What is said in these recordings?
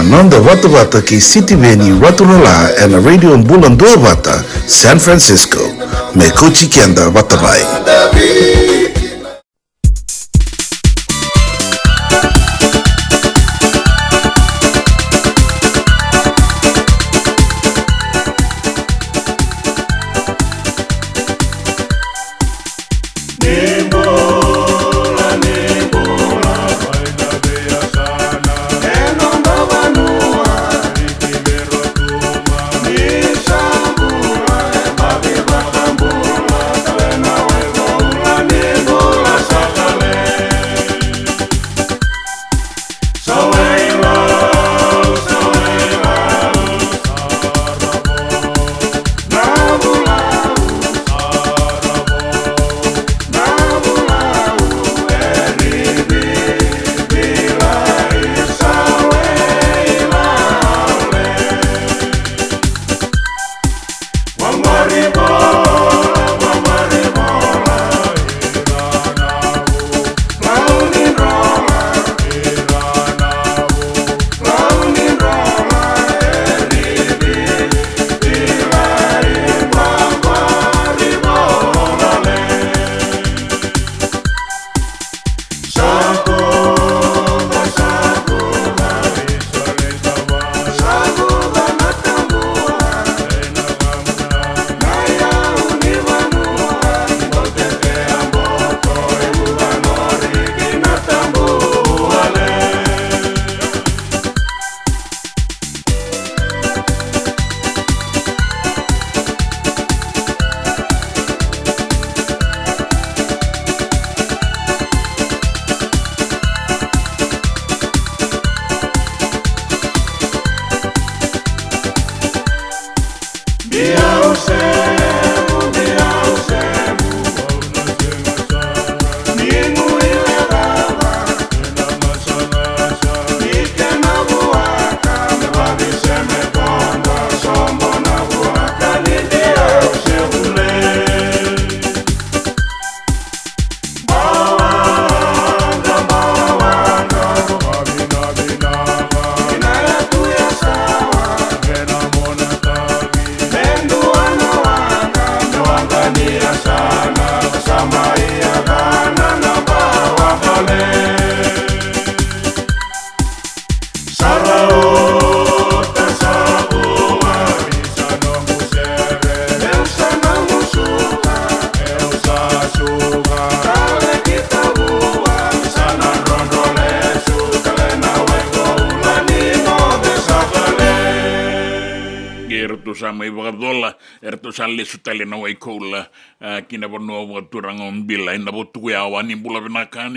Nonda Wata Wata ki City Veni Ratulala and a radio in Bulandua Wata, San Francisco. Me Kochi Kenda Watabai. Sutali na waikola kina bono wa turanga mbila ina botu ya wani mbula vinaka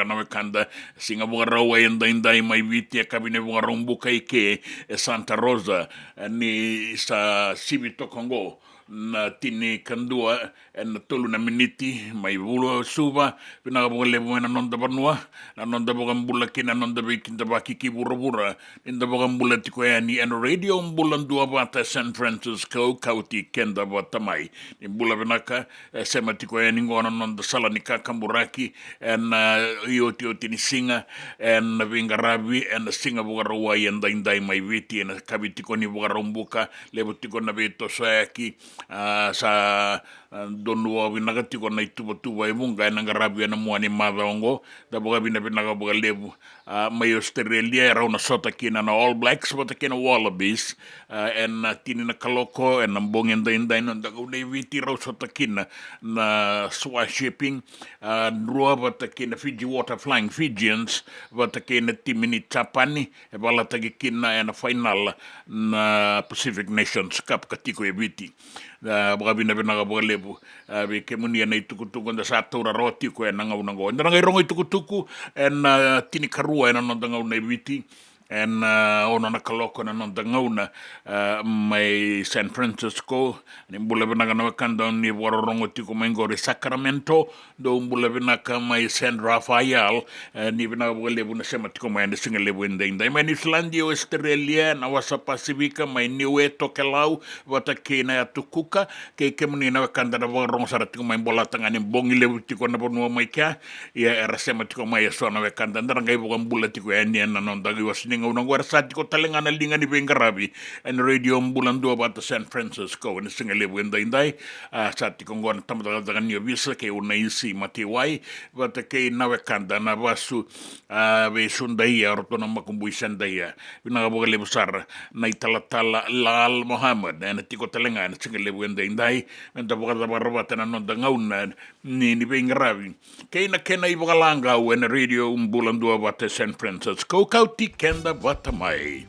na wekanda singa bunga rawa inda mai viti ya kabine bunga rombuka ike Santa Rosa ni sa Sibito Congo na tini kandua na tolu na miniti mai bulu suba pinaka bunga lebu na nonda banua na nonda bunga mbula kina nonda bikinda baki kibura inda bunga mbula tiko ya ni and radio mbula ndua bata San Francisco kauti kenda bata mai ni mbula vinaka sema tiko ya ningona nonda sala nika kamburaki and ioti ni singa and vinga rabi and singa bunga rawa yenda indai mai viti and kabitiko ni bunga rombuka lebu tiko na beto sayaki sa donua vinaka tiko na ituba ibunga na ngarabi na muani madongo da boga vinaka boga lebu mai Australia era una sota kina na All Blacks bota kina Wallabies en tini na kaloko en mbong inda na daga viti rau sota kina na Swashiping rua bota kina Fiji Water Flying Fijians bota kina timini Tapani e bala tagi kina en final na Pacific Nations Cup katiko e viti boga vinaka boga lebu be kemuni na itukutuku nda satura roti ko en ngau nda rongo itukutuku en tini karua en no ngau na viti en ona na kaloko na nonda ngauna mai San Francisco ni mbula vinaka na wakanda ni wararongo tiko maingore Sacramento do mbula vinaka mai San Rafael ni vinaka lebu na sema tiko mai singa lebu inda mai Islandia Australia na wasa Pasifika mai Niue Tokelau wata kena ya tukuka ke muni na wakanda na wararongo sara tiko mai mbola tangani bongi lebu tiko na bonua mai kia ya era sema tiko mai so na wakanda ndaranga ibo mbula tiko ya ni na nonda giwasninga singa unang wara sa ko talengana linga ni bengarabi and radio mbulando about San Francisco and singa lebu indai sa ko ngona tamada ni visa ke una isi matiwai but ke nawe kanda na basu be sundai orto na makumbui sandai na bogale busar na italatala lal Muhammad and tiko talengana singa lebu indai and the bogada barabata na no dangauna ni bengarabi ke na kena ibagalanga when radio mbulando about San Francisco kauti kenda batamai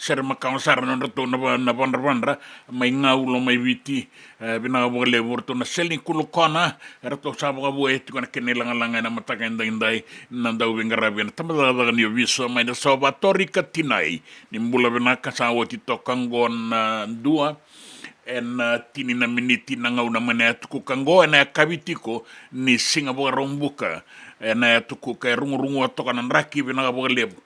ser makausar non rato na bandra mai ngaulo mai viti bina bole vorto na selling kulukona rato sabo bu et kona kenelanga langa na mataka indai nanda wingarabi na tamada ni viso mai na sobatori katinai nimbula bina kasawo titokangon dua en tinina miniti na ngau na mana tuku kango na kabitiko ni Singapore rombuka na tuku ka rungu toka na raki bina lebu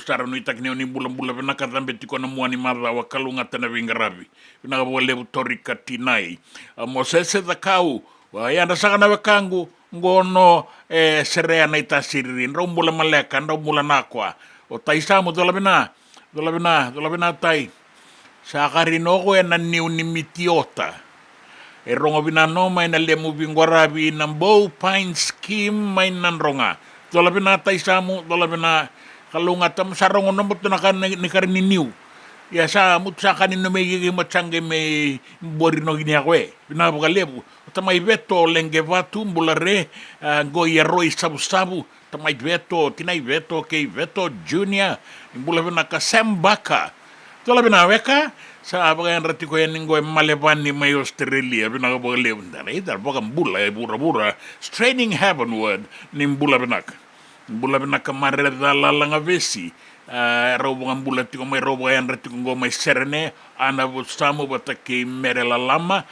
sara no itak ni bula bina katambe tiko na muani mara wa kalunga tana wingarabi bina lebu torika tinai mosese da kau wa ya na saka na kangu ngono serea na itasirin rombula maleka rombula nakwa o taisamu dola bina tai sa karinoko na niu ni mitiota. Rongo binano may na lemu bingwarabi ng bow pine scheme may nanronga. Dola binatay sa mo, dola bina kalungatam sa rongo namot na ni kariniw. Ya sa mut sa kanin may gimatsangge may borino gini ako Binabagalebu. Tamay beto lenge vatu mbulare goyeroi sabu-sabu. Tamay beto, tinay beto kay veto junior. Imbula binaka sembaka. Tola binaweka sa abagan rati ko yan ngoy maleban ni may Australia binakabagalew ndana idar bakang bula bura straining heavenward ni bula binaka marredala lang avesi robong bula tiko may robayan rati ko may serene ana samu bataki merela lama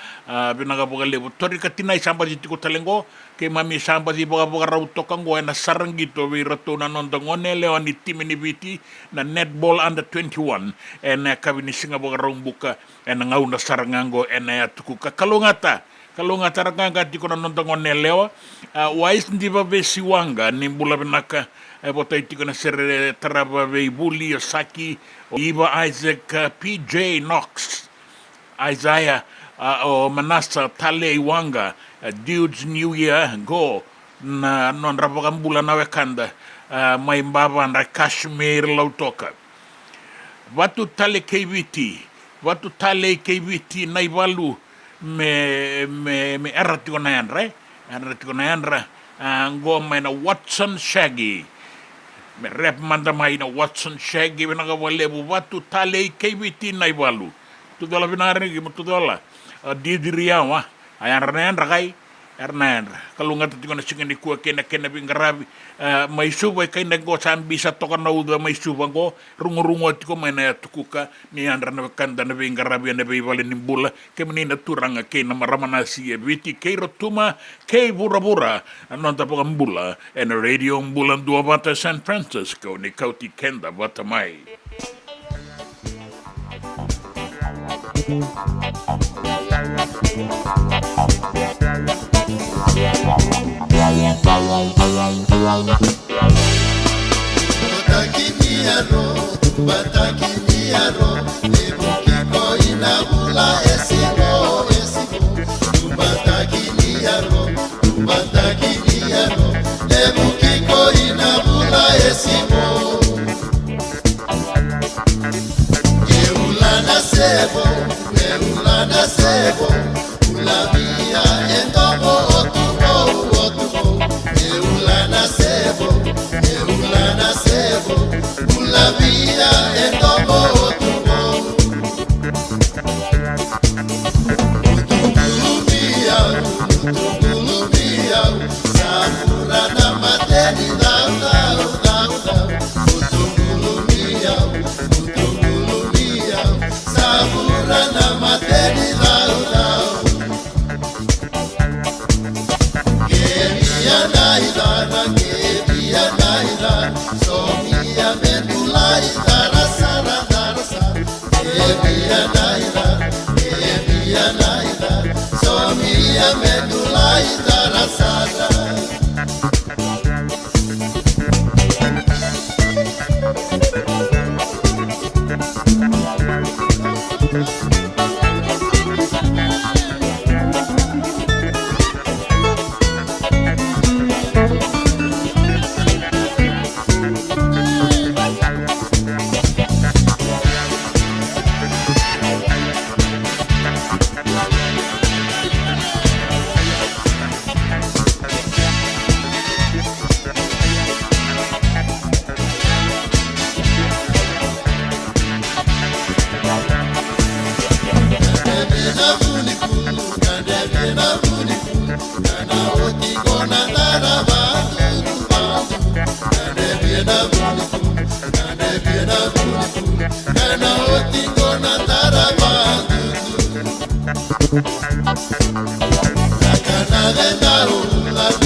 binakabagalew tori katinay samba tiko talengo kay mami samba di baga rautokan go na sarangito vi rato na nondangone leo ni timini biti na netball under 21 na kabini singa baga rombuka na ngau na sarangango na tuku kalungata ranganga tiko na nondangone leo wais ndi ba besiwanga ni bula binaka botay tiko na ser traba ve buli Osaki Iba Isaac PJ Knox Isaiah o Manasa Tale Iwanga Dudes New Year go na non rapakan bulan na wekanda may mbaba na Kashmir lautoka watu tale KVT na ibalu me erratiko na yanra go may na Watson Shaggy me rep manda may na Watson Shaggy binakawalebu watu tale KVT na ibalu tudala binarigi tudala didiriyawa ayan rakay Hernandra kalungat tiko na singa ni kuwa kena bingarabi may suba kay naggo sambi sa toka na uda may suba ko rungo tiko may na tukuka ni andra na kanda na bingarabi na bibali ni bula kay manina turanga kay na maramana siya biti kay rotuma kay bura anon tapo ang bula and radio ang bulan dua bata San Francisco ni Kauti Kenda Batamay. Batakiniaro, ebukiko inabula esimo. Batakiniaro, ebukiko inabula esimo. Eulana sebo, ulamia endomo otumo. Eulana sebo, ulamia endomo.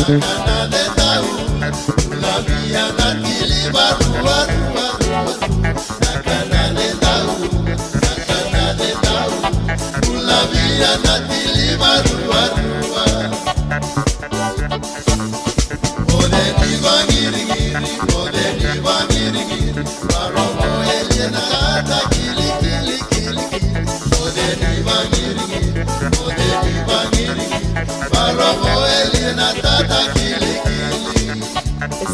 nakanaleta ulavia natiliva rua nakanaleta ulavia natiliva rua odeni vangirigiri varomo eliena kata kili odeni vangirigiri varomo eliena tata kili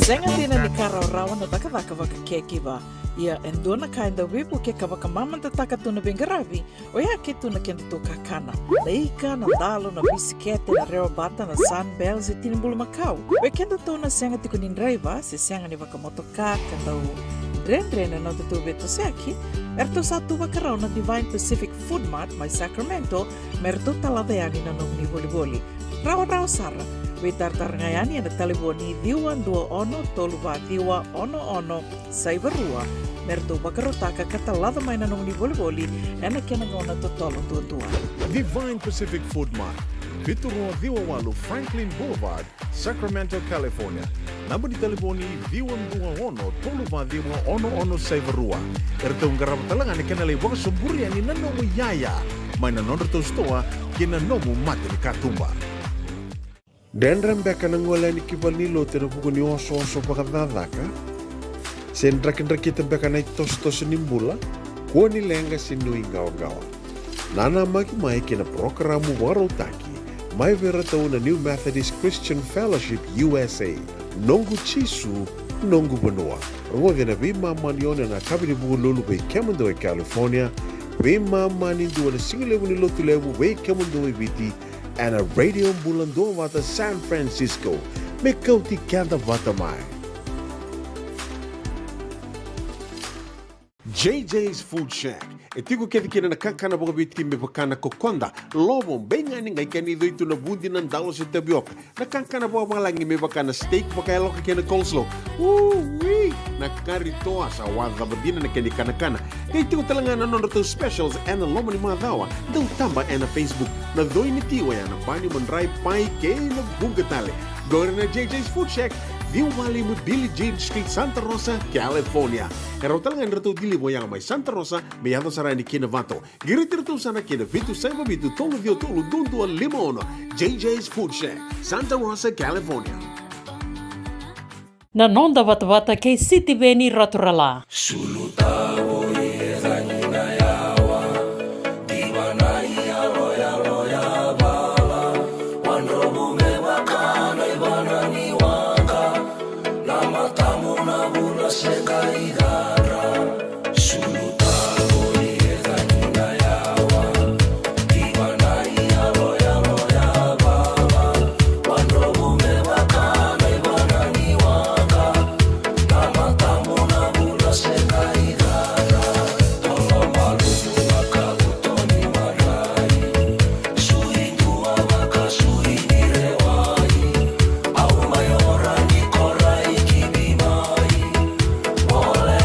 Senga tina ni karaurawa na taka kekiva. Ia endona kainda wipu ke kavaka mamanta taka tuna bengaravi. O ia ke tuna kenda to kakana. Na ika, na dalo, na bisikete, na reo bata, na sunbells e tinimbulu makau. We kenda to na senga tiko nindraiva, se senga ni waka motoka, kandau drena na tutu beto seaki. Erto satu wakarau na Divine Pacific Food Mart, mai Sacramento, merto talaveani na nungni boli-boli. Rawa sara. We tartarangayani na taliboni diwa dua ono toluva diwa ono saivarua merto bakarotaka katalada mai na nungni boli ena kena ngona totolo tua. Divine Pacific Food Mart, Viturua Diwa Walu Franklin Boulevard, Sacramento, California. Number di telefoni diwa ono toluva diwa ono saivarua. Erto ngarabatalangan ni kena lewa suburi ani nanomu yaya mai na nonroto stoa kina nomu mate ni katumba. Dendram beka nangola ni kibali lo tena buku ni oso pakadadaka. Sen kita beka na tos nimbula. Kuo ni lenga sinu ingawa. Nana maki mai kina programu warotaki. Mai vera tau na New Methodist Christian Fellowship USA. Nongu chisu, nongu banua. Rongo na bima manione na kabini buku lulu bei kemando e California. Bima mani dua na singilewu ni lotu lewu bei kemando e viti. And a radio bulando vata San Francisco. Mekauti kanda vata mai. JJ's Food Shack. E tiku kena na kakana boka biti me bakana kokonda. Lobo benga ni ngai kani itu na bundi nan dalo se tabioka. Na kakana boka malangi me bakana steak baka loka kena coleslaw. Wee! Na karitoa sa wadha badina na kani kana. Kay tiku talanga na nono specials and the lomo ni madawa. Dau tamba na Facebook. Na doi ni tiwa ya na bani mandrai pai kay na bugatale. Go na JJ's Food Shack. View Valley mo Billie Jean Street, Santa Rosa, California. Pero talagang rito dili mo yang may Santa Rosa, may yato sarani kinavato. Girit-rito sana kinavitu sa mabitu tolo vio tolo dundo al limon. JJ's Food Shack, Santa Rosa, California. Na nonda vata kay City Veni Raturala. Ole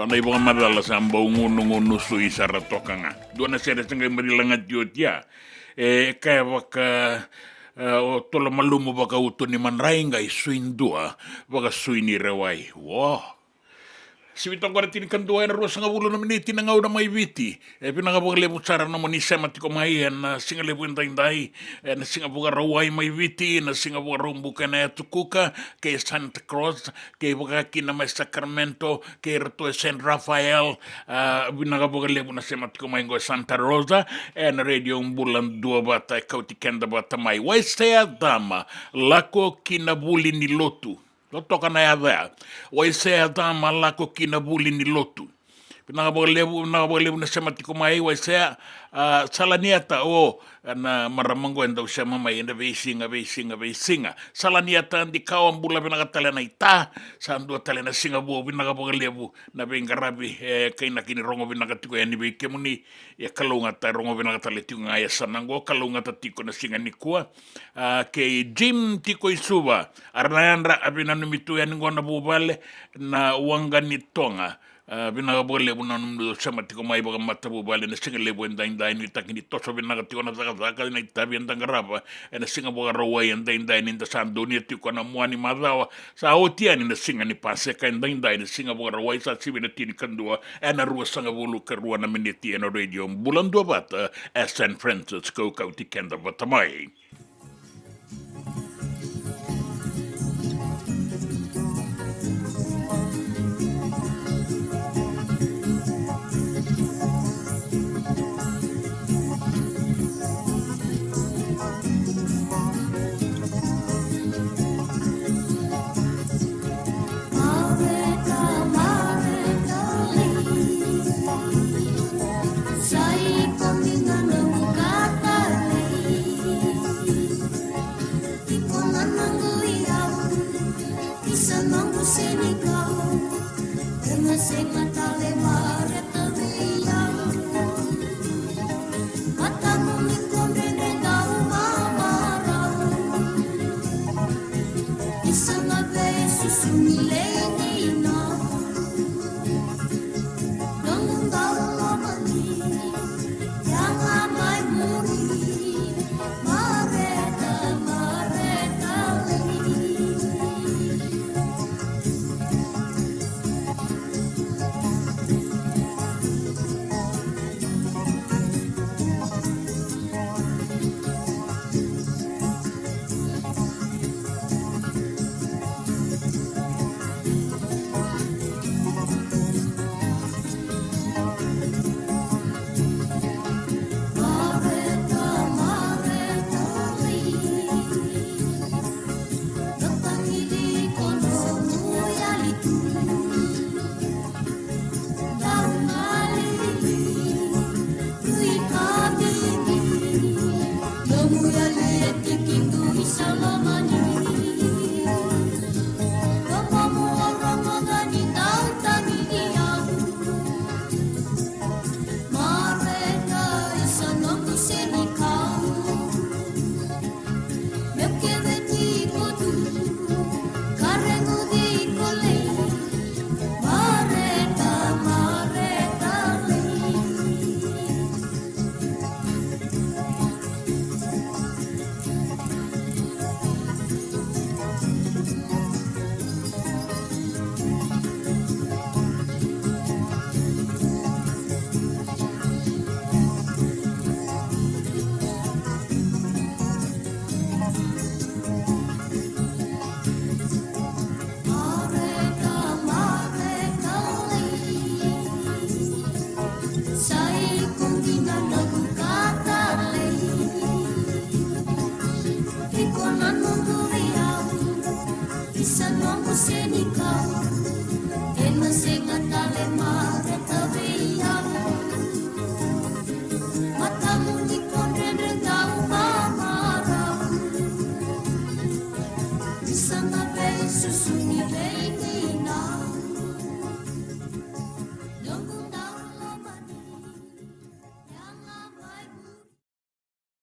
Soalnya ibu madala sambau ngunu sui saratoka nga. Dua sere sanga marilanga diotia. Kaya waka o tola malumo baka uto ni manrainga suindua baka suini rewai. Wow. Sibitang kora tini kandua na ruas nga ulo na miniti na nga una may viti. Pinangabog lebu tsara na manisa matiko may na singa lebu inday na singa buga rawai may viti na singa buga rumbuka na tukuka kay Santa Cruz kay buga kina may Sacramento kay Reto San Rafael pinangabog lebu na matiko may ngo Santa Rosa na radio bulan dua bata kautikenda bata may waisaya dama lako kinabuli ni lotu. Loto ka na yada. Wai sea tama lako kinabuli ni lotu. Pinangabalebu na siya matikumay. Wai sea salaniata na maramanggo enda siya mamay enda beisinga. Salaniata di kawang bula pinakatala na ita. Saan dua tala na singa buo pinangabalebu na bengarabi kay nakini rongo pinakatiko ya nibi kemuni ya kalungata rongo pinakatala tiko nga yasananggo kalungata tiko na singa nikua. Kay Jim tiko isuba arnayandra abinanumito yan ngo na bubale na wangan nitonga binagabole bunanum sama tiko mai baga mata bubale na singa lebo endain ni takini toso binagati na taka na itabi endang garaba na singa baga rawai endain inda sando ni tiko na muani madawa sa otiani na singa ni paseka endain ni singa baga rawai sa sibina tini kandua na rua sanga bulu kerua na miniti na radio bulan dua bata San Francisco kauti kenda batamai.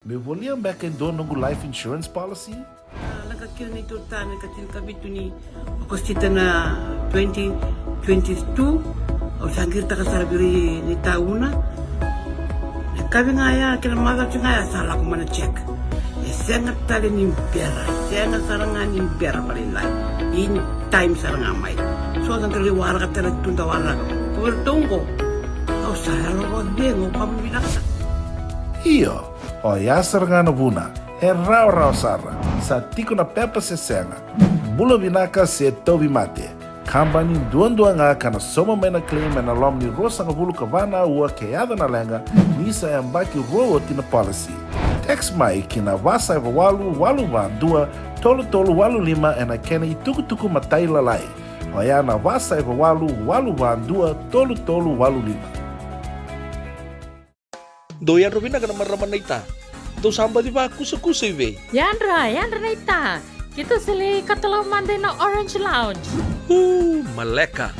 Me volia back in do nungu life insurance policy? Laga kira ni tutana katil kabitu ni okostita na 2022 o sangir ta kasarabiri ni tauna. Kabi ngaya kila maga ngaya sala ko mana check. Sengat tali ni impera, sengat sarangan impera palilai. In time saranga mai. So ang kali wara ka tala tunda wara. Ko tunggo. O sala ro dengo pamina. Iyo, o yasar nga na buna, e rau sara, sa tiko na pepa se senga, bula binaka se tobi mate, kambani duan nga ka na soma may na claim na lom ni rosa nga bulu kabana ua kayada na lenga, nisa e ambaki rowo tina policy. Text mai kina wasa e walu ba dua, tolu walu lima e na kena i tuku matai lalai, o ya na wasa e walu ba dua, tolu walu lima. Doyan Robina kana maraman na ita. Do samba di ba kusa iwe. Yandra na ita. Kita sili katalaw Monday na Orange Lounge. Maleka.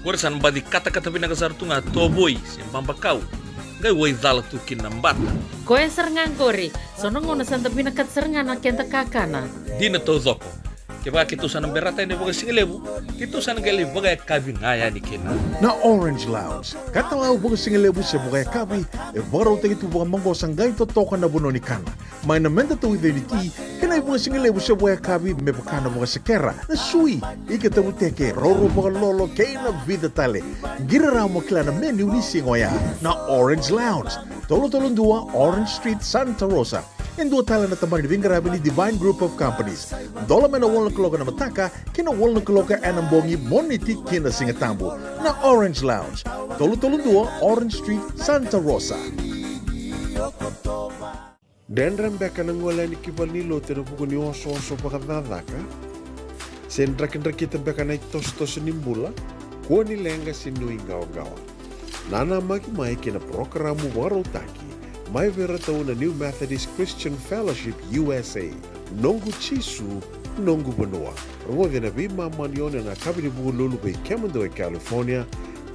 Warasan ba di kata-kata pinakasar tu nga toboy simpang bakaw. Gay way dala tu kinambata. Koe serengan kori. Sono ngono santa pinakat serengan na kenta kakana. Di na to zoko. Kaya kita sana berata ni baga singlebu. Kita sana gali baga kabi ngaya ni kena. Na Orange Lounge, katalaw baga singlebu sa baga kabi, e baraw tayo ito baga manggo sanggay totokan na buno ni kana. May namenda to with niti, kanay baga singlebu sa baga kabi, may baka na baga sakera, na sui, ikatabu teke, roro baga lolo, kay na vida tale. Giraraw mo kila na menu ni singoya, na Orange Lounge, tolo-tolong dua, Orange Street, Santa Rosa. En dua tala na tamang nibingarabi ni Divine Group of Companies. Dola man na wala kaloka na mataka, kina wala kaloka anambongi moniti kina singatambo na Orange Lounge. Tolo-tolong dua, Orange Street, Santa Rosa. Dendran beka nang wala ni kibal ni lote na buko ni oso-oso pakadadaka. Sendra-kendra kita beka na itos-tos nimbula, kuha ni lenga sinuing gawa-gawa. Nana magi-mai kina programo warotaki. Mai vera tau na New Methodist Christian Fellowship USA. Nongu chisu, nongu banoa. Rwa vina bima manione na kabini bugu lulu bei kemando e California.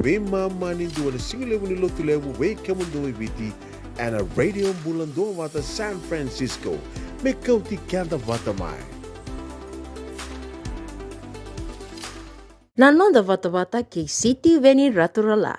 Bima mani dua na singilebu ni lotu lebu bei kemando e biti. And a radio bulan doa wata San Francisco. Me kauti kanda wata mai. Nanonda wata kei City Veni Raturala.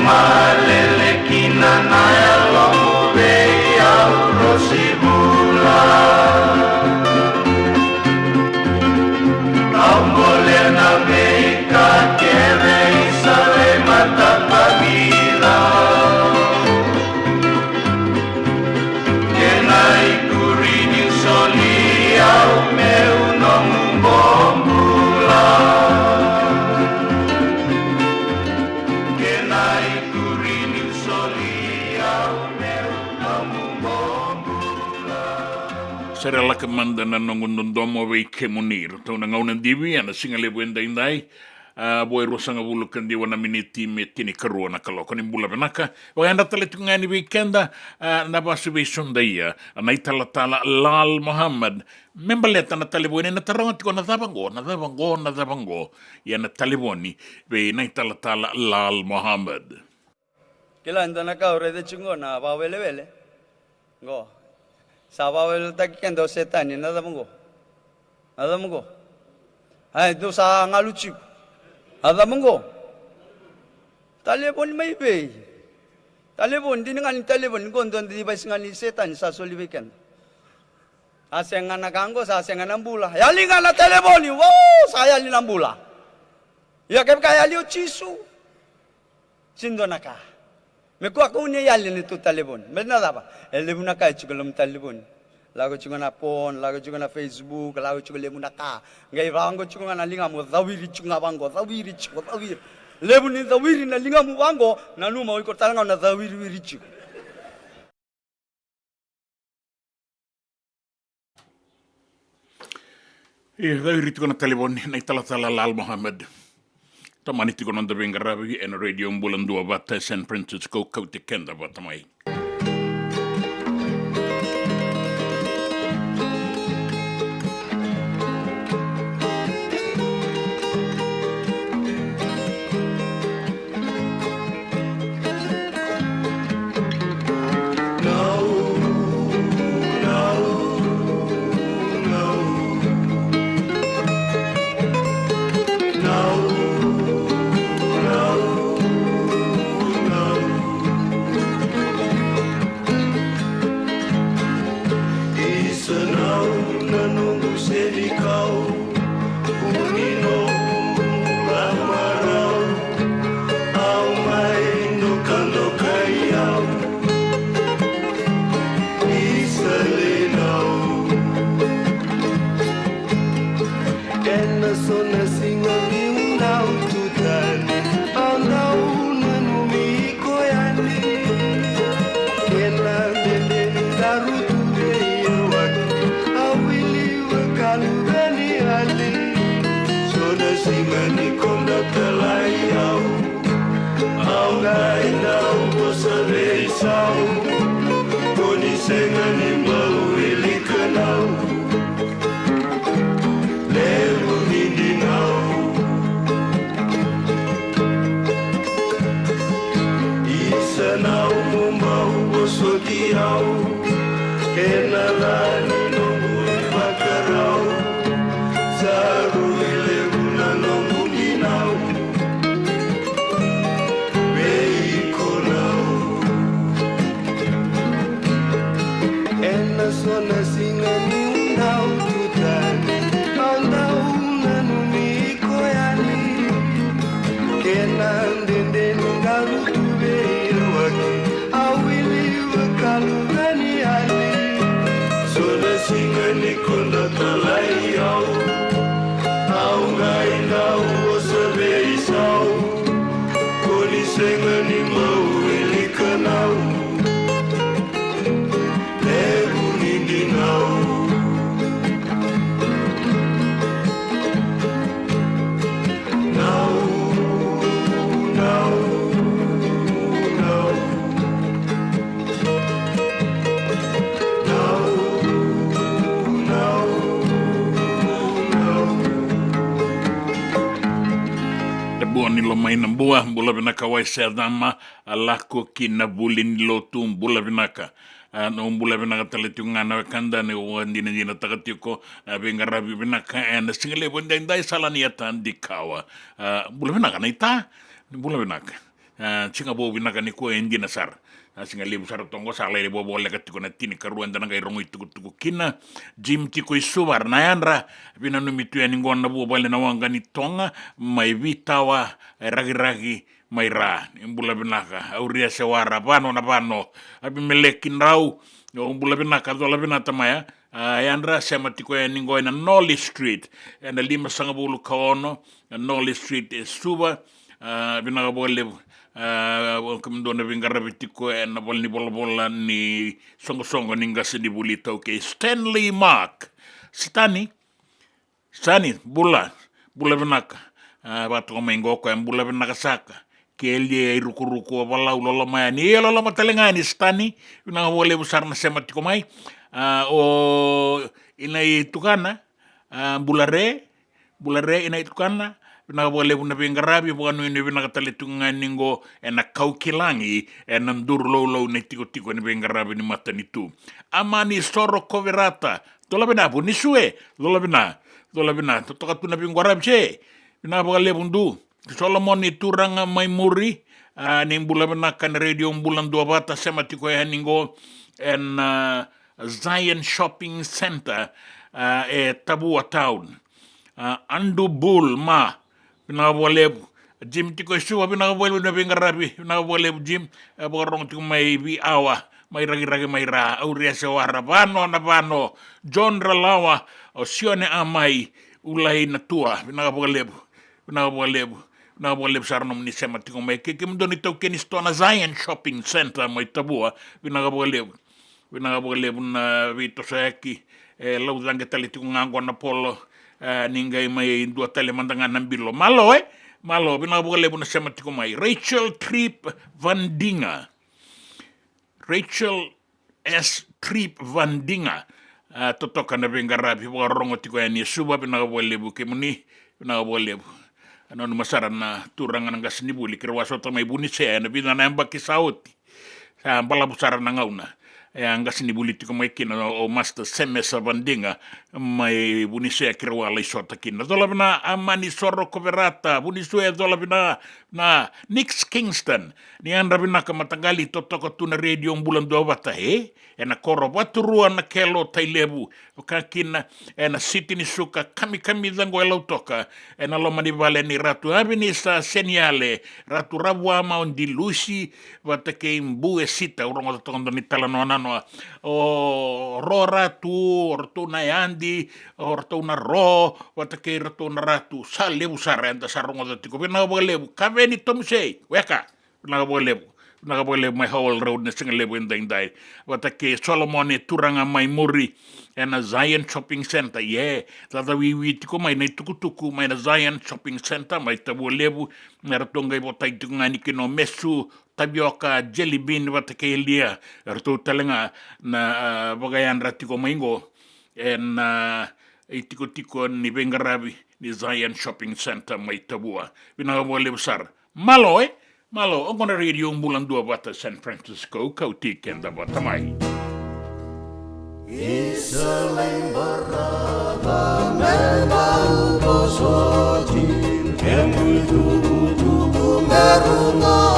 malele kina naya lomu vei au rosibula Ambole na meika kere isale matapamila Kena ikurini soli au meu no mbombula Kena ikurini soli au meu no mbombula Sera laka mandana nongundomo wei kemunir. Tau na ngauna diwi ana singale buenda indai. Boy rosanga bulu kandi wana miniti me tini karua na kaloko ni bula benaka. Waganda tale tungani weekenda na basu wei sundaia. Na italatala Lal Muhammad. Membaleta na taliboni na tarawati ko na dabango. Ya na taliboni wei na italatala Lal Muhammad. Kila ndana ka urede chungo na bawele go sabawel takendo setani nada mungo ai do sa ngaluchi ada mungo talibon mai be talibon din ngani talibon gondon di bas ngani setan sa soli weekend asengana kango sa asengana bula yalinga na taliboni wo saya linambula ya kaya liu chisu sindonaka Mekua ko ni yali ni tu talibon. Benar apa? Elemu nak kaya juga lem talibon. Lagu juga na phone, lagu juga na Facebook, lagu juga lemu nak ka. Ngai bango juga na linga mu zawiri juga bango, zawiri. Lemu ni zawiri na linga mu bango, nanu mau ikut talanga na zawiri juga. Zawiri tu na talibon na italatala Lal Muhammad. Tamani tiko nanda bengarabi en radio mbulan dua bata San Francisco kauti kenda bata mai. Bula binaka wai sedama alako kina bulin lotum bula binaka no bula binaka talitunga na kanda ne wandina dina takatiko bengarabi binaka and single bunda indai salaniata dikawa bula binaka na ita bula binaka singa bo binaka ni ko endina sar singa lebu sar tongo sar le bo bolle ka tiko na tini karuanda ngai rongo tuku kina jim tiko isuwar na yandra bina no mitu yani ngonna bo bolle na wanga ni tonga mai vitawa ragi mai ra imbula binaka auria sewara bano na bano abi melekin rau imbula binaka dola binata maya yandra sema tiko yani ngo na Nolly Street na lima sanga bulu kaono Nolly Street suba binaka bolle kami dona bingara bitiko na bolni bola ni songo ninga sini bulita okay Stanley Mark Stani bula benaka batu mengo ko bula benaka saka kelie ruku bala ulo maya ni lo matalenga ni Stani binaka bole besar na sema tiko mai o inai tukana bulare inai tukana binaka bole buna bingarabi bukan ini binaka talitungan ningo ena kaukilangi ena ndur lo ne tiko ni bingarabi ni mata nitu amani soro koverata dola bina bu nisue dola bina toka tuna bingarabi che binaka bole bundu Solomon itu ranga mai muri ni bula bina kan radio bulan 2 bata sema tiko ningo en Zion Shopping Center Tabua Town Andu Bull ma binaka boleh Jim tiko suwa binaka boleh na bingarabi binaka boleh Jim borong tiko mai bi awa mai ragi mai ra auria sewara bano John Ralawa o sione amai ulai na tua binaka boleh sarnom ni sema tiko mai ke mdoni tau keni stona Zion Shopping Center mai tabua binaka boleh na vito saki lau zange tali tiko ngango na polo ningai mai dua tele mandangan nambilo malo binaka boleh na sema tiko mai Rachel S. Tripp Van Dinga totoka na bingarabi rongo tiko yani suba binaka boleh kemuni binaka boleh ano masara na turangan nga sinibuli kirwaso ta may bunise na binana yamba kisauti sa bala busara na ngauna nga sinibuli tiko may kina o master semesa bandinga may bunise kirwala isota kina dola bina amani soro koverata bunise dola bina na Nix Kingston ni andra bina kamatagali totoko tuna radio bulan 2 bata ena koro baturua na kelo tailebu kakina ena siti ni suka kami zango elo toka ena loma ni vale ni ratu abini sa seniale ratu rabwa maun di lusi wata ke imbu sita urongo tokondo ni talano anano o ro ratu orto na yandi orto na ro wata ke ratu na ratu sa lebu sarenda sarongo tiko bina lebu kaveni tomsei weka bina boleh mai hall road na singa lebu indai wata ke Solomon turanga mai muri ena Zion Shopping Center tata wiwi tiko mai na tuku mai na Zion Shopping Center mai tabu lebu na ratonga ibo tai ngani kino mesu tabioka jelly bean wata ke lia rato talenga na bagayan ratiko maingo en tiko ni bengarabi ni Zion Shopping Center mai tabua binaka boleh besar malo ongona radio bulan 2 bata San Francisco kauti kenda bata mai Isaling baraba memang bosotin kemui tugu merungati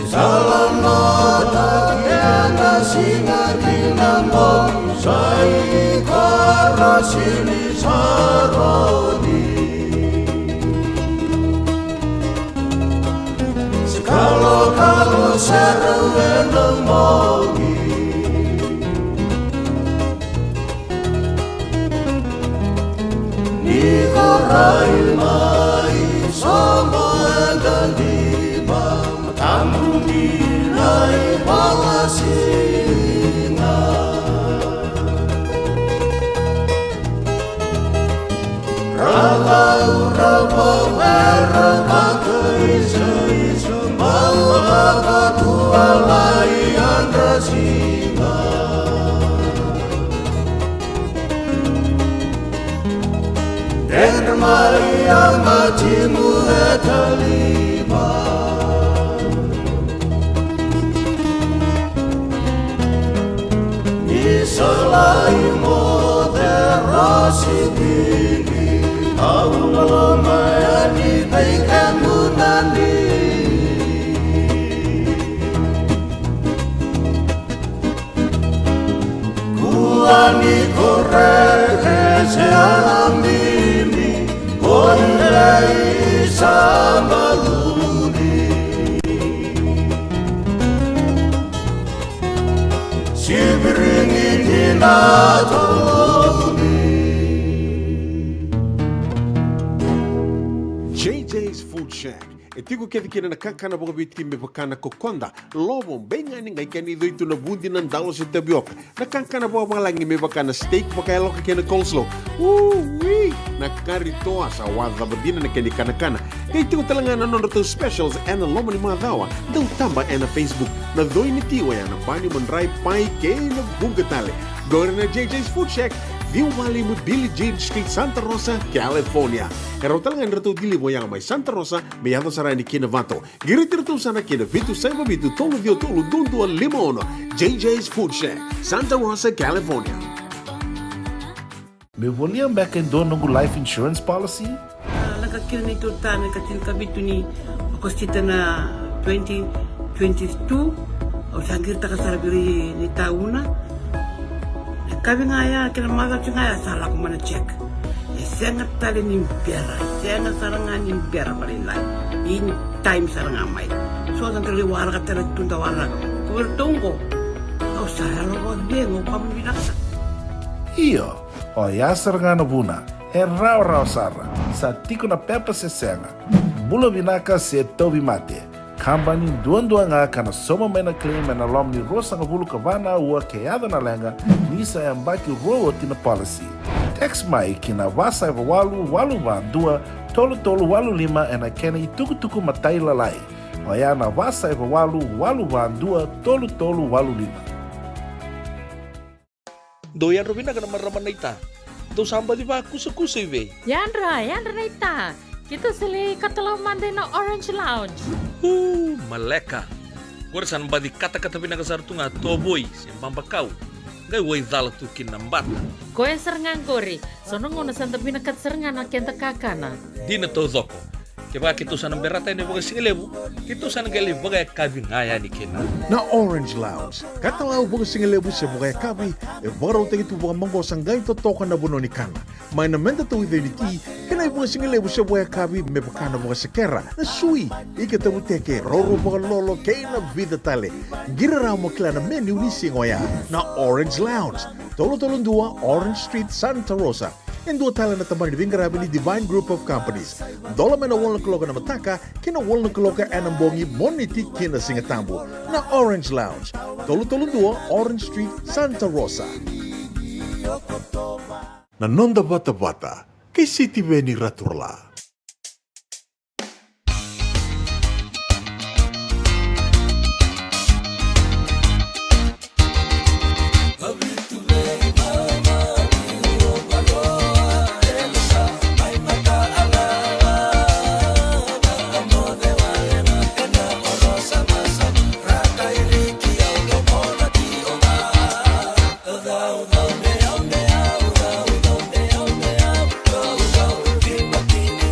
salam nota kena singa dinamo sai karasili saroni kalau seru mongi ni korai mai sama dan di bam tamu nilai balasina Raba Malayan Rasina Dan Maria Majimu Etalima Isalai Moderasi Dini sealamini Konlai sambaluni Sibiringin hinatoluni JJ's Food Shack. E tiku kedi kina na kakana boka biti me pakana kokonda. Lobo benga ni ngai kani doitu na bundi na ndalo se tabioka. Na kakana boka malangi me pakana steak pakai loka kena coleslaw. Wee! Na kari toa sa wadha badina na kani kana. Kay tiku talangana nono to specials and lomo ni madawa. Dau tamba na Facebook. Na doi ni tiwa ya na bani mandrai pai kay na bungatale. Go na JJ's Food Shack. Viu Valley mo Billie Jean Street, Santa Rosa, California. Karo talagang rato dili mo yang may Santa Rosa, may yato sarani kinavato. Giritirto sana kinavitu sa mabitu tolo dio tolo dundu limono. JJ's Food Shack, Santa Rosa, California. Me voliam back in dono life insurance policy? Nakakira na ito tani katil kabitu ni akostita na 2022 o sangir takasarabiri ni tauna. Kami ngaya kina maga ngaya salah ko mana check. Sengat tali ni biara, sengat sarangan ni biara palilai. In time sarangan mai. So ang kali wala ka tala tunda wala. Kuwertongko. Kau salah lo dengo kami binasa. Iyo, o yasar nga na buna, e rau sara, sa tiko na pepa se senga, bula binaka se tobi mate, kambani duan nga kana soma mena claim na lom ni rosa nga bulu kavana ua keada na lenga, nisa e ambaki roa tina policy. Text mai kina wasa eva walu va dua, tolu walu lima e na kena i tuku matai lalai, o ya na wasa eva walu va dua, tolu walu lima. Doyan Robina ka naman raman na ita. Daw samba di ba kusa-kusa iwe? Yanra na ita. Kita sila katalaw manday na Orange Lounge. Maleka. Kuwarsan ba di kata-kata pinakasar tu nga toboy, siyang pambakaw. Ngay way dala tu kinambat. Koe serengan kori, sono ngona santa pinakat serengan na kenta kakana. Di na to zoko. Kaya kita sana berata ini bagai singelebu, kita sana gali bagai kabi ngaya ni kena. Na Orange Lounge, katalaw bagai singelebu siya bagai kabi, e baraw tayo ito bagai manggosang gayon totokan na buno ni kana. May namenta to identity, kanay bagai singelebu siya bagai kabi, may bakana bagai sekera, na sui, ikatabu teke, roro bagai lolo, kaya na vida tale. Giraraw mo kila na menu ni singoya, na Orange Lounge, tolo-tolong dua, Orange Street, Santa Rosa. En dua tala na tamang nibingarabi ni Divine Group of Companies. Dola may na walang kaloka na mataka, kina walang kaloka anambongi moniti kina singatambo na Orange Lounge. Tolo-tolong dua, Orange Street, Santa Rosa. Nanonda bata-bata, kay City Veni Raturla. Martini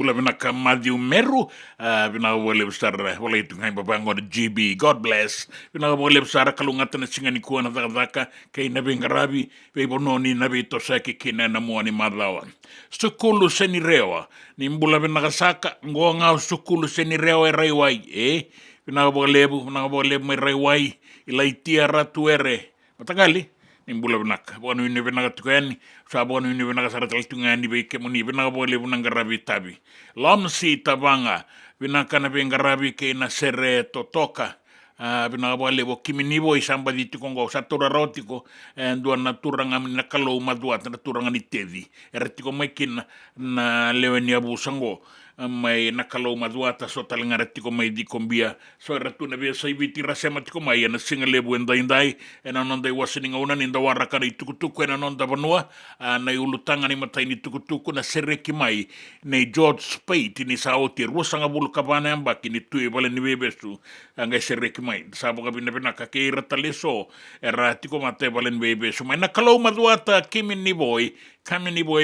Vinaka Matthew Meru, Vinaka boleh besar boleh itu ngai babangon GB. God bless. Vinaka boleh besar kalungatan singani kuana taka kay nabi ngarabi be bononi nabi tosaki kina na muani madlawan. Sukulu seni rewa nimbula vinaka saka ngonga sukulu seni rewa raiwai vinaka boleh me raiwai ilaitia ratuere. Matagali nimbula vinaka bonu ini vinaka tukani sabonu ini vinaka saratal tungani be kemuni vinaka boleh vinaka rabi tabi. Lamsi tabanga vinaka na bengarabi ke na sere totoka vinaka boleh bo kiminibo isamba di tukongo satura rotiko dua naturanga na kalau madua naturanga ni tedi eretiko mekin na leweni abu sango mai na kalau madua ta sotalenga retiko mai di kombia so retuna be sai biti rasema tiko mai na singale bu endai ena nonda wasininga una ninda waraka ni tukutuku ena nonda banua na ulutanga ni matai ni tukutuku na sereki mai nei George Spate ni saoti rusanga bulu kabana ambaki ni tue bale ni bebesu anga sereki mai sabo kabina bina ka ke rataleso era tiko mate bale ni bebesu mai na kalau madua ta kimi ni boy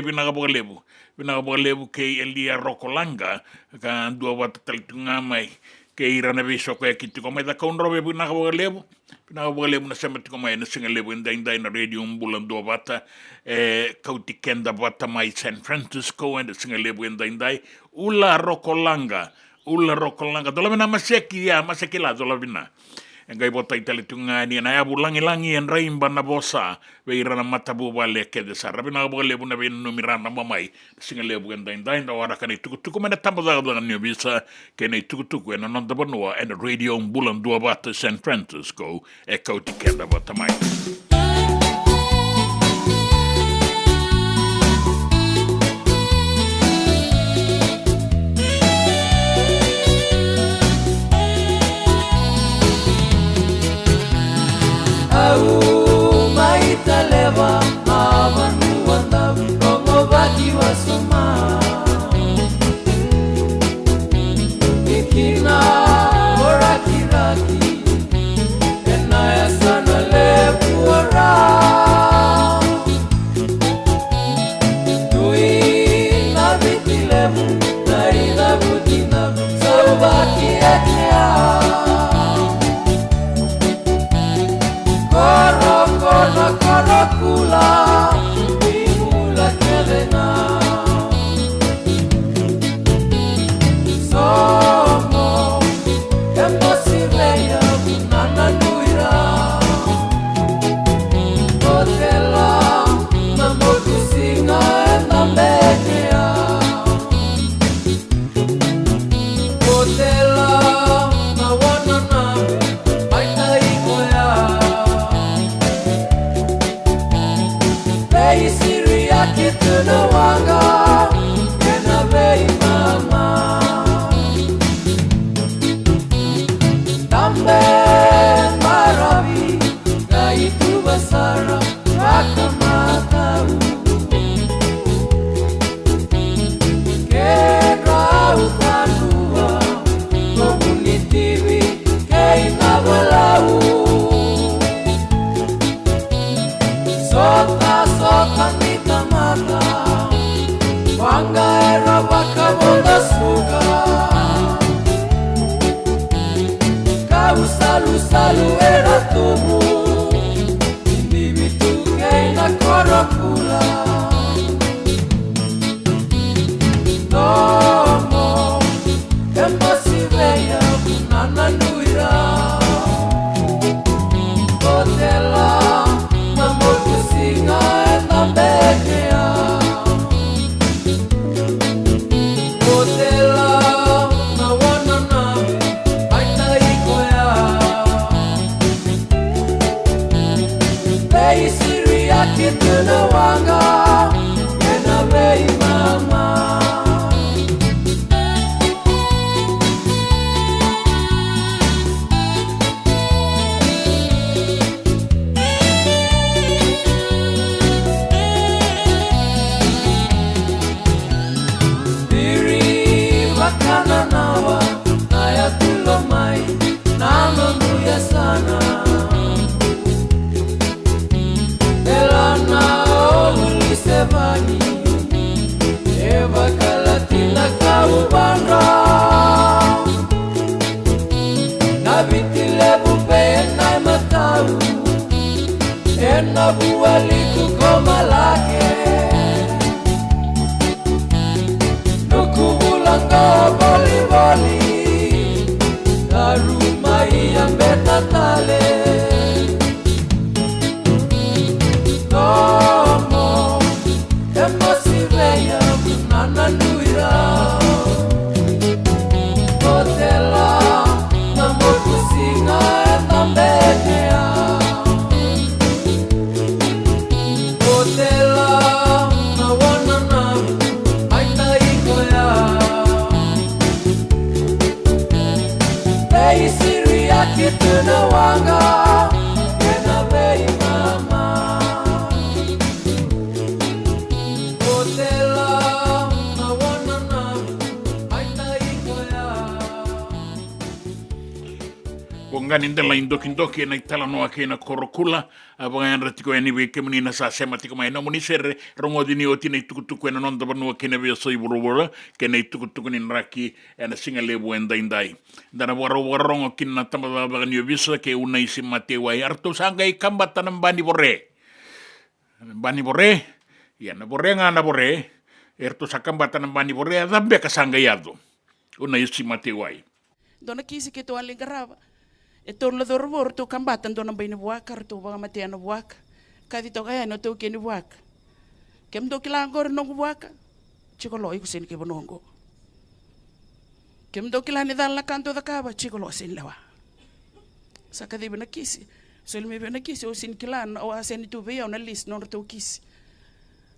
bina kabalebu ke Elia Rokolanga ka dua wata talitunga mai ke irana biso ko kitiko mai da kaunrobe bina kabalebu na semetiko mai na singalebu indai na radio umbulan dua wata kautikenda wata mai San Francisco and singalebu indai ula Rokolanga dolamina maseki la dolamina engai bota italitunga ni na abu langi en raimba na bosa we irana matabu wale ke de sarabina bole buna be no mirana mamai singale bu ndai na wara kan tukutuku mena tambaza da ni bisa ke nei tukutuku na non da bonua and radio bulan dua bata San Francisco e kautikenda bota mai Leva avanu wanda rongo baki wasuma ikina orakiraki enaya sana lebu ora tui na bitilemu na ila budina sabaki etia korakula Imula kelena Somo Emposileia Nana nuira Hotela Namotu singa Enamekea Hotela Nawana name Aita ikoya Bei siri akitu na wanga Kena bei mama Tambe maravi Gaitu basara Rakamatau Kera utanua Komunitivi Keina balau Sota nita mata Wanga era baka bonda suka Kau salu era tumu Individu keina korakula Tomo Emposileia Nana nuira Hotela Namotu singa Enamekea Hotela Nawana name Aita ikoya Bei siri akitu na wanga Kena bei mama Diri wakana nawa Naya tulomai Nama muya sana Elana ulisevani Eva kalatina kaubanga Nabitile bupe enai matau Ena bualiku komalake Nukubulanga boli Darumai ambetatale Como Emposileia Nana nuira Hotela Namotu singa Enamekea Hotela Nawana name Aita ikoya Bei siri akitu na wanga Kena bei mama Hotela Nawana name Aita ikoya Wangani ndela indoki na itala noa kena korokula Abangan ratiko yani weke menina sa sema tiko mai namuni serre rongo dini oti na itukutuku ena nonda banua kena via soi burubura kena itukutuku ni nraki ena singa lebu enda indai dana warongo kina tambada bagani visa ke una isi matewa arto sanga i kambata na bani bore ya na bore nga na bore erto sakambata na bani bore adambe kasanga yado una isi matewa Dona kisi ke to alingarava e torlo do rovor to kambata dona baini buaka to ba matiana buaka kadi to kaya no to keni buaka kem do kila ngor no buaka chikolo iku sen ke bonongo kem do kila ni dalla kanto da kaba chikolo sen lewa sakadi bena kisi sol me bena kisi o sin kilan o asen tu be ona list no to kisi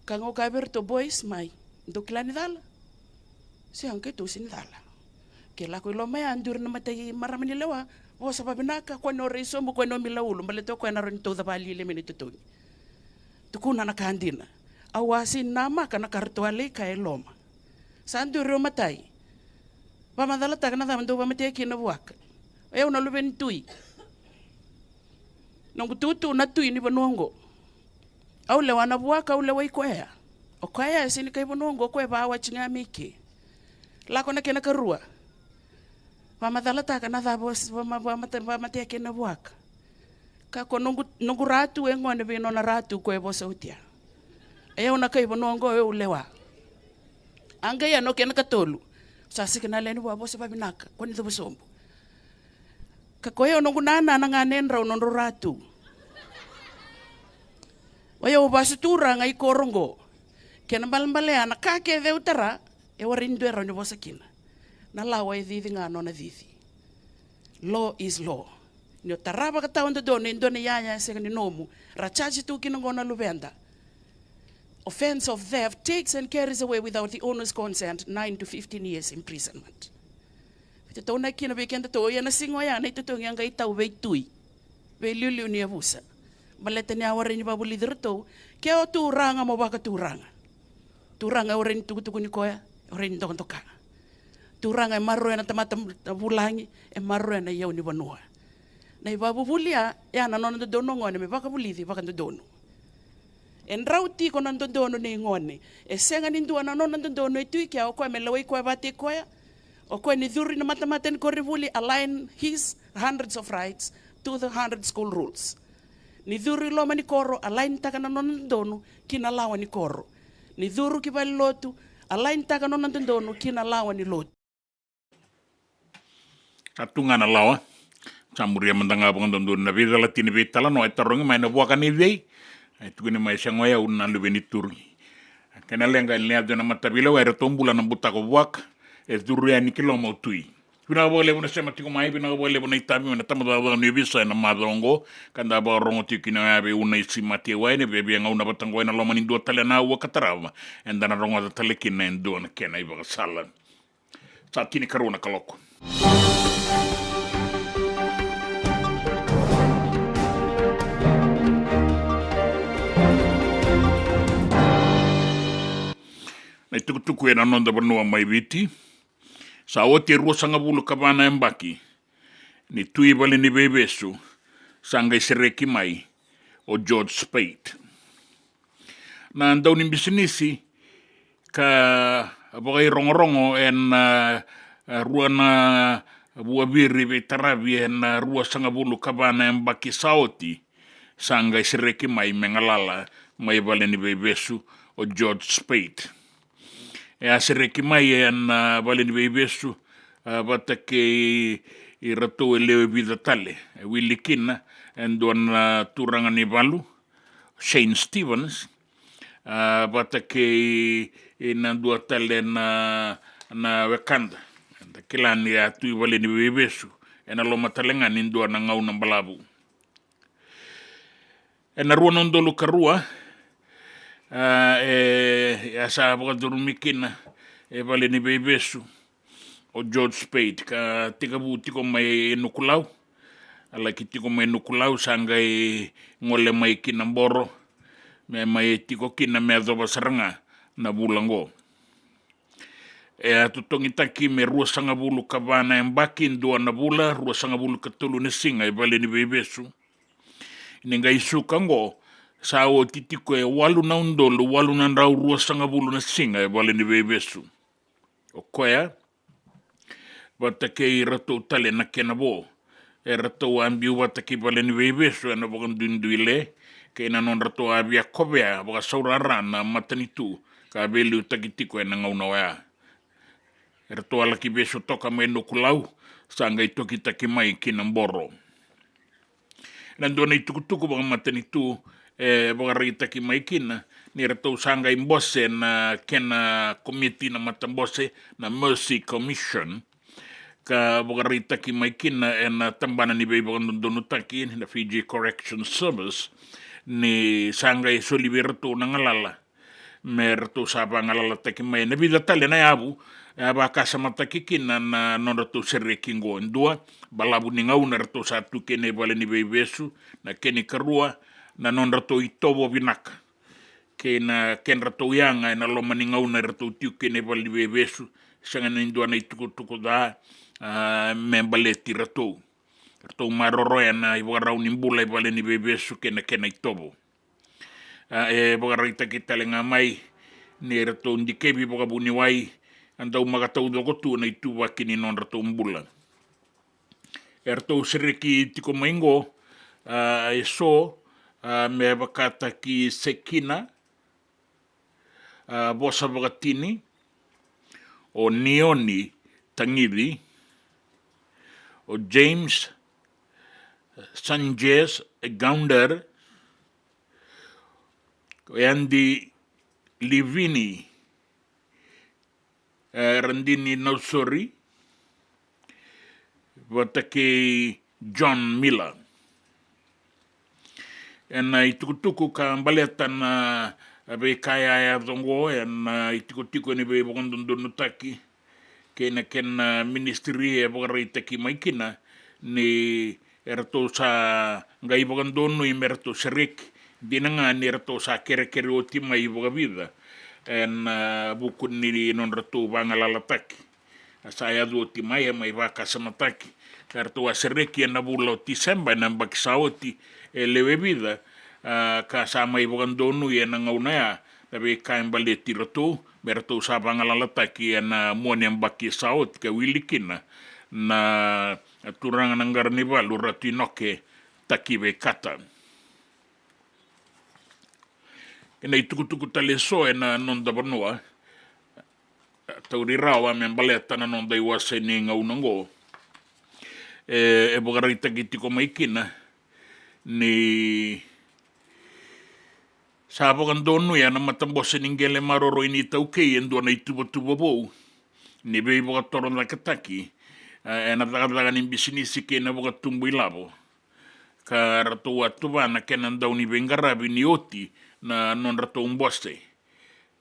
kango kaberto boys mai do kila ni dalla si anke to sin dalla ke la ko lo me andur na matai maramani lewa o sababu naka kwa no reiso mo kwa no milaulu maleto kwa na ronto da bali le minute to tukuna na kandina awasi nama kana kartuale ka eloma sandu ro matai ba madala ta kana da mando ba mate ki na buaka e una lu ventui no tutu na tui ni bonongo au le wana buaka au le wai kwa o kwa ya sini kai bonongo kwa ba wa chinga miki la kona kena karua Pamadala taka na thabos pamate kena buaka. Ka ko nungu ratu e ngone be nona ratu ko e bosa utia. E ona kai bono ngo e ulewa. Anga ya no kena katolu. Sa sikena leni wa bosa babinaka ko ni do bosombo. Ka ko e nungu nana na nganenra nono ratu. Waya o basu turanga i korongo. Kena balambale ana ka ke de utara e warindu era ni bosa kina. Na lawa e dhithi nga nona dhithi. Law is law. Nio taraba ka tao ndone ndone yaya sega ni nomu. Rachaji tu kinangona lubenda. Offense of theft takes and carries away without the owner's consent 9 to 15 years imprisonment. Vita tona kina bekenda to ya na singo ya na ito yang ga itau be tui. Be liu ni abusa. Baleta ni aware ni babuli dirto ke o tu ranga mo baka tu ranga. Tu ranga ore ni tuku ni koya, ore ni toka. Tu ranga e marro na tamata bulangi e marro na yau ni banua. Na ibabu bulia ya na nono dono ngone me baka bulithi baka dono. En rauti ko nan dono ni ngone. E senga ni ndua na nono dono e tui kia o koe me lawai koe bate koe. O koe ni dhuri na matamata ni kore buli align his hundreds of rights to the 100 school rules. Ni dhuri loma ni koro align taka na nono dono kina lawa ni koro. Ni dhuru ki bali lotu align taka nono dono kina lawa ni lotu. Atunga na lawa. Samuria mandanga bangon na vida latini vitala no etarongi mai na buaka ni vei ai tukuni mai sangoya una lubeni turi kana lenga lea dona matabila wa retombula na butako buaka e duria ni kiloma tui pina bole bona sema tiko mai pina bole bona itabi na tamada ba ni visa na madongo kanda ba rongo tikina be una isimati wa ne bebe nga una batango na loma ni do tale na wa katarava enda na rongo da tale kina ndo na kena iba sala sa tini karuna kaloko. Nei tukutuku e na nonda banua mai viti. Sa o te rua sanga bulu kabana embaki. Ni tui vale ni bebesu. Sanga isereki mai. O George Spade. Na andau ni bisinisi. Ka abagai rongo-rongo en rua na bua biri ve tarabi en rua sanga bulu kabana embaki saoti. Sanga isereki mai mengalala. Mai vale ni bebesu. O George Spade. E asereki mai en valeni bebesu bata ke i rato e leo e vida tale e Willie Kina en doan turanga ni valu Shane Stevens bata ke i nandua tale na Wakanda kilani a tui valeni bebesu en aloma talenga ni doan na ngau na balabu en arua nondolu karua asa bakadurumikina e vale ni bebesu o George Spade ka tikabu tiko mai nukulau ala ki tiko mai nukulau sanga e ngole mai kina mboro me mai tiko kina me adoba saranga na bulango e atutongi taki me rua sanga bulu kabana embaki ndua na bula rua sanga bulu katulu nesinga e vale ni bebesu ninga isuka ngo sa o titiko e walu na undolo, walu na rau rua sanga bulu na singa e wale ni bebesu. O koea, bata ke i rato tale na kena bo. E rato ambiu bata ke wale ni bebesu e na wakan dunduile, ke ina non rato abia kobea, waka saurara na matanitu, ka belu takitiko e na ngauna wea. E rato ala ki beso toka me no kulau, sanga i toki taki mai ki na mboro. Nandona i tukutuku waka matanitu, bagarita ki mai kina ni rato sanga imbose na kena komiti na matambose na Mercy Commission ka bagarita ki mai kina na tambana ni beba ndonutaki na Fiji Correction Service ni sanga i soliberato na ngalala me rato saba ngalala taki mai na vida tale na yabu ba kasa mataki kina na norato serekingo ndua balabu ni ngau na rato satu kene bale ni bebesu na kene karua na non rato i tobo vinaka. Ke na ken rato ianga na loma ni ngau na rato tiu kene vali bebesu. Sanga na indua na i tuko da me baleti rato. Rato maroroya na i wagarau ni mbula i vale ni bebesu kena i tobo. E wagarita ki talenga mai ni rato ndikebi wagabuni wai andau magatau dogotu na i tuwa kini non rato mbula. E rato sereki tiko maingo e so me wakata ki Sekina, Bosa Wakatini, o Nioni Tangiri, o James Sanchez Gounder, o Andy Livini, Randini Nausori, watake John Miller. En itukutuku ka baleta na be kaya ya zongo en itukutiku ni be bondondonu taki kena ken ministry e bogarita ki maikina ni erto sa ngai bondonu imerto serik dinanga ni erto sa kere o tima i bogavida en bukun ni non reto bangalala taki saya do tima e mai vaka samataki erto serik na bulo December na baksauti lewe vida ka sama i bogandonu e na ngaunaya tabe kain baleti roto berto sa bangalala taki na moniam baki saut ka wilikina na turangan ng garnival urati noke taki be kata ina itukutuku taleso na nonda banua tauri rawa men baleta na nonda iwase ni ngaunango e bogarita kitiko maikina ni sabo kan donu ya na matambos ningele maroro ini tauke endo na itubo bo ni be bo toro na kataki na daga ni bisinisi ke na bo tumbu ilabo ka rato atuba na kenan daw ni bengarabi ni oti na non rato umboste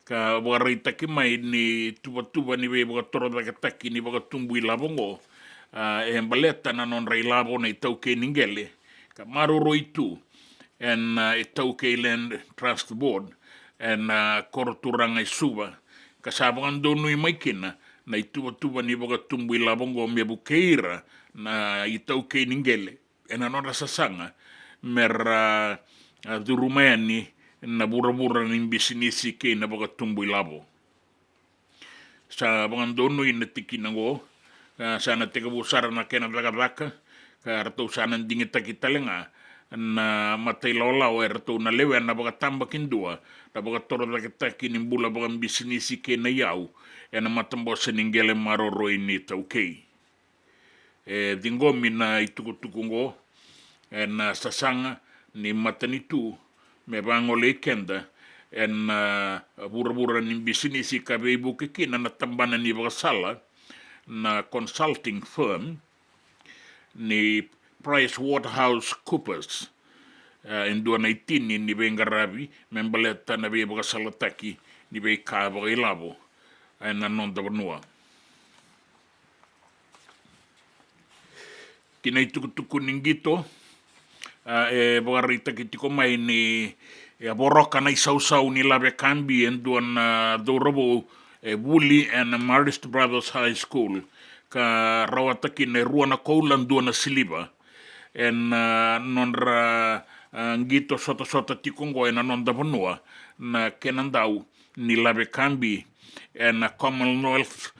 ka bo rita ki mai ni tuba ni be bo toro na kataki ni bo tumbu ilabo ngo baleta na non railabo na tauke ningele ka maroro itu en itauke land trust board en korturanga isuba kasabangan donu imaikina na ituba ni boga tumbu labongo me bukeira na itauke ningele en anora sasanga mer durumani na burabura ni bisinisi ke na boga tumbu labo sa bangan donu inatikina sana teka busara na kena daga ka rato sana dingita kitalenga na matai lola o erto na lewe na baga tamba kindua na baga toro da kitaki ni bula baga bisinisi ke na yau na matambo seningele maroro ini tauke dingomi na itukutukungo na sasanga ni matanitu me bango le kenda bura-bura ni bisinisi ka beibu kikina na tambana ni baga sala na consulting firm ni PricewaterhouseCoopers in 2018 ni bengarabi membaleta na be boga salataki ni be ka boga ilabo na non da banua kina itukutuku ningito boga rita kitiko mai ni boroka na isausau ni labe kambi en duan dorobo Woolley and Marist Brothers High School ka rawataki ne ruana koulan duana siliba en nonra ngito sota tikongo en non davanua na kenandau ni labe kambi en Commonwealth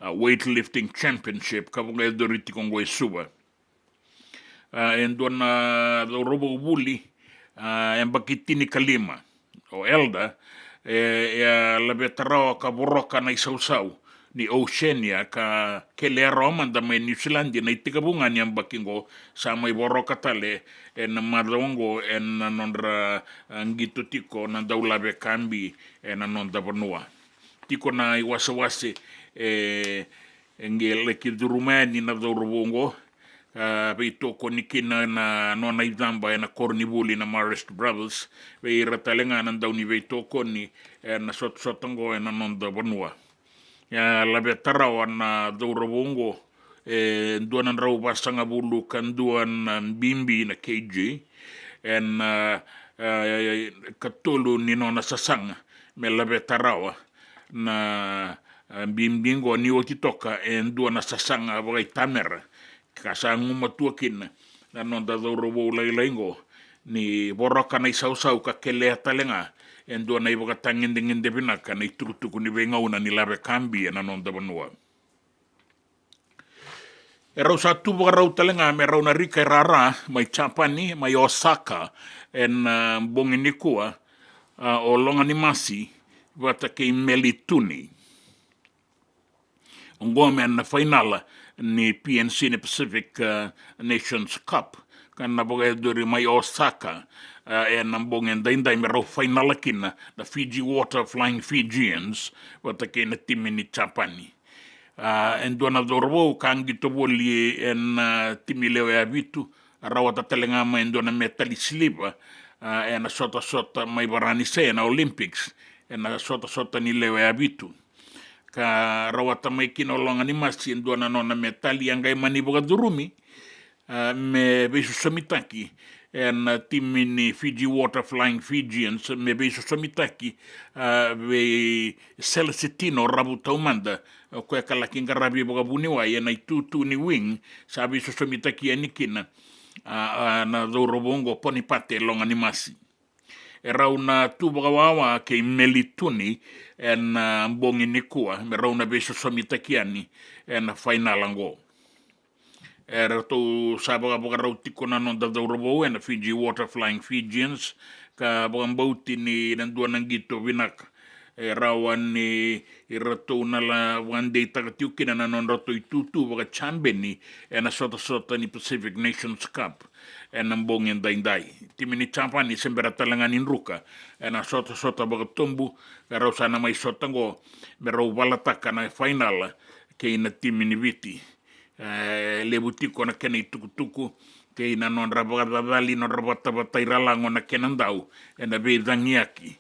weightlifting championship ka bunga doriti kongo suba en dona robo Woolley en bakitini kalima o elda labe tarao ka boroka na isausau ni Oceania ka kele roman da mai New Zealand na itikabungan yang bakingo sa may boroka tale en madongo en nonra ngito tiko na daulabe kambi en non da banua tiko na iwasawase ngele ki durumani na dorobongo beito konikina na nona idamba na Cornibuli na Marist Brothers be ratalenga na daw ni beito koni na sotango en non da banua ya labe tarawa na dorobongo duan rau basanga bulu kan duan bimbi na KJ en katulu ni nona sasanga me labe tarawa na bimbingo ni otitoka en duan sasanga bagai tamera kasangu matuakin na nonda dorobo lailaingo ni boroka na isausau ka kele talenga en duan ay baga tangin dingin de binaka na itukutuku ni bengauna ni labe kambi na non da banua E rau sa tu rau talenga me rau na rika rara mai Japani mai Osaka en bongi nikua o longa ni masi wata ke Melituni. Ongoa me na finala ni PNC ni Pacific Nations Cup kana boga duri mai Osaka e na bongi ndaindai me rau finala kina the Fiji Water Flying Fijians wata ke na timi ni Japani. En duana dorwo kangi to boli en timi leo ya vitu rawata telenga ma en duana metali slipa en sota mai barani se na Olympics en sota ni leo ya vitu ka rawata mai kino longa ni masi en duana nona metali angai mani boga durumi me besu somitaki en timi ni Fiji Water Flying Fijians me besu somitaki ve Celestino rabuta umanda ko e kala kinga rabi boga buni wa e na tutu ni wing sabi so somitaki anikina na dorobongo poni pate longa ni masi e rauna tu boga wawa ke Melituni en mbongi nikua me rauna beso somitaki ani en final ango era to sabaga boga rautiko na non da dorobo en Fiji Water Flying Fijians ka boga mbauti ni nandua nangito vinaka e rawan ni irato na la one day takatiukin na non rato itutu boga chambeni e na sota ni Pacific Nations Cup e na mbongin daindai timi ni Japani sembera talangan in ruka e na sota boga tumbu e rau sana mai sota ngo me rau walataka na final ke ina timi ni viti le butiko na kena itukutuku ke ina non rabadadali non rabatatairalango na kenandau e na vedangiaki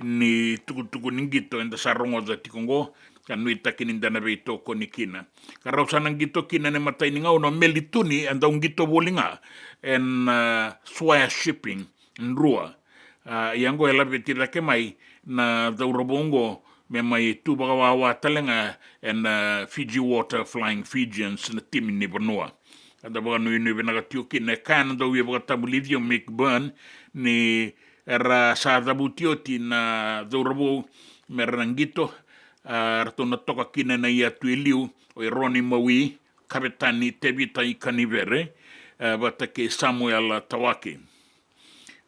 ni tukutuku ningito enda sarongo za tikongo kanuita kininda na beito ko nikina karau sana ngito kina ne matai ninga ono Melituni enda ngito bolinga en swire shipping nrua yango ela betira ke mai na daurobongo me mai tu bagawa talenga en Fiji Water Flying Fijians na timi ni Vanua ada baga no inu benaga tiuki ne kan do we baga tabulivio McBurn ni era sa dabutioti na daurabo merangito rato na toka kina na ia tuiliu o Roni Maui kapitani Tevita i Kanivere bata ke Samuel Tawaki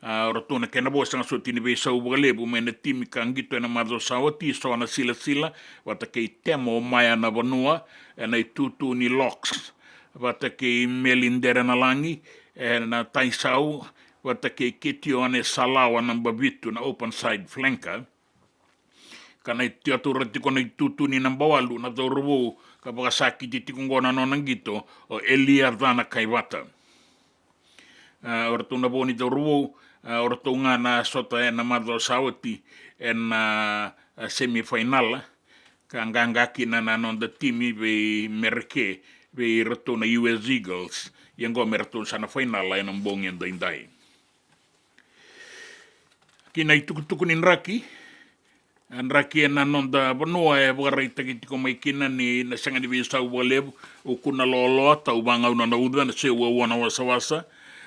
rato na kena bo sanga so tini be sa ubalebu me na timi kangito na mado sawati so na sila bata ke temo maya na Vanua na tutu ni locks bata ke melindera na langi na taisau wata ke kitio ane salawa na babitu na open side flanker kana itiatura tiko na itutu ni nambawalu na dorobo kapaka sakiti tiko ngona nonangito o Elia Dana Kaiwata orto na boni dorobo orto nga na sota na madro sawati en semifinal kangangaki na non da timi be merke be roto na US Eagles yango merto sana final la en mbongi ndaindai kina itukutuku ni nraki nraki na nonda Vanua e waraita ki tiko mai kina ni na sanga ni visa uwalebu ukuna lolo ata ubanga una na uda na se wana wasa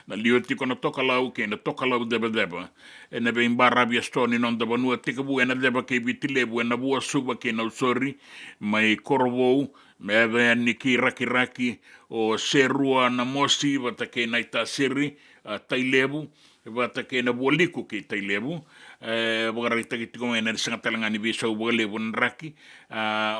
na lio tiko na toka lau ke na toka lau deba e na be imbarabia stoni nonda Vanua tika bu ena deba ke bitilebu ena bua suba ke na usori mai korvou me ave ni ki raki o serua na mosi wata ke na ita siri tailebu wata ke na boliku ke tailebu waraita ki tiko mena sanga talanga ni visa ubalebu nraki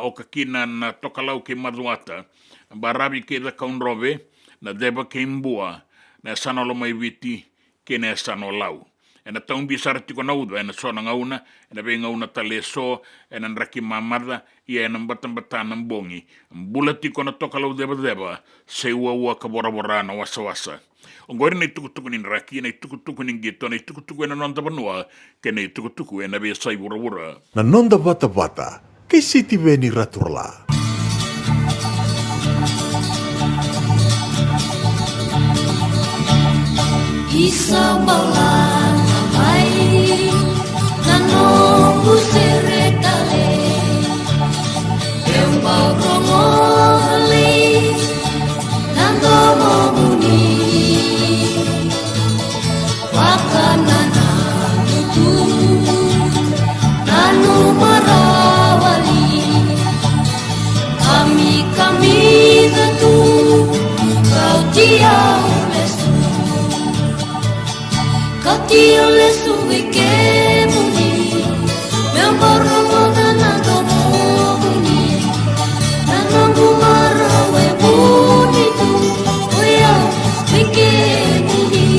o kakina na tokalau ke maduata barabi ke da kaunrove na deba ke mbua na sanolo mai viti ke na sanolau ena taun bisar tiko na uda ena sona ngauna ena be ngauna taleso ena nraki mamada ia ena mbatan mbongi mbula tiko na tokalau deba se ua kabora na wasa Ongori na tukutuku ni nraki, na tukutuku ni ngito, na tukutuku na nonda Vanua, ke na tukutuku na be sai wura. Na nonda bata, kay City Veni Raturla. Isa malang ay nano usere kale, yung bagongoli nando muni. Wakanana itu nanu marawali kami datu Kati ole suwe ke muni, meu borro moda nando muni, nando bumara we muni tu, oya wike muni.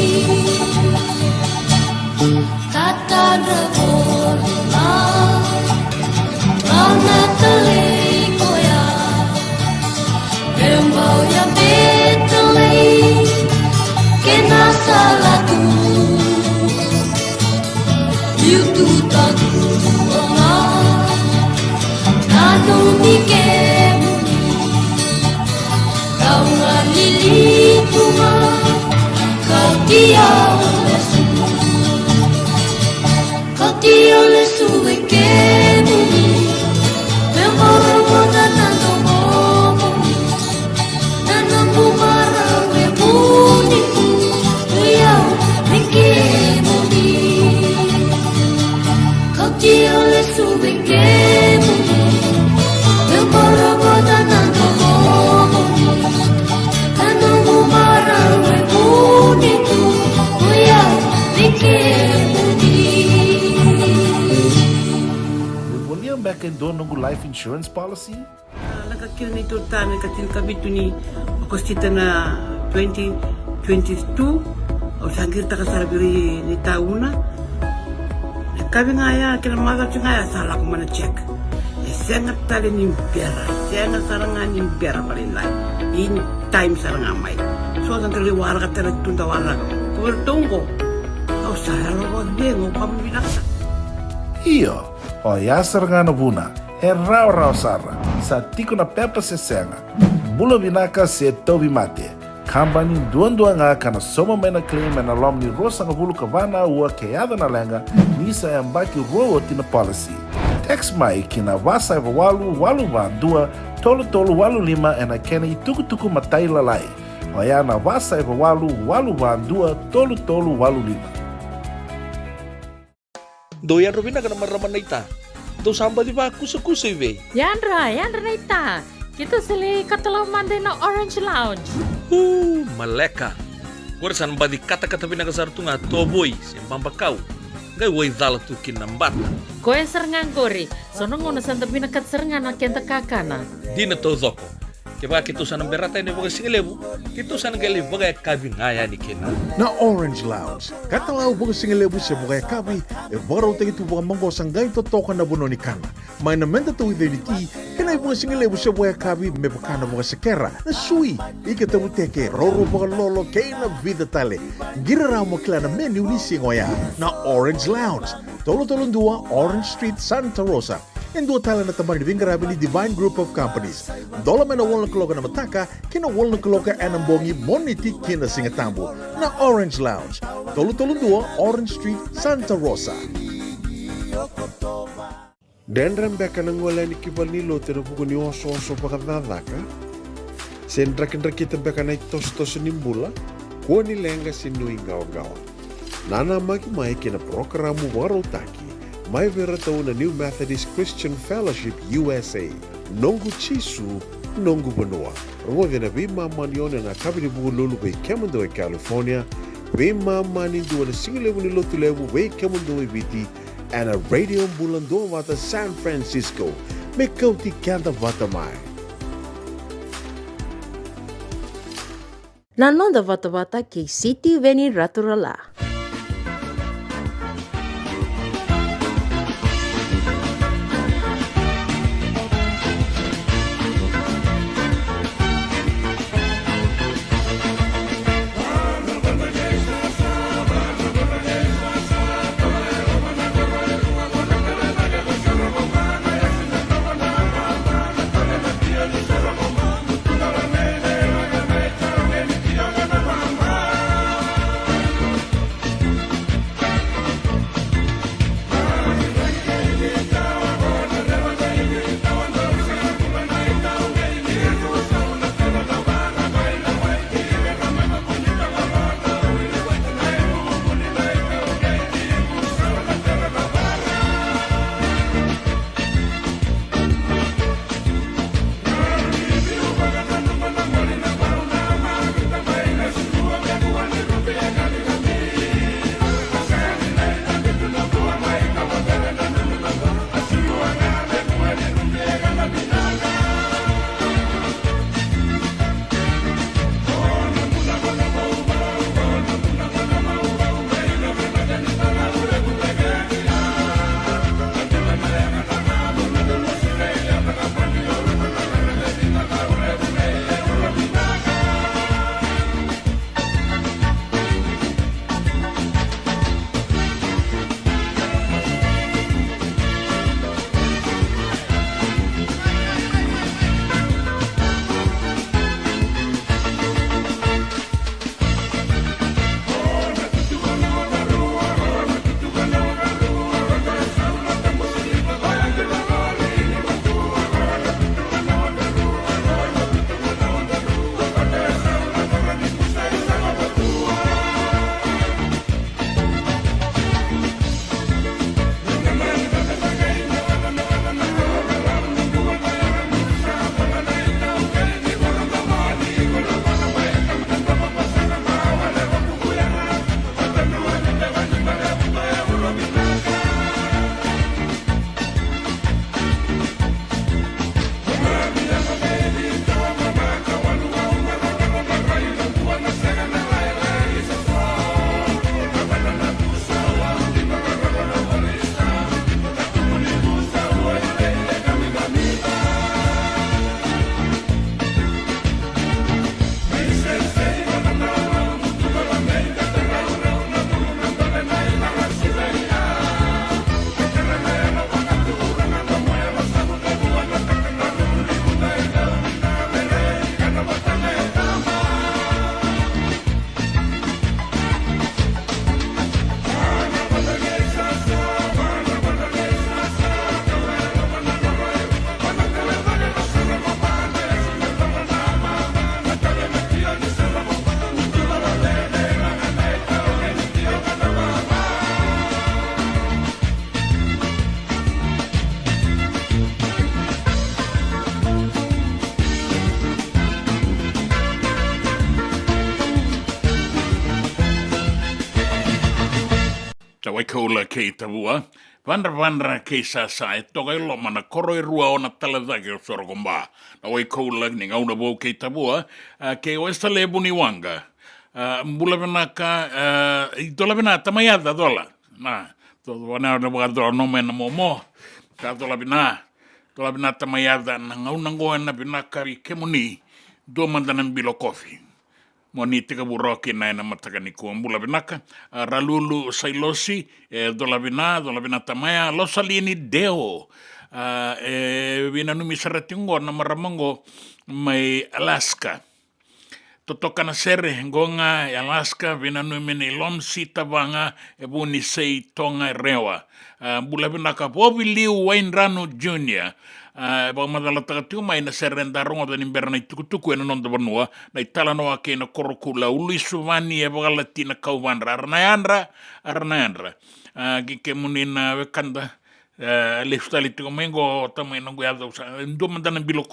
Kata dragola, ana tale koya, meu mau ya betale, que na sala tu. You do the ona, nanu mikemu, kau ngalili tuma, kau dia olesu, kau dia olesu ekemu, memoro moda nanu momu, nanu bumara wemuni tu, ya mikemu ni. Dio le sube que muni, eu moro boda nando moni, nando bumara we muni tu, oya vike muni. William back in doon nungu life insurance policy? Nakakira ni tutane katil kabitu ni okostita na 2022 o sangir takasarabiri ni tauna. Kabi ngaya kila mother ngaya salah ko mana check. Sengat tali ni biara, sengat sarangan ni biara paling lain. In time sarangan mai. So dan kali warga tali tunda warga. Kau tunggu. Kau salah lo dengo kamu binasa. Iyo, o ya sarangana buna, rau sarra, sa tiko na pepa se senga. Bula binaka se tobi mate. Kambani duan nga kana soma mena claim na lom ni rosa nga bulu kavana ua keada na lenga nisa ya mbaki roa tina policy. Text mai kina wasa eva walu va dua tolu walu lima ena kena tuku matai lalai. Oya na wasa eva walu va dua tolu walu lima. Doyan robina kana marama naita. Do samba di ba kusa iwe. Yandra naita. Kita sele katalau mande na Orange Lounge. Maleka. Kursan badi kata-kata pinakasar tunga toboy sembang bakau. Gai woi dala tu kinambat. Koe serengan kori, sono ngono santa pinakat serengan akenta kakana. Dina to zoko. Keba kitu sana berata ini bagai singelebu, kitu sana gali bagai kabi ngaya ni kena. Na Orange Lounge, katalau bagai singelebu se bagai kabi, baru tegi tu bagai manggo sanggai to toka na buno ni kana. Mai na menta tu identity, kena bagai singelebu se bagai kabi me bakana bagai sekera. Na sui, ika tamu teke roro bagai lolo kena vida tale. Gira ramo klana menu ni singoya. Na Orange Lounge, tolo-tolong dua Orange Street, Santa Rosa. En dua tala na tamani vingarabi ni Divine Group of Companies. Dola mena wala kaloka na mataka, kina wala kaloka anambongi moniti kina singatambo. Na Orange Lounge, tolo-tolong dua Orange Street, Santa Rosa. Dendram beka nang wala ni kibal ni lo tero buku ni oso pakadadaka. Sendra-kendra kita beka na tos-tos nimbula, kuwa ni lenga sinui gawa-gawa. Nana magi mai kina programo waro taki. Mai vera tau na New Methodist Christian Fellowship USA. Nongu chisu, nongu banua. Rongo vina bima manione na kabini buku lulu bei kemundo e California. Bima mani dua na singilewu ni lotu lewu bei kemundo e biti. And a radio bulando wata San Francisco. Me kauti kanta wata mai. Nanonda vata-vata ke City Veni Raturala. Ta wai kaula kei tavua. Vandra kei sa e toga i lo mana koro i rua o na taladake o sorogomba. Na wai kaula ni ngauna vau kei tavua. Kei oesta le buni wanga. Mbula venaka, i dola vena tamayada dola. Na, wana wana dola no mena momo. Ka dola vena tamayada na ngauna ngoa na venaka i kemuni. Do mandana mbilo kofi. Moni tika buroki na ena matakani kua mbula venaka. Ralulu sailosi, dola vena tamaya, losalini deo. Vina numi saratingo na maramongo mai Alaska. Totokana sere ngonga Alaska vina numi ni lomsi tabanga buni sei tonga rewa. Mbula venaka Bobby Liu Wayne Rano Jr. Ba madala tagatiu mai na serenda rongo da nimbera na tukutuku ena nonda vanua na itala noa ke na korokula ulisu vani e bagalatina kauvanra arnaandra ke munina wekanda lefstali tiko mengo tamai na guiado ndo mandana bilo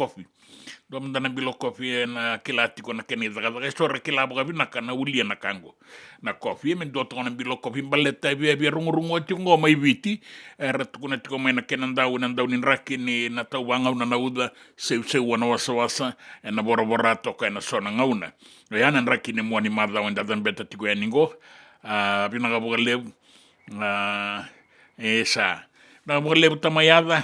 coffee na kilatiko na keni daga sore kilabo vina kana ulia na kango na coffee men do tona bilo coffee baleta via rungu tingo mai viti ratukuna tiko mai na kenandau ni rakini na tawanga una na uda seu wana wasa na borobora toka na sona ngauna yana rakini mo ni madha wanda dan beta tiko yaningo vina gabogale esa na bogale tamayada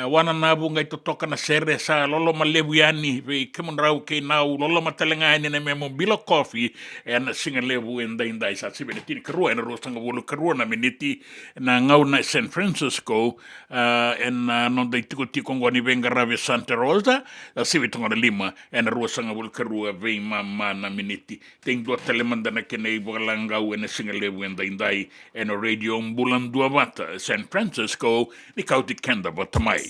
wana nabu ngai totoka na sere sa lolo malebu yani ve kemon rau ke nau lolo matalenga ni na memo bilo coffee na singa lebu inda sa sibene tini karua na rosanga bolu karua na miniti na ngau na San Francisco non dai tiko ngoni venga rave Santa Rosa sibito ngona lima na rosanga bolu karua ve mama na miniti ting do telemanda na kenei bolangau na singa lebu inda na radio mbulan dua vata San Francisco ni kauti kenda batamai.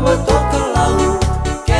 Toca lau, que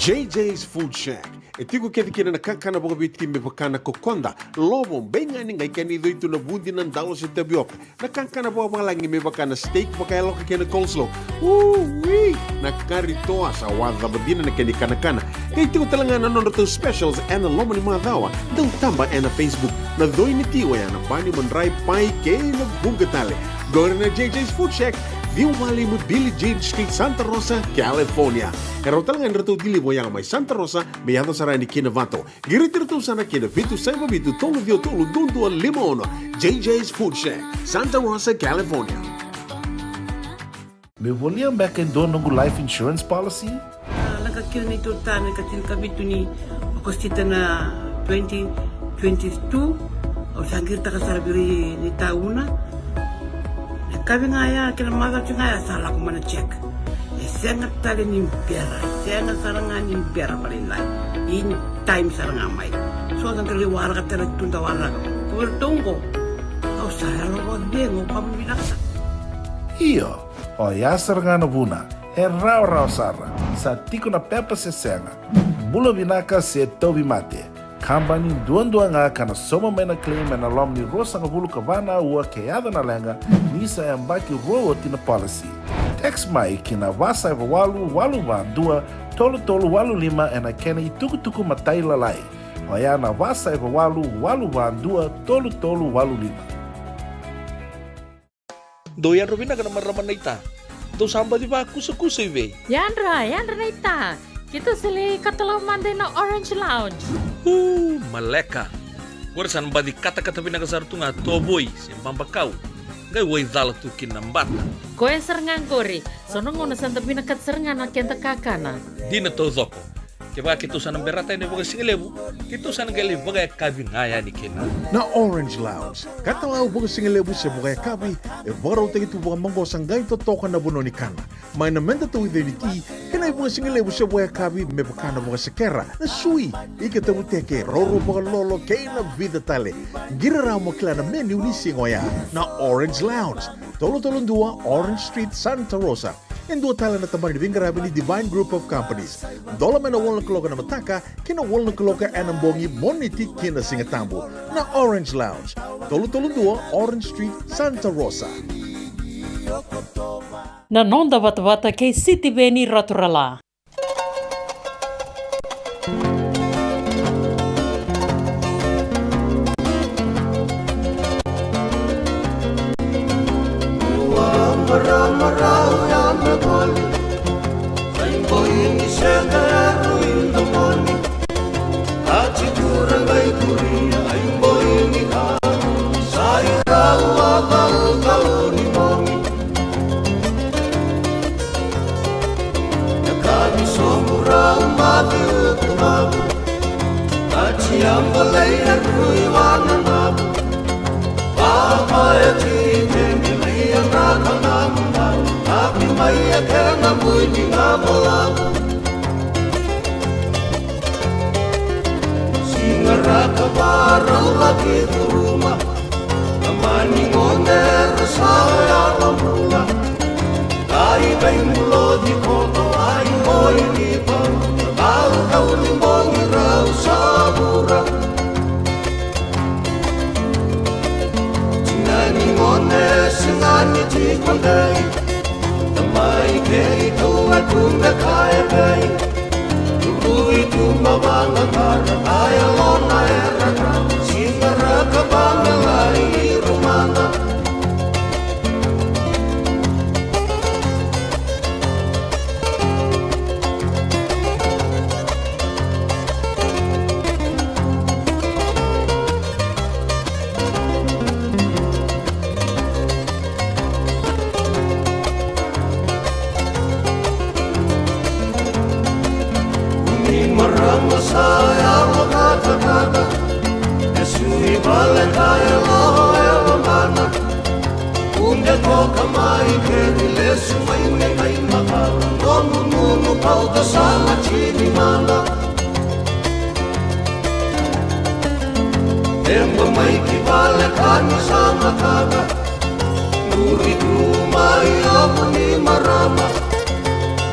JJ's Food Shack. E tiku kete kina na kakana boka biti me pakana kokonda. Lobo benga ni ngai kani doitu na bundi na ndalo se tabioka. Na kakana boka malangi me pakana steak baka loka kena coleslaw. Wee! Na kari toa sa wadha badina na kani kana. Kay tiku talanga na nono specials and the lomani madawa. Dau tamba na Facebook. Na doi ni tiwa ya na bani mandrai pai ke na bungatale. Go na JJ's Food Shack. Viu Valley mo Billy Jane Street, Santa Rosa, California. Pero talagang rito dili mo yang may Santa Rosa, may yato sarani kinavato. Giritirito sana kinavitu sa mabitu tolo vio tolo dundo limono. JJ's Food Shack, Santa Rosa, California. Me volia back in doon ng life insurance policy? Nagkakil nito tayo, nagkakil kami ito ni Agostita na 2022. O sangir ta kasarabiri ni tauna. Kami nga ya, kila mada nga ya, salah ko mana check. Sengat tali ni pera, sengat sarangan ni pera paling lain. In time sarangan mai. So ang kaliwara ka tala tunda wala. Kuwertongko. Kau saya lo dengo kamu binaksa. Iyo, o ya sarangan na buna, raw sara, sa tiko na pepa se senga. Bulo binaka se tobi mate. Kambani duan nga kana soma may na claim na lom ni rosa nga bulu kabana ua kayada na lenga nisa ang baki rowo tina policy. Text mai kina wasa walu ba dua tolu walu lima na kena ituku matai lalai. Waya na wasa walu ba dua tolu walu lima. Doyan Rubina ka naman raman na ita. Do samba di ba kusa iwe? Yandra na ita. Kita sili katalaw mande na Orange Lounge. Maleka. Warasan ba di kata-kata pinagasar tunga toboy simpang bakaw. Gay way dala tu kinambata. Koe serangan gori. Sono ngona santa pinakat serangan na kenta kakana. Di na to zoko. Kaya kita sana berata ini bagai singelebu. Kita sana gali bagai kabin ngaya ni kena. Na Orange Lounge. Katalaw bagai singelebu sa bagai kabi. E baraw tayo ito bagai manggosang gay totokan na buno ni kana. May namenda to identity. Kena bagai singelebu sa bagai kabi. May bakana bagai sekera. Na sui. Ika tayo teke. Roro bagai lolo. Kaya na vida tale. Giraraw mo kila na menu ni singoya. Na Orange Lounge. Tolo-tolong 2 Orange Street, Santa Rosa. En dua tala na tambar ni Bingarabi ni Divine Group of Companies. Dola may na walong kaloka na mataka, kina walong kaloka anambongi moniti kina singatambo na Orange Lounge. Tolo-tolong 2 Orange Street, Santa Rosa. Na nonda bata-bata kay City Beni Raturala.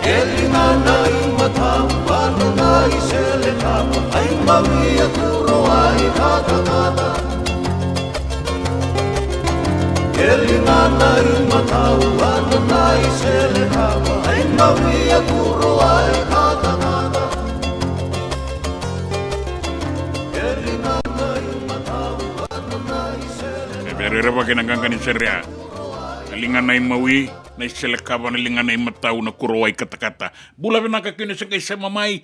Elina na imatang i sele kapa ai mawia kuro ai kata kata Kelingana i matau ana i sele kapa ai mawia kuro ai kata kata Kelingana i matau ana i sele Berera pakinangangani seria. Lingana i maui, na isele kava na lingana i matau na kuro ai kata-kata. Bula vena ka kene se kai sema mai,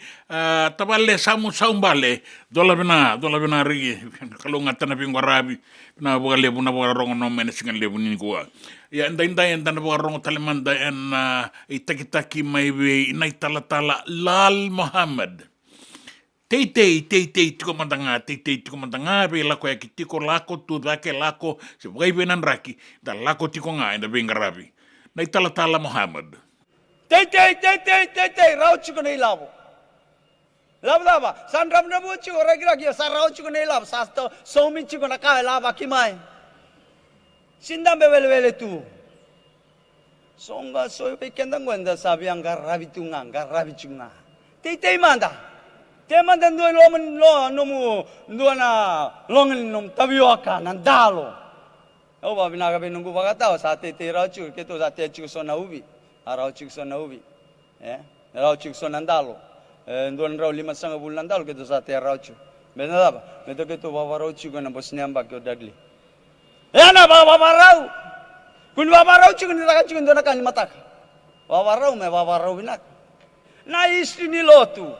tabale samu saumbale, dola vena rigi, kalunga tana pingwa rabi, na buka lebu na buka rongo no mene singan lebu nini kua. Ya inda na buka rongo talemanda en itakitaki mai we inai tala Lal Muhammad. Teitei tiko mandanga, be lako ya ki tiko lako, tu dake lako, se bukai benan raki, da lako tiko nga enda benga rabi. Na itala Muhammad. Teitei, rau chiko nei lavo. Lava, san ram na bu chiko ragi, sa rau chiko nei lavo, sa somi chiko na kai lava kimai. Sindam bevele tu. Songa soy pe kendang wenda sabi ang garabi chunga. Teitei manda. Tema dan dua nomu dua na longin nom tabioka nandalo. Oh babi naga benunggu bagata saat itu raucu kita saat itu sona ubi, raucu sona ubi, raucu sona nandalo. Dua rau 5,5 bulan nandalo kita saat itu raucu. Benar apa? Betul kita bawa raucu kan bos nyambak ke dagli. Na bawa rau. Kun bawa raucu kan kita kan dua nak lima tak. Bawa rau binak. Na istri ni lotu.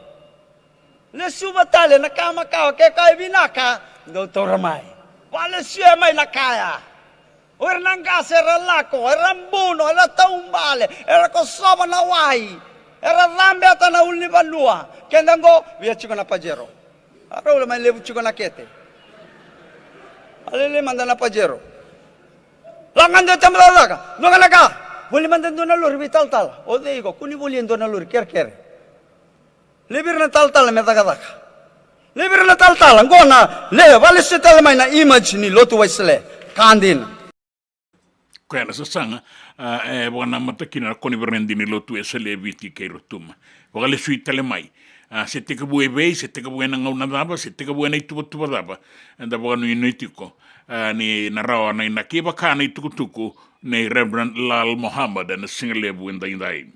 Le suba tale na kama kao ke kai binaka doutor mai wala siya mai na kaya or nangase relako rambuno era taumbale era kosoba na wai era rambe ata na ulni balua kendango via chiko na pajero aro mai levu chiko na kete alele manda na pajero langan de tamlaka ngalaka boli manda dona lur vital tal o deigo kuni boli dona lur ker Libir na tal-tal metaka-taka. Libir na tal-tal. Ngona, wale sital may na image ni Lotu Waisle. Kandin. Kaya na sasanga, wana matakina koni berendi ni Lotu Waisle viti kay rotuma. Wakale sui talemai. Se te kabue bei, se te kabue na ngauna daba, se te kabue na ituba daba. Anda wakanu inuitiko. Ni narawa na inakiba ka na itukutuku ni Reverend Lal Muhammad na singalebu inday.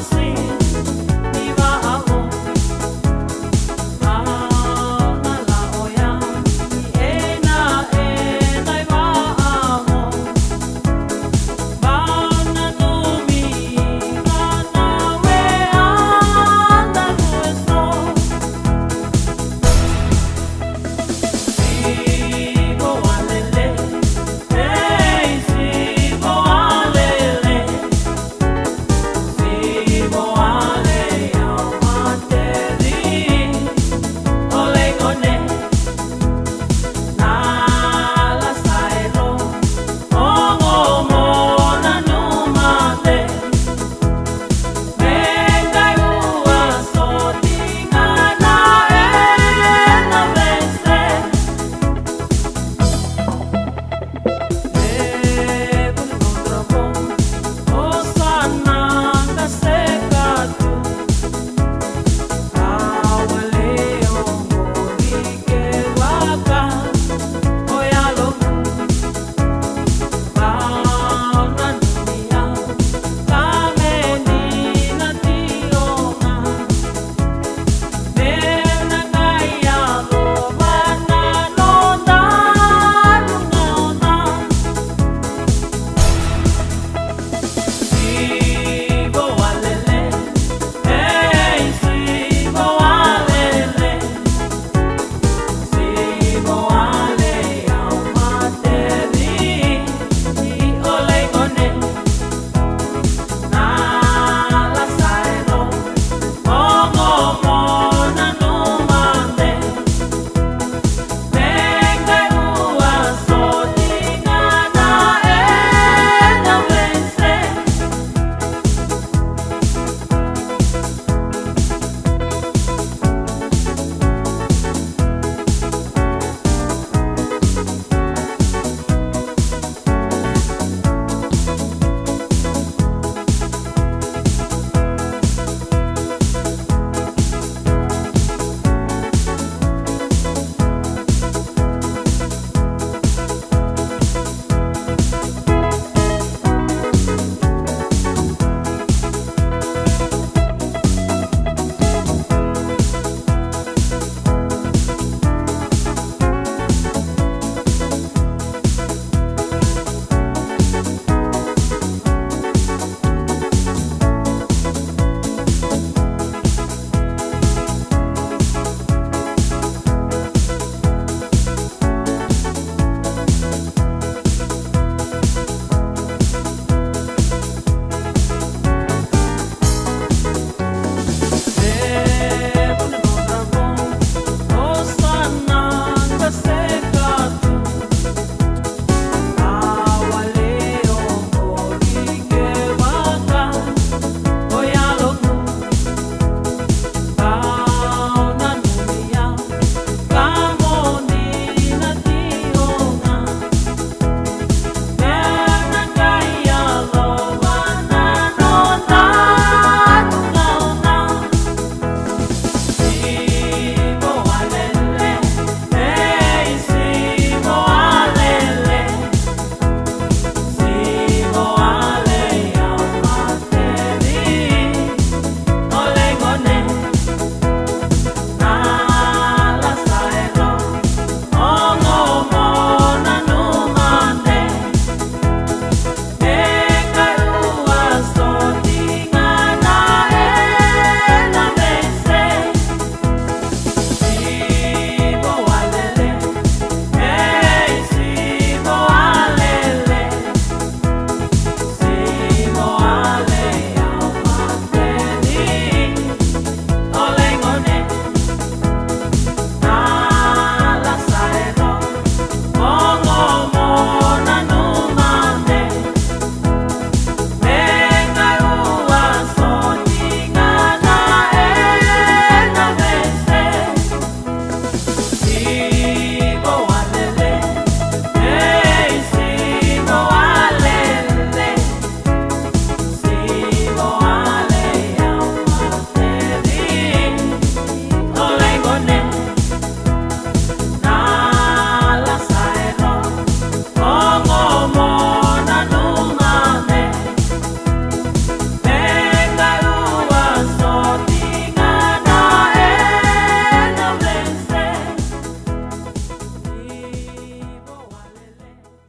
Sweet.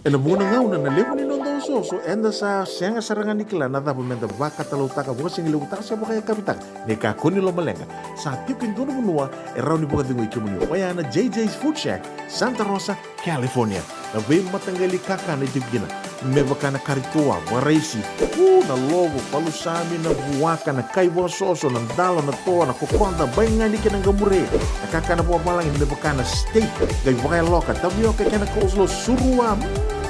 E na buona ngauna na levo ni nondo soso enda sa senga sarangan nikla na dapo menda baka talau taka buka singi lewu taka siapa kaya kapitang ne ka koni lo malenga sa tiukin dono menua e rauni buka dingo ikimuni waya na JJ's Food Shack Santa Rosa, California na be matangali kaka na tigina me baka na karitua waraisi na logo palusami na buwaka na kaiwa soso na dalo na toa na kokonda bainga ni kenang gamure na kaka na buwa malang me baka na steak gai baka loka tabio ka kena coleslaw surua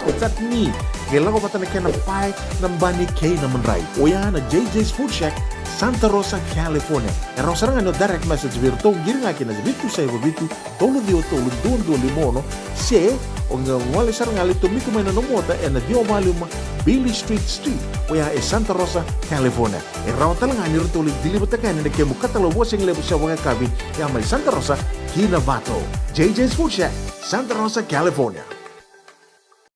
chutney gela ko patana kena pie na bani kay na manray oya na JJ's Food Shack Santa Rosa, California. E rosaranga no direct message virto giringa kina bitu sai bitu tolo dio tolo don limono se onga wale saranga le to miku mena no mota e na dio maluma Billy Street oya e Santa Rosa, California. E rawtalanga ni rto le dili bataka ni ke mukatalo washing le busa wanga kabi ya mai Santa Rosa Kinavato. JJ's Food Shack Santa Rosa, California.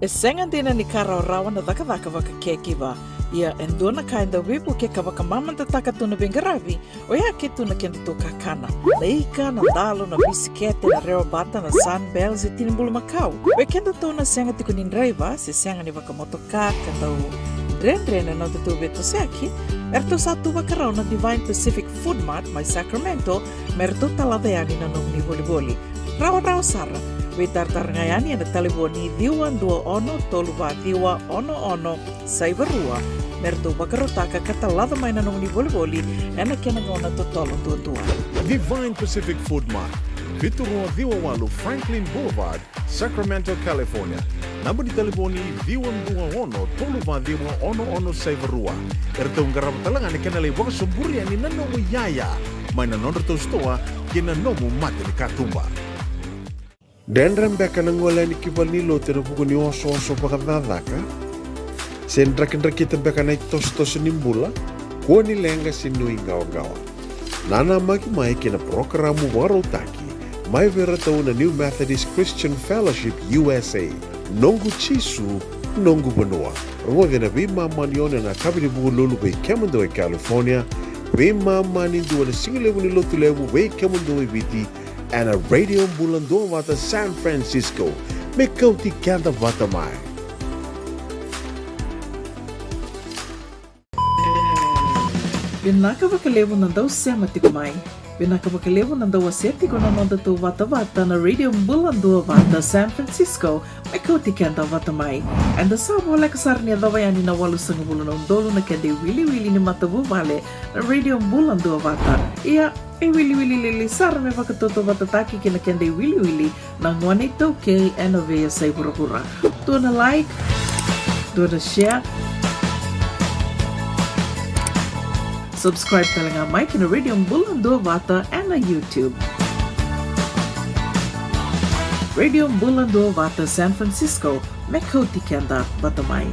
E senga dina ni kara rawa na daka waka kekiwa. Ia endona kainda wipu ke kawaka mamanta taka tuna bengaravi o ia ke tuna kenda to kakana. Na ika, na dalo, na bisikete, na reo bata, na sunbells e tinimbulu makau. We kenda tona senga tiku nindraiva, se senga ni waka motoka, kandau drena na tutu beto seaki, erto satu wakarau na Divine Pacific Food Mart, mai Sacramento, merto taladeani na nung ni boli. Rawa sara. We tartarangayani na taliboni diwa dua ono toluwa diwa ono saibarua merto bakarotaka katalada mai na nung ni boli ena kenagona totolo tua. Divine Pacific Food Mart, Viturua Diwa Walu Franklin Boulevard, Sacramento, California. Namba di taliboni diwa ono toluwa diwa ono saibarua. Erto ngarabatalangan kenale waka sumburi ani nanomu yaya mai na nonreto stoa kina nomu mate ni katumba. Dan rembeka na ngola ni kibalilo tena buku ni oso pakadadaka. Sen drakin tembeka na itos nimbula. Ko ni lenga sinui gawa. Nana mai kina programu warotaki. Mai vera tau na New Methodist Christian Fellowship USA. Nongu chisu, nongu benua. Rwa na bima manione na kabini buku lulu bei Kemando California. Bima mani dua na singilewu ni lotu lewu bei Kemando biti. And a radio bulando wata San Francisco. Me kauti kanda wata mai. Binaka wakalevu nandau sema tikumai. Binaka wakalevu nandau aseti kona nanda tu wata na radio bulando wata San Francisco. Me kauti kanda wata mai. And the sabo like sarnia dawayani na walu sangabulu na undolu na kende wili ni matabu vale na radio bulando wata. Ia e wili sara me wakatoto watataki kina kende wili na ngwane tauke ena vea saibura. Tuana like, tuana share, subscribe talaga mai kina Radio Bulando Vata and YouTube. Radio Bulando Vata San Francisco, Mekoti Kenda Batamai.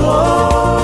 Oh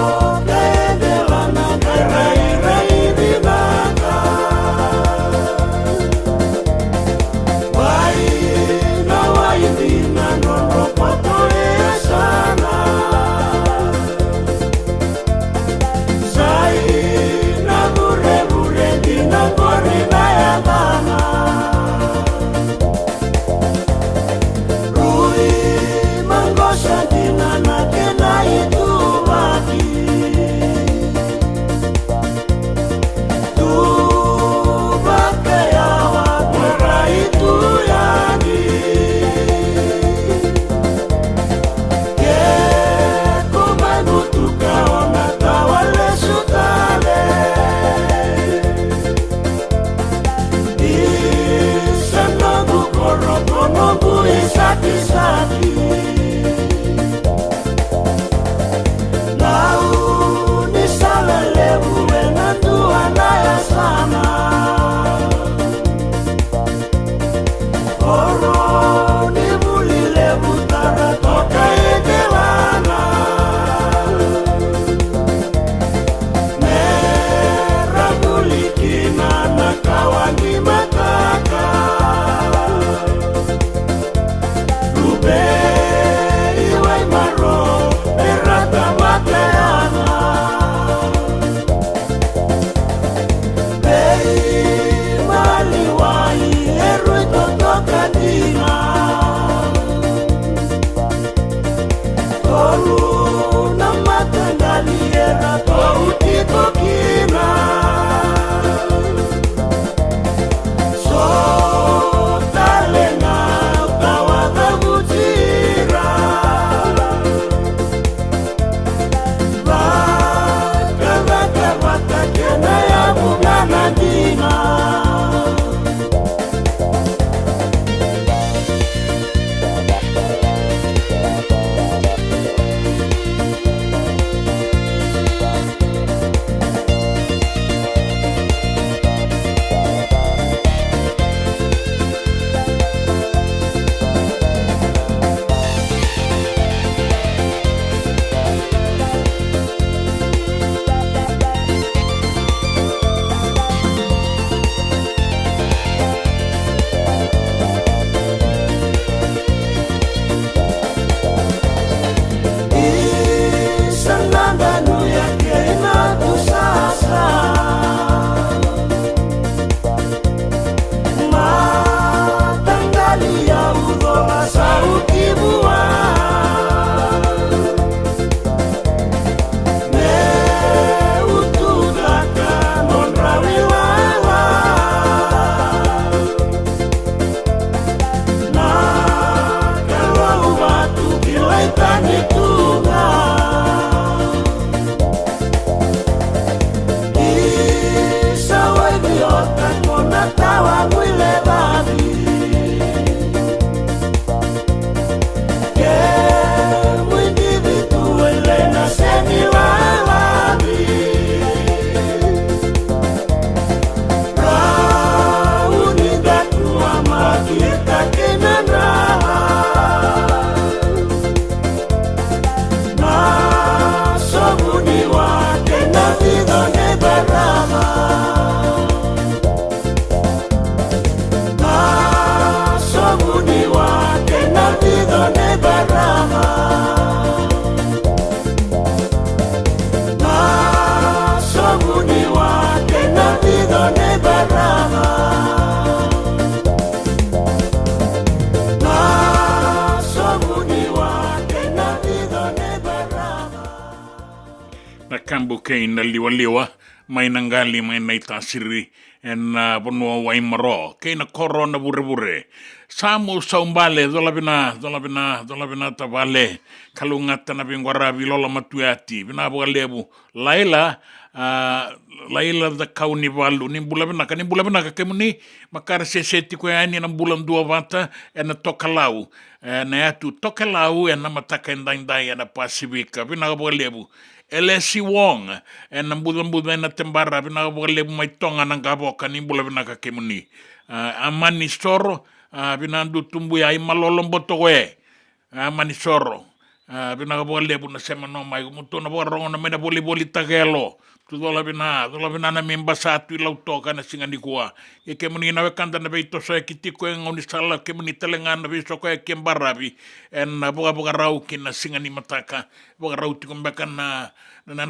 na kambu kei na liwa mai nangali mai na itasiri na ponua wai maro kei na koro na bure samu saumbale dola bina tabale kalungata na bingwara bilola matuati bina lebu laila da kauni valu ni bula bina ka kemuni makara seseti ko yani na bulan dua vata na tokalau na atu tokalau na mataka ndai na pasifika bina lebu Elesi Wong na bulan na tembara bina lebu mai tonga na gaboka ni bula bina ka kemuni amani soro binandu tumbu ya imalolombo towe manisoro bina lebu na sema no mai muto na borongo na mena boli tagelo tu dola bina na memba satu ilau toka na singani kuwa ke muni na wekanda na beito so kitiko ngoni sala ke muni telenga na beso ko ke mbarabi en boga rau kina singani mataka boga rau tikombaka na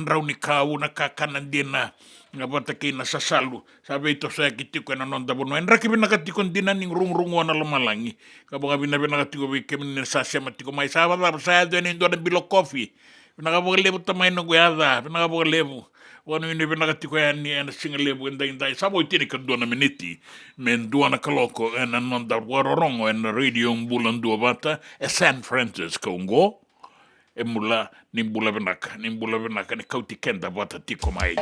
rau ni kau na kakana dina nga bata kina sasalu sabe ito sa kitiko na nonda bono en raki bina katiko dina ning rungrungo na lumalangi ka boga bina katiko ke muni sa matiko mai sa ba sa do ni do bilo coffee bina boga lebu tamay no guada bina boga lebu wanu ini bina katiko ya ni en singa lebu indai sabo itini ka dona miniti men duana kaloko en nonda warorongo en radio mbulan dua bata San Francisco ngo mula nimbula benaka ni kauti kenda bata tiko mai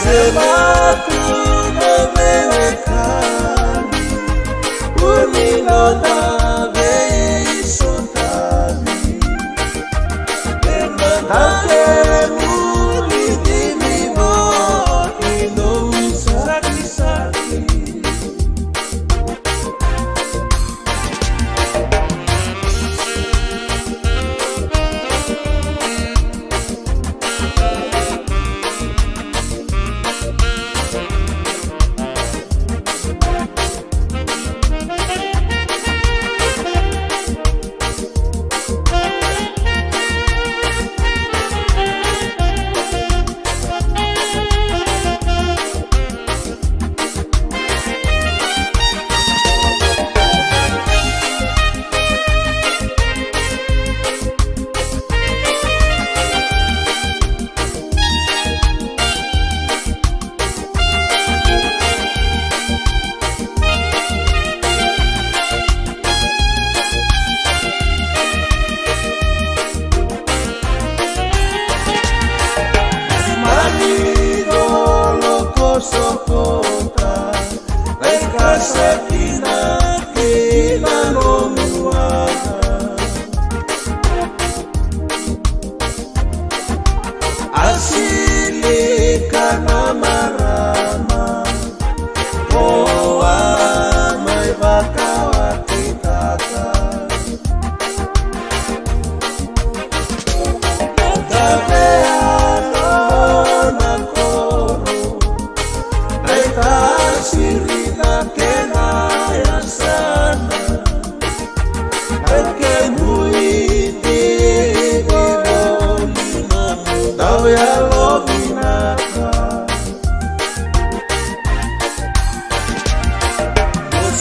Sebab ku memewekkan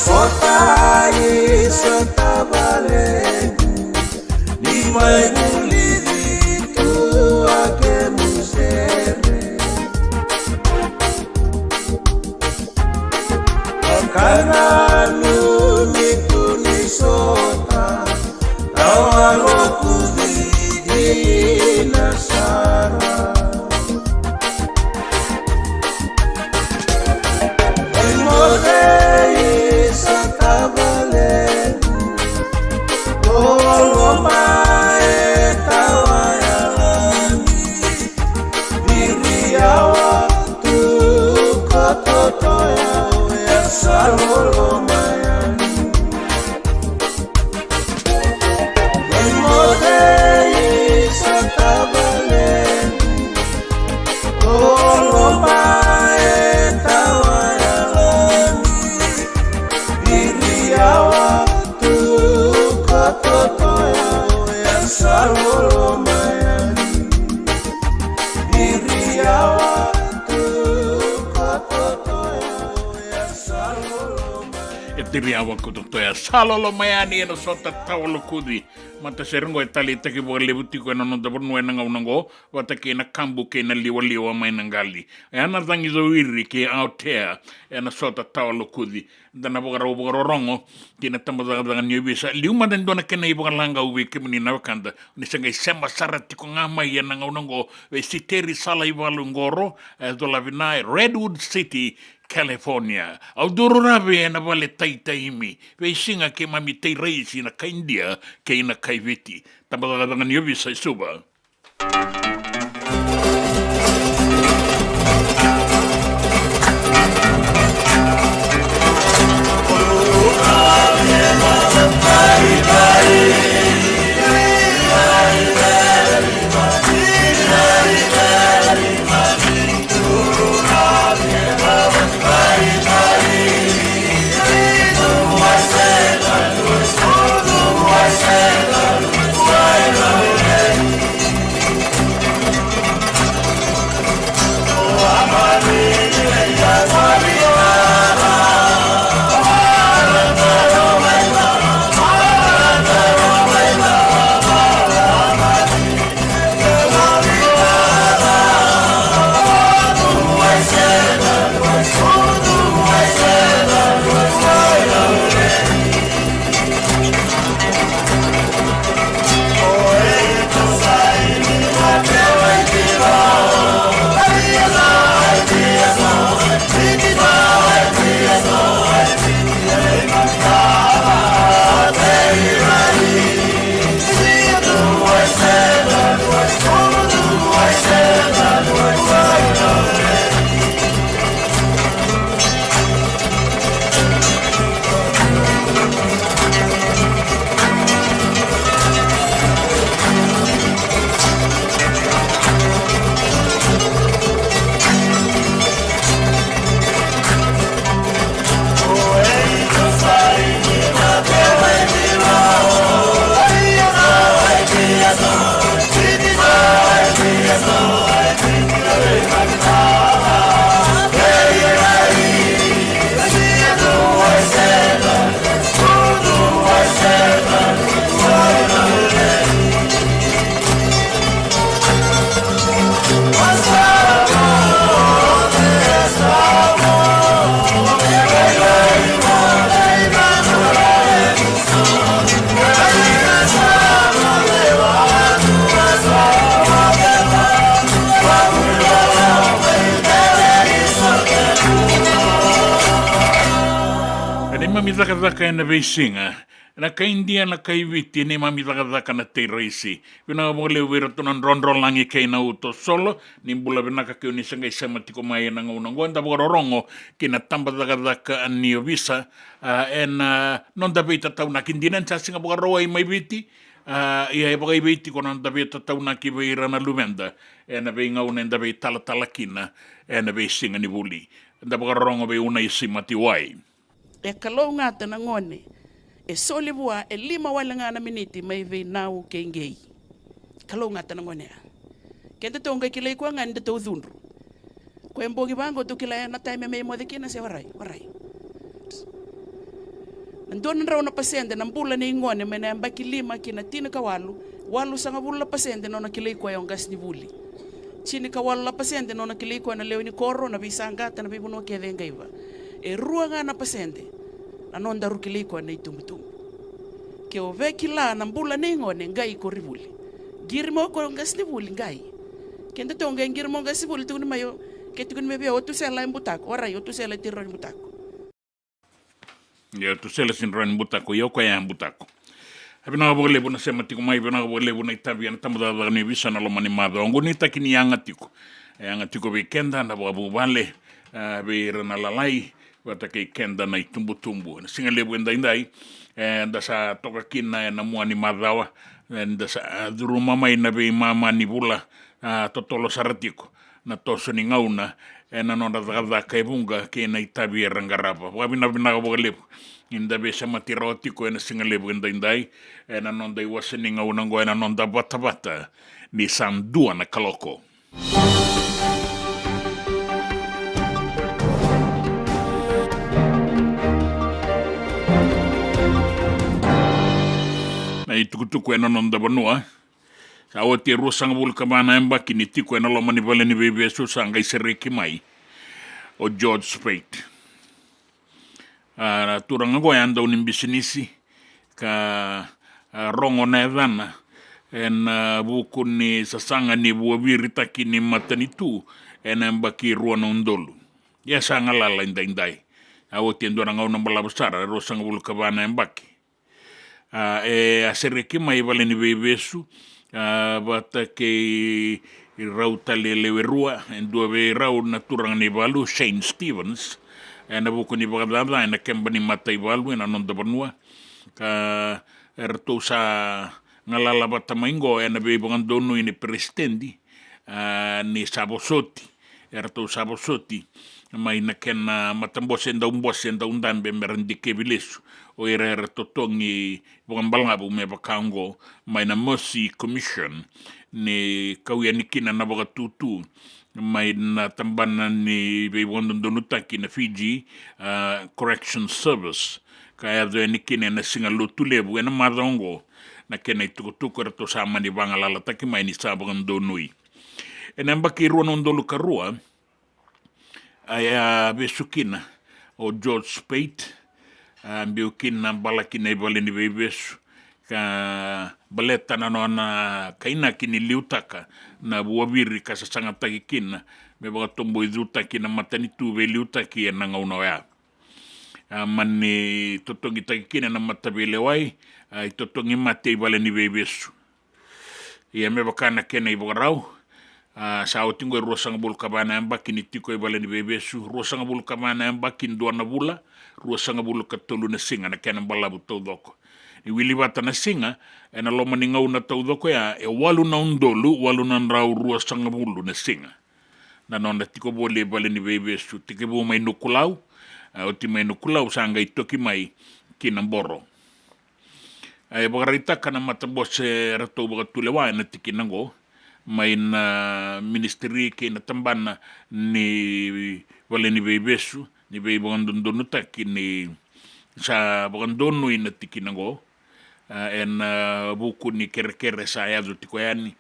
Kota isa tabalenu Ni mai bulidi tu ake musere Kananu ni tunisota Tawalo kudidi nasara Emodei satabalenu Kolomae tawayalani Diriawa tu kototoya Salolomayani Emodei satabalenu Kolomae tawayalani Diriawa tu kototoya Salolomayani Diriawa tu kototoya E tiri awa kutotoya salolo mayani eno sota tawalo kudi. Mata serengo e tali taki boga lebuti ko eno nonta pornu e nanga unango. Wata ke na kambu ke na liwa liwa mai nangali. E ana tangi zo wiri ke autea eno sota tawalo kudi. Dana boga rongo ke na tamba daga nyobisa. Liuma den dona ke na iboga langa uwe ke muni na wakanda. Nisanga isema sara tiko ngama i nanga unango. We siteri sala iwalu ngoro. Dola vinai Redwood City, California. Au duru rabe e na wale taitaimi. Wei singa ke mami tei reisi na kaindia ke ina kaiviti. Tabadadanga niobi sa suba. Zaka ena veisinga. Na ka India na ka iwiti ne mami zaka na te reisi. Vina mole wera tunan ronrolangi kei na uto solo. Nimbula vinaka ke unisanga isema tiko mai na ngaunango. Enda rongo ke na tamba zaka anio visa. En non da veita tau na kindina nsa singa boga roa i mai viti. Ia e boga i viti kona non da veita tau na ki veira na lumenda. Ena vei ngauna enda vei tala kina. Ena vei singa ni vuli. Enda boga rongo vei una isima ti wai. E kalau ngata na ngone, e sole bua e 5 wala nga na miniti mai vei nau ke ngei. Kalau ngata na ngone. Kente tonga kilay ko nga nda to dhunru. Ko embogi bango to kilay na time me mo de kina se warai. Nandun raw na pasyente, ng pula ni ingone, may nambaki 5 kina tina ka walo sa nga bula pasyente no nakilay ko yung gas ni buli. Chini ka walo la pasyente no nakilay ko na leo ni koro na bisangata na bibuno kaya den gaiba. Rua nga na pasyente, anon daru kilay ko na itumutum. Kaya o vekila ng pula ni ingone, ngai ko ribuli. Giri mo ko yung gas ni buli, ngai. Kaya ito nga giri mo gas ni buli, tukun mayo, kaya tukun mebya, otu sela yung butako, oray, otu sela tiro yung butako. Ya tu sela sin ran butako yo ko yan butako. Habi na bo lebu na sema tiko mai na bo lebu na itabi na tamada da ni visa na lo mani mado. Ngo ni takini yanga tiko. Yanga tiko be kenda na bo vale be rena lalai wata ke kenda na itumbu tumbu. Singa lebu ndai da sa toka kina na mo ni madawa da sa duru mama ina be mama ni bula totolo saratiko na toso ni ngauna na nona da kai bunga ke na itabi rangarapa wa bina bo lebu inda be sama tiroti ko na singa lebu ndai na nonda iwasini ngauna ngo na nonda bata ni sandua na kaloko na itukutuku na nonda banua sa oti rusang bul kabana emba kiniti ko na lomani vale ni bebe so sanga isereki mai o George Speight turanga go anda unim bisinisi ka rongo na evana en buku ni sasanga ni buabiri takini matanitu en emba ki ruana undolu ya sanga lala indai oti ndoranga una balabusara rusang bul kabana embaki asereki mai vale ni bebe so bata ke rauta lewe rua en dua be rau na turang ni balu Shane Stevens en buku ni bagada en kemba ni matai balu en anon da banua ka erto sa ngalala bata maingo en be bangandonu ini prestendi ni sabosoti erto sabosoti mai na ken matambos en da undan be merendike bilesu o era totongi bangambalanga me bakango mai na Mercy Commission ni kauyanikina na bagatutu mai na tambana ni be wondondonutaki na Fiji Correction Service kaya do nikina na singalutulebu na madongo na kena itukutuku rato sama ni bangalala taki mai ni sabangandonui enamba kiru nondolu karua aya besukina o George Speight ambiukin na balakina ibale ni bebesu ka baleta na nona kaina kini liutaka na buabiri ka sasanga takikina me baga tombo idutaki na matanitu be liutaki na ngauna ya mani totongi takikina na matabele wai totongi mate ibale ni bebesu ia me bakana kena iborau sa otingo rosanga bul kabana ambaki ni tiko ibale ni bebesu rosanga bul kabana ambaki ndo na bula rosanga bul katolu na singa na kena balabu todoko ni wilibata na singa ena loma ni ngau na todoko ya walu na undolu walu na rau rosanga bulu na singa na nona tiko bole ibale ni bebesu tike bo mai nukulau oti mai nukulau sanga itoki mai kinamboro ay bagarita kana matabose rato bagatulewa na tikinango mai na ministeri ke na tambana ni wale ni bebesu ni be bangandonu takini sa bangandonu ina tikinango en buku ni kere sa ya tiko yani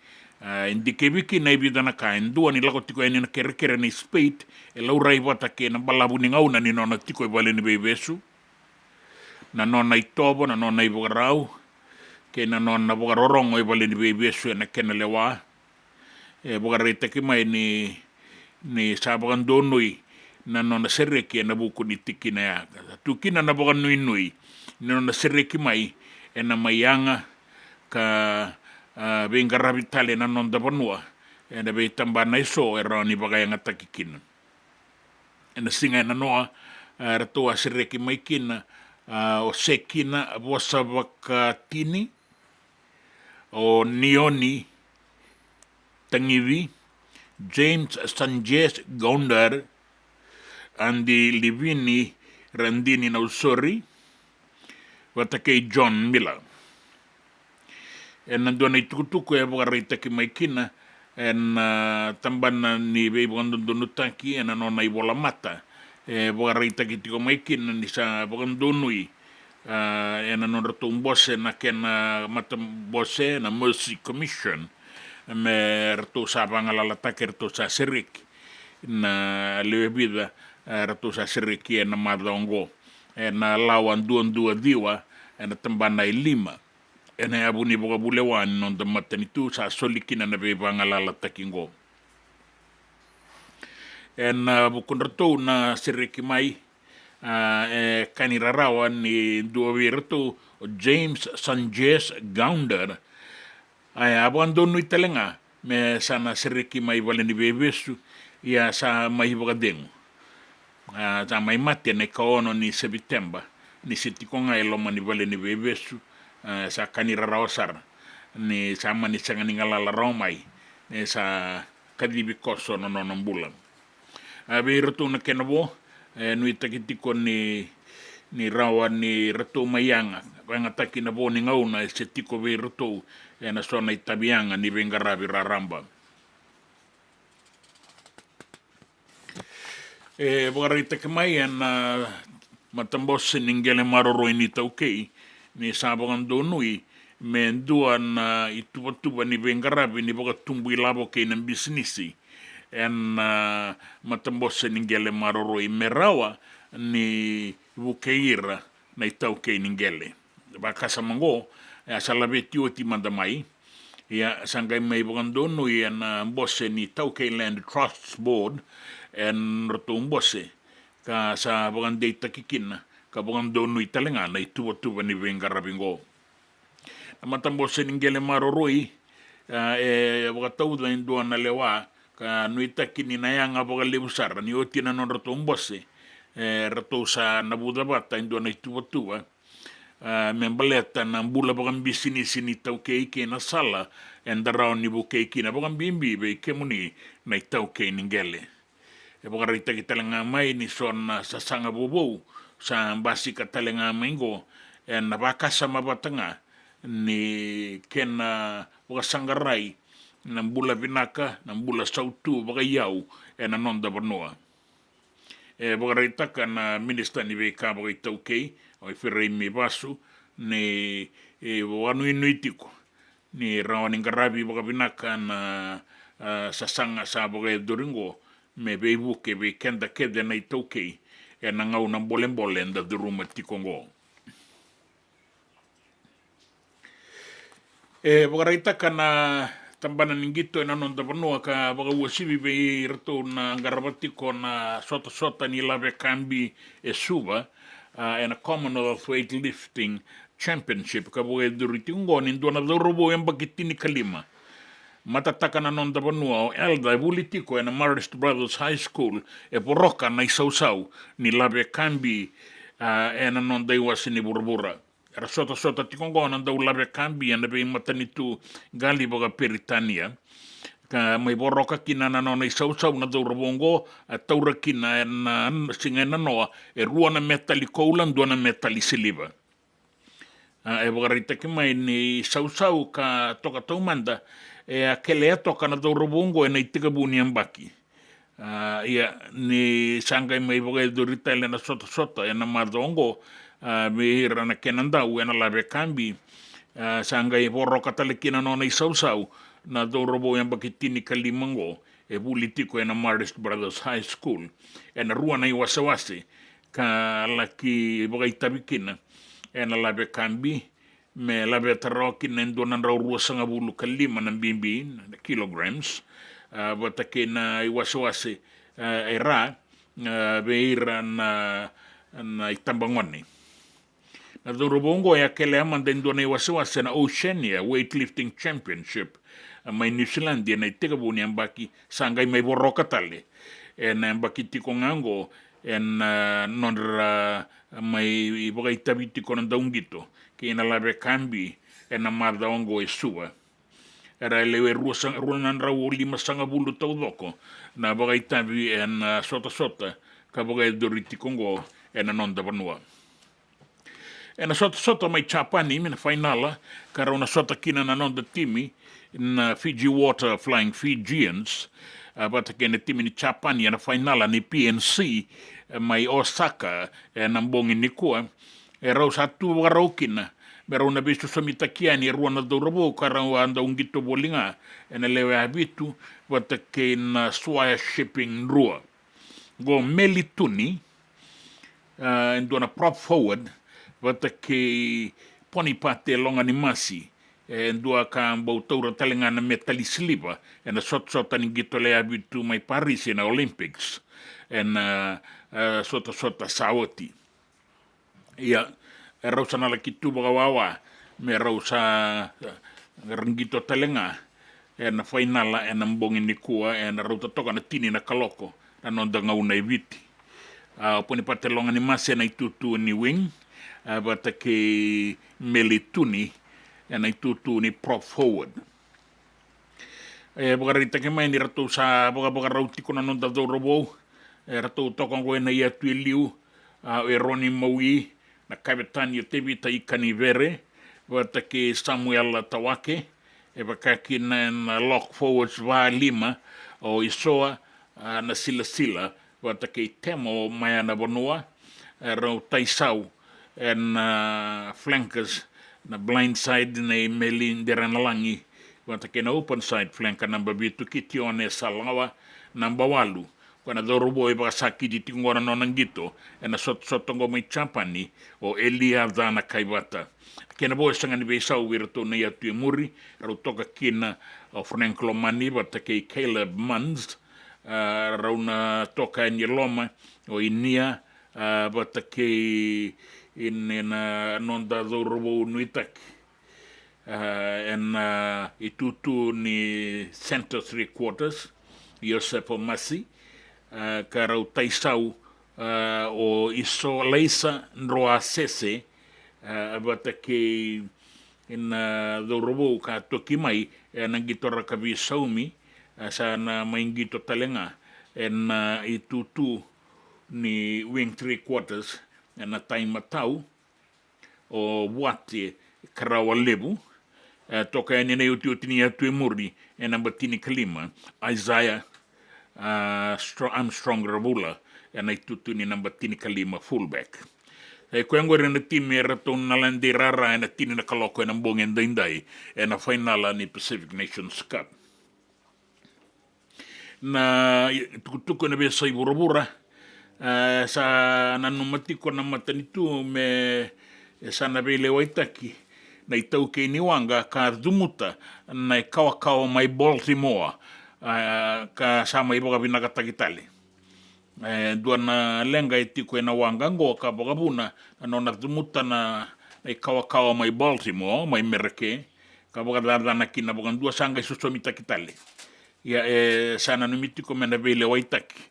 indike biki na ibidana ka ndua ni lako tiko yani na kere ni Speight e laura ibata ke na balabu ni ngauna ni nona tiko wale ni bebesu na nona itobo na nona ibogarau ke na nona bogarorongo wale ni bebesu na kenelewa bogarita ki mai ni sabagandonui na nona sereki na buku ni tikina ya tukina na boganui nona sereki mai na mayanga ka bengarabitale na nonda banua na be tambana iso era ni bagayanga takikina na singa na noa rato sereki mai kina o sekina wasabakatini o nioni Tangivi, James Sanchez Gondar, Andy Livini Randini Nausori, watake John Miller. En nandun ay tukutuku ya bukarita ki maikina en tambana ni bebondonutaki en anona ibola mata bukarita ki tiko maikina ni sa bukandunui e na non rato bose na kena matam bose na Mercy Commission me rato sa bangalala take rato sa sirik na lewe vida rato sa sirik e na madongo e na lawan dua diwa e na tambana i lima e na abuni boka bulewan non da matanitu sa solikina na be bangalala takingo e na bukun rato na sirik mai e kanirarawan ni dua rato James Sanjes Gounder ay abandono italenga me sana seriki mai vale ni bebesu ia sa mai bogadeng sa mai mate ne kaono ni September ni sitikonga eloma ni vale ni bebesu sa kanira rawsar ni sama ni sanga ni ngala romai ne sa kadibi koso no bulan abe roto na kenabo nui takitiko ni rawan ni rato mayanga panga takina bo ni ngauna se tiko be roto na sona itabianga ni bengarabi raramba bogarita kemai na matambos ningele maroro ini taukei ni sabongan donui menduan itu ni bengarabi ni boga tumbu labo ke na bisnisi matambos ningele maroro merawa ni bukeira na itaukei ningele bakasa mango salabe tioti mandamai ya sangai mai bogandono ya na bosse ni Tauke Land Trust Board en rotum bosse ka sa bogande takikina ka bogandono italenga na itu ni vengarabingo amatam bosse ningele maroroi bogatau da ndo na lewa ka no itakini na yanga bogalebusar ni otina non rotum bosse rato sa nabudabata ndo na itu membaleta na mbula bagan bisini sini Tauke ke na sala and around ni buke na bagan bimbi be kemuni na Tauke ningele bagan rita kita lenga mai ni son sa sanga bobo sa basi kata lenga mengo and nabaka sama batanga ni kena baga sangarai na mbula binaka na mbula sautu baga yau and anonda banoa bagan rita kana minister ni be ka baga Tauke o ferrei me basu ne wanu inuitiko ni rawani ngarabi boga binaka na sasanga sa boga doringo me bebu ke be kenda kede na Tauke na ngau na bolen da duruma tikongo boga raita kana tambana ningito na non da banua ka boga wasibi be rato na ngarabatiko na sota ni lave kambi suba and a Commonwealth weightlifting championship ka boe duritingo ni dona robo yang bakitini kalima matataka na non da banua elda bulitiko and Marist Brothers High School poroka na isausau ni labe kambi and non da iwasini burbura era sota tikongo na da labe kambi and be matanitu gali boga Peritania ka mai boroka kina na no isausau na do robongo taura kina na singa na noa ruana metali koulan duana metali siliva bogarita ki mai ni sausau ka toka taumanda akele toka na do robongo na itika buni ambaki ia ni sangai mai bogai dorita le na sota na madongo me rana kenanda na labe kambi sangai boroka talikina no isausau na dorobo yang bakitini kalimango bulitiko na Marist Brothers High School na ruana iwasawase ka laki bogai tabikina na labe kambi me labe taroki na ndona rua sanga bulu kalima na bimbi kilograms batake na iwasawase era beira na itambangoni na dorobongo ya kele amanda ndona iwasawase na Oceania weightlifting championship mai New Zealand na iteka buni ambaki sangai mai boroka tale na ambaki tiko ngango nonra mai boga itabiti kono daungito ke na labe kambi na mardaongo sua era lewe ruanan rawo lima sanga bulu taudoko na boga itabi sota ka boga doriti kongo na nonda banua na sota mai chapani mina finala kara una sota kina na nonda timi na Fiji Water Flying Fijians but again timi ni Chapani na finala ni PNC mai Osaka na mbongi ni kua e rau sa tu rau kina me rau na beso sa mitakiani e ruana do rabo ka rau anda ungito bolinga e na lewe habitu wata ke na swire shipping rua go melituni and doing a prop forward wata ke poni pate longa ni masi e ndua ka mbautoura talenga na metali slipa e na sot ni gito le habitu mai Paris na Olympics e na sota saoti ia e rau sana la kitu wawa me rau sa ringito talenga e na finala e na mbongi ni kua e na rau toka na tini na kaloko na nonda ngauna i viti poni pate longa ni mase na itutu ni wing bata ke melituni e na itutu ni prop forward e bagarita ke mai ni ratu sa baga rau tiko na nonda do robo e ratu toka ngoe na ia tui liu e Roni Maui na kapitani o Tevita i Kanivere, wata ke Samuel Tawake, e wakaki na lock forwards wa lima o Isoa na Sila, wata ke Temo Maiana Bonua, rau Taisau, na flankers, na blind side na Melin Deranalangi, wata ke na open side flanker namba bitu Kitione Salawa, namba walu, kwana dorobo e bakasaki di tingora nonang gito e na sotongo mai champani o Elia Dana Kaibata. Kena boe sanga ni beisau wirto na ia tui muri, rau toka kina o Frank Lomani bata kei Caleb Munns, rau na toka ni Loma o Inia bata kei na nonda dorobo nuitaki. Itutu ni center 3/4, Yosepo Masi, ka rau taisau o iso leisa nroa sese bata ke do robo ka toki mai na gitora ka vi saumi sa na maingito talenga na itutu ni wing 3/4 na time matau o wate karawa lebu toka ni na uti atu muri na batini kalima Isaiah Armstrong Rabula e na itutu ni namba tini kalima fullback. E koe ngore na timi e rato na landi rara e na tini na kaloko e na mbongen daindai e na finala ni Pacific Nations Cup. Na tukutuku na besa i burabura sa nanumatiko na matanitu me sa na bele waitaki na itau ke niwanga ka dumuta na kawa mai Baltimore ka sama i boga vinaka takitali. Dua na lenga i tiko e na wangango ka boga buna no na dumuta na kawa mai Baltimore, mai Mereke, ka boga dardana kina boga dua sanga i susomi takitali. Ia sana numitiko mena vele waitaki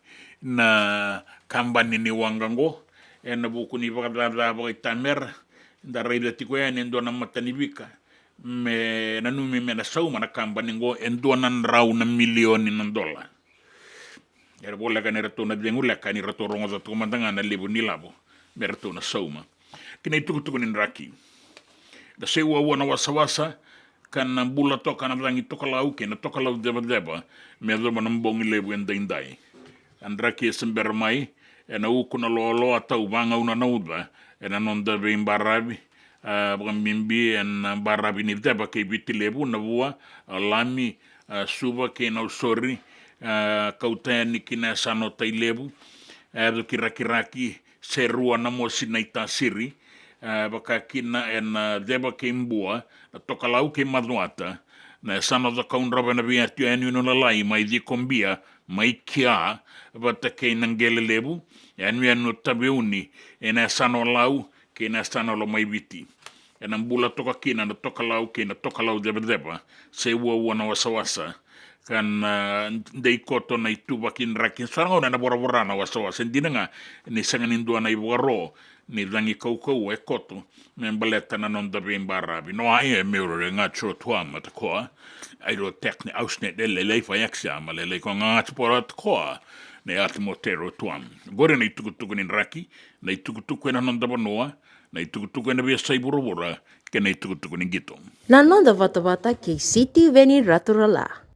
na kambani ni wangango e na buku ni boga dardana boga itamera da reida tiko e nendo na matanivika. Me nanumi me na sauma na kambani ngo enduanan rau na milioni ng dola. Era bola ka ni rato na dengula ka ni rato rongo za tukumandanga na libo nilabo. Me rato na sauma. Kina itukutuku ni raki. Da sewa wana wasawasa kan bula toka na rangi toka lau ke na toka lau deba me doma na mbongi lebu en daindai. Andraki sember mai na uku na lolo atau banga una nauda na nonda beim barabi Bimbi en barabi ni deba ke biti lebu na bua lami suba ke na usori kautani kina sano tai lebu do kiraki serua na mosi na itasiri baka kina en deba ke mbua toka lau ke manuata na sano da kaunraba na bia tu enu no lai mai di kombia mai kia bata ke nangele lebu enu tabeuni ena sano lau ke na sano lo mai biti en ambula toka kina na toka lau deba se ua na wasawasa kan dei koto na ituba kin rakin sarang na bora na wasawasa ndina nga ni sanganin dua na ibugaro ni dangi kau e koto membaleta na nonda barabi no ai meuro nga cho tuama ta koa ai ro tekni ausnet le fa yaksa ma le ko nga sporat koa ne atmotero tuam gore na itukutuku ni raki na itukutuku na nonda bonoa na itukutuku na bia sai burubura ke na itukutuku ni gito na nonda vata ke City Veni Raturala.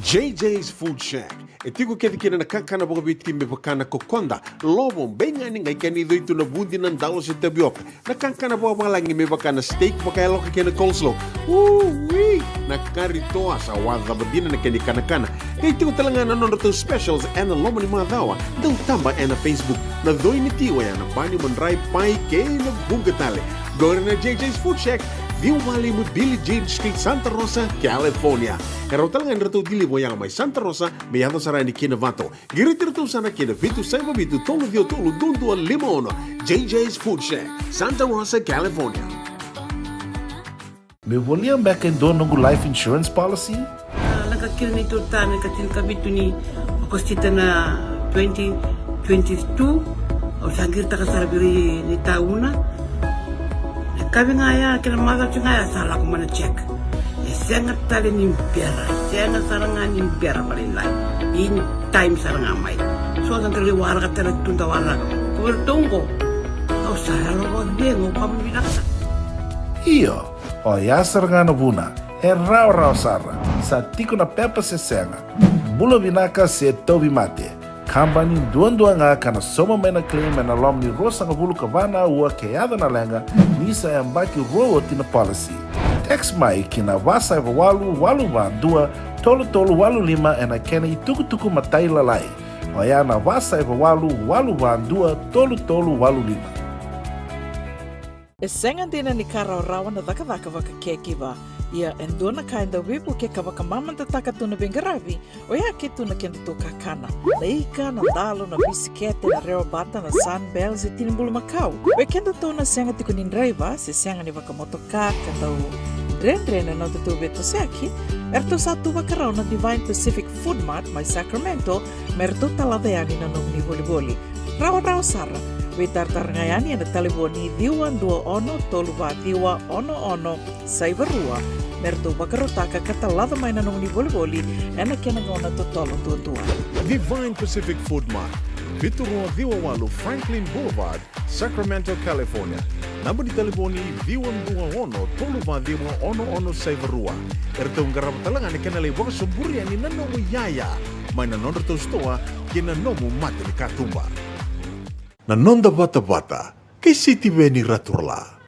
JJ's Food Shack. E tiku kedi kina na kakana boka biti me pakana kokonda. Lobo benga ni ngai kani doitu na bundi na ndalo se tabioka. Na kakana boka malangi me pakana steak pakaya loka kena coleslaw. Wee! Na kari toa sa wadha badina na kani kana. Kay tiku talangana nono to specials and lomo ni madawa. Dau tamba na Facebook. Na doi ni tiwa ya na bani mandrai pai ke na bugatale. Gore na JJ's Food Shack. Viu Valley mo Billie Jean Street, Santa Rosa, California. Pero talagang rito dili mo yang may Santa Rosa, may yato sa rani kinavato. Girit-rito sana kinavitu sa ibabitu tolo dio tolo dundu al limono. JJ's Food Shack, Santa Rosa, California. Me voliam back in doon ng life insurance policy? Nagkakil ni Turtana katil kabitu ni Agostita na 2022 o sagir ta kasarabiri ni tauna. Kami ngaya kena maga ngaya salah aku mana cek. Sangat tali ni biara, sangat sarangan ni biara paling lain. Ini time sarangan mai. So kan terli warga terli tunda warga. Kau tunggu. Kau salah lo bengo kamu binasa. Iyo, o ya sarangan buna. Rau sara. Sa tiko na pepa se senga. Bula binaka se tobi mate. Kambani duan nga kana soma mena claim na lom ni rosa nga bulu kabana ua keada na lenga nisa ya mbaki roa tina policy. Text mai kina wasa eva walu ba dua tolu walu lima ena kena ituku matai lalai. Oya na wasa eva walu ba dua tolu walu lima. E sengan dina ni kara rawa na daka waka keki ba. Ia endona kainda wipu ke kawaka mamanta taka tuna bengaravi o ia ke tuna kenda to kakana. Na ika, na dalo, na bisikete, na reo bata, na sunbells e tinimbulu makau. O kenda to na senga tiko nindraiva, se senga ni waka motoka, katau dren na tutu beto seki, erto satu wakarau na Divine Pacific Food Mart mai Sacramento, merto taladayani na nung ni boli. Rawa sara. Witartar ngayani na taliboni diwan 21 saibarua merto bakarotaka katalada may nanong ni boli ena kinagona totolo tutua. Divine Pacific Food Mart, Vitorua Diwawalu Franklin Boulevard, Sacramento, California. Namba di taliboni Diwan 21 saibarua. Erto ngarap talangan ni kanalay waka sumburi ni nanomu yaya. May nanonda to stoa kinanomu mati ni katumba. Nanonda bata-bata, kay City Veni Raturla.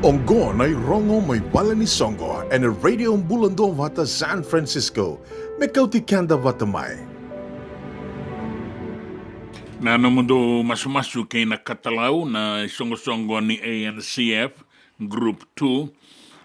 Ongo na rongo may bala ni Songo and a radio bulando vata San Francisco. Mekauti kanda vata mai. Na namundo masu-masu kay nakatalau na songo-songo ni ANCF Group 2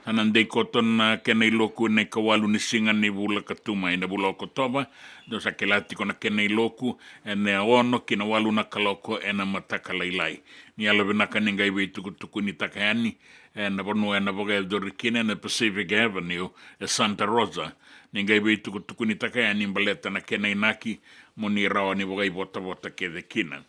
anandai koton na kenay loku na kawalu ni singan ni bula katumay na bula kotoba do sa kelati ko na kenay loku ene ono kinawalu na kaloko ena matakalailai ni alabe na kaningay way tukutuku ni takayani na bono na boga dorikina na Pacific Avenue Santa Rosa ningay way tukutuku ni takayani baleta na kenay naki moni rawa ni boga bota kede kina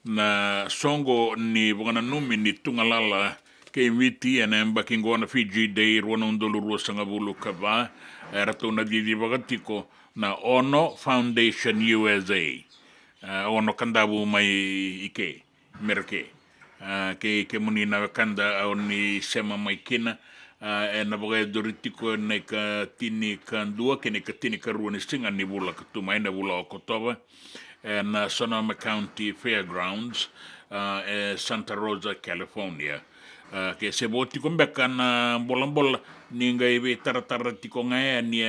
na songo ni wana numi ni tungalala ke miti ena mbakingo na Fiji Day ruana undolu rua sangabulu kaba rato na didi wakatiko na Ono Foundation USA ono kandabu mai ike merke ke muni na kanda au ni sema mai kina na bagai doritiko na ka tini kandua ke ne ka tini ka rua ni singa ni bula katumai na bula Okotoba na Sonoma County Fairgrounds Santa Rosa, California. Ke se boti ko mbeka na bola ninga ibe taratara tiko ngaya ni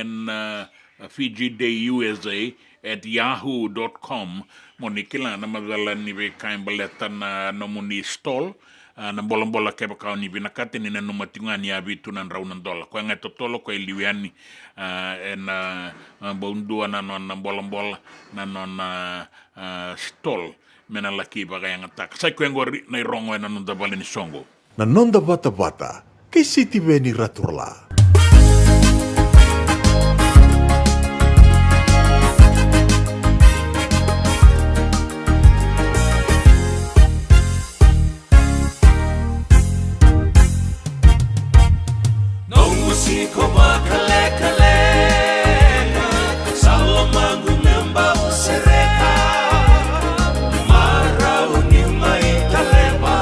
Fiji Day USA at yahoo.com monikila na madala ni be kaimbaleta na nomuni stall na bola ke bakau ni binakate ni na numatinga ni abitu na raunan dola ko nga totolo ko iliwiani na bondua na non bola na non stall mena laki baga yang atak sai ko ngori na rongo na non dabale ni songo na nonda bata ke City Veni Raturla. Musiko makale-kale Salamangu memba usereka Marau ni maitaleba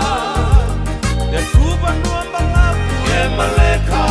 Dekuba nuamba lapu Maleka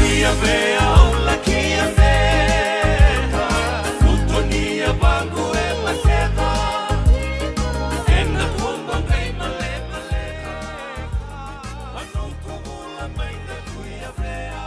kuia vea ola kia vea Lutonia bangu e makeda Ena kumba ngai male male Anu kumula maina kuia vea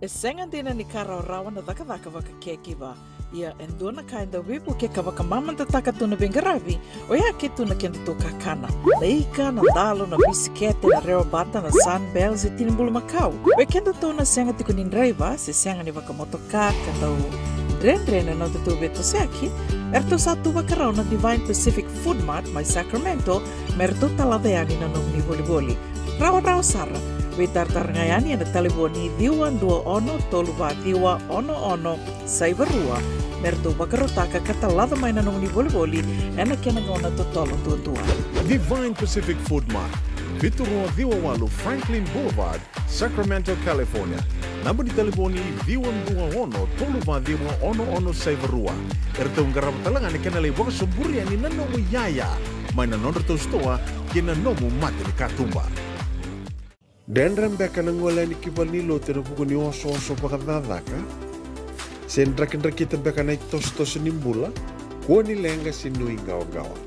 E senga dina ni kara rawa na daka waka kekiwa. Ia endona kainda wipu ke kawaka mamanta taka tuna bengaravi o ia ke tuna kenda tō kakana. Na ika, na dalo, na bisikete, na reo bata, na sunbells e tinimbulu makau. O kenda tōna senga tiko ni driver, se senga ni waka motoka, kandau dren no te tō beto seaki, erto sa tū wakarau na Divine Pacific Food Mart mai Sacramento, merto talaveani na nong ni voliboli. Rawa sara. We tartarangayani na taliboni diwa dua ono tolu va diwa ono saivarua merto bakarotaka katalada mai na nong ni voliboli ena kena ngona totolo tua. Divine Pacific Food Mart, Vitorua Viwa Walu Franklin Boulevard, Sacramento, California. Namba di telefoni Viwa ono tolu va diwa ono saivarua. Erto ngarabatalanga ni kena le waka sumburi ani nanomu yaya. Mai na nonreto stoa kena nomu mate ni katumba. Dan rembeka na ngola ni kibalilo te na puko ni oso pakadadaka. Sen drakin-drakin beka na itos nimbula, ko ni lenga sinui gawa-gawa.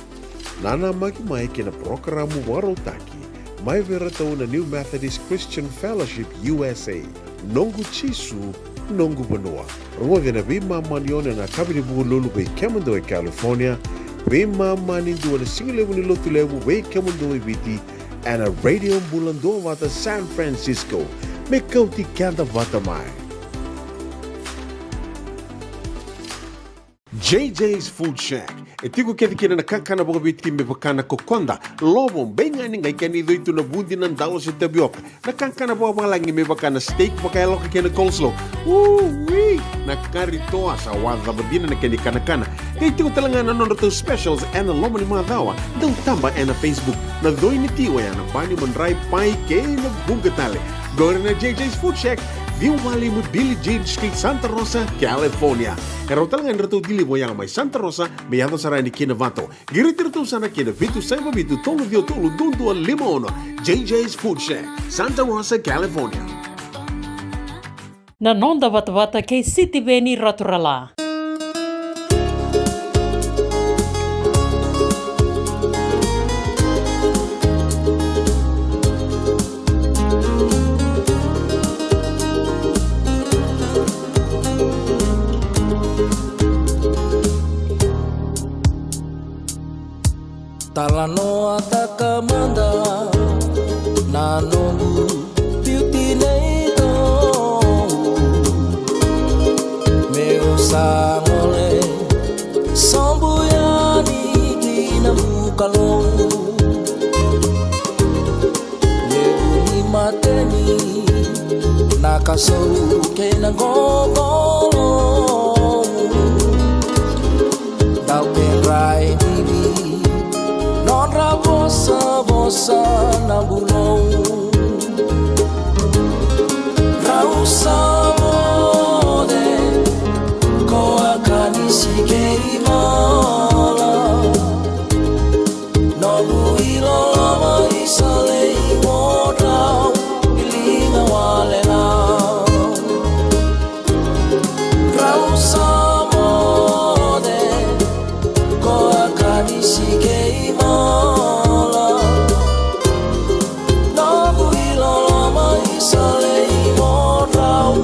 Nana mai kina programa warotaki, mai vera tau na New Methodist Christian Fellowship USA, nongu chisu, nongu banua. Rungo vina bima manione na kabini buku lulu bei Kemando e California, bima mani dua na singilewu ni lotu lewu bei Kemando e biti, and a radio bulando wata San Francisco. Me kauti kanta wata mai. JJ's Food Shack. E tiku kena na kakana boka biti me pakana kokonda. Lobo benga ni ngai kani doitu na bundi na ndalo se tabioka. Na kakana boka malangi me pakana steak pakaya loka kena coleslaw. Wee! Na kari toa sa wadha badina na keni kana. Kaya tiku talangana nono specials and lomo ni madawa. Dau tamba na Facebook. Na doi ni tiwa ya na bani mandrai pai kaya na bungatale. Gore na JJ's Food Shack. Viu Valley mo Billie Jean Street, Santa Rosa, California. Karo talagang rato dili mo yang may Santa Rosa, may yato sarani kinavato. Giritirto sana kinavitu sa mabitu tolo vio tolo dundu al limono. JJ's Food Shack, Santa Rosa, California. Na nonda wata kei City Veni Raturala. Talanoa takamanda nanongu beauty neito meu sangole sambuyani dina mukalong yeguni mateni nakasou kena gogolo dau perai bosa na bulong rausa mode ko akani sikei mala no builo lama isale moda ilinga wale na rausa mode ko akani sikei mala Salei morau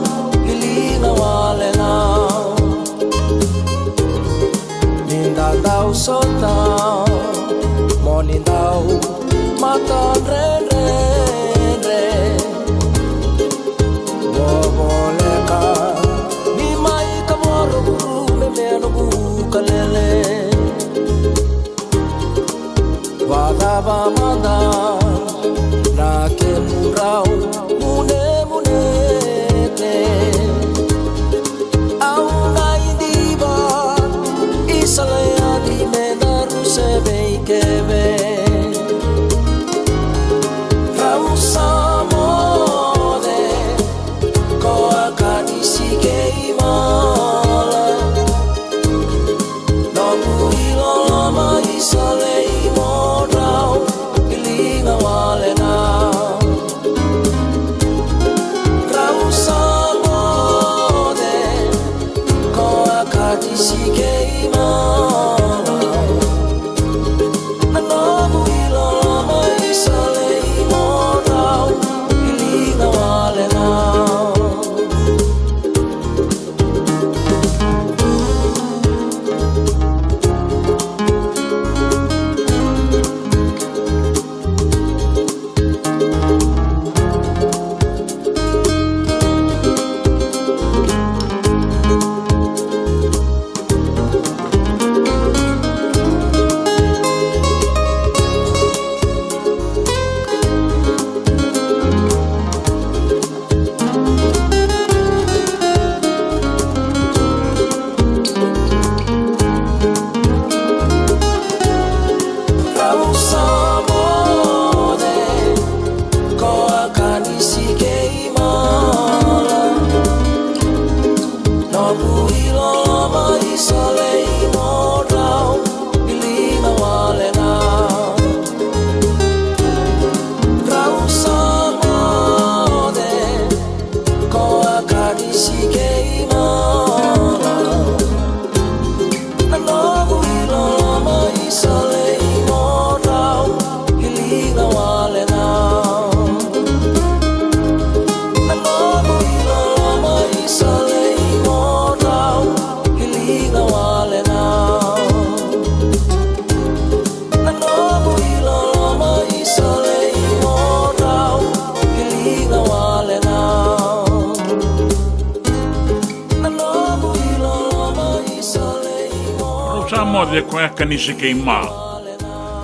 de kwa kanisa kay ma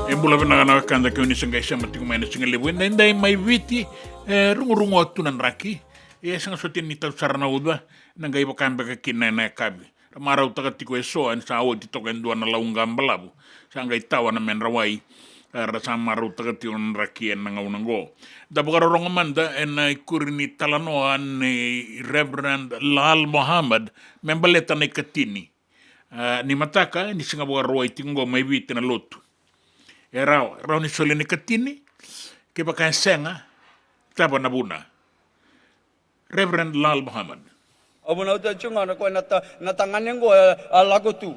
e bula vena na kanda ke unisa ngai sama tiku mai singa lebu ndai mai viti rungu tunan raki e sanga sotin ni tau sarana uda na ngai bakan baka kina na kabi mara utaka tiku e so an sa o ti token duana launga mbalabu sanga itawa na men rawai rasa mara utaka tiun raki en nga unango da bugara ronga manda en kurini talano an Reverend Lal Muhammad membaleta na katini ni mataka ni singa buga roi tingo mai viti na lotu e rao ni sole ni katini ke baka senga taba na buna Reverend Lal Muhammad abuna uta chunga na ko na tanganengo lago tu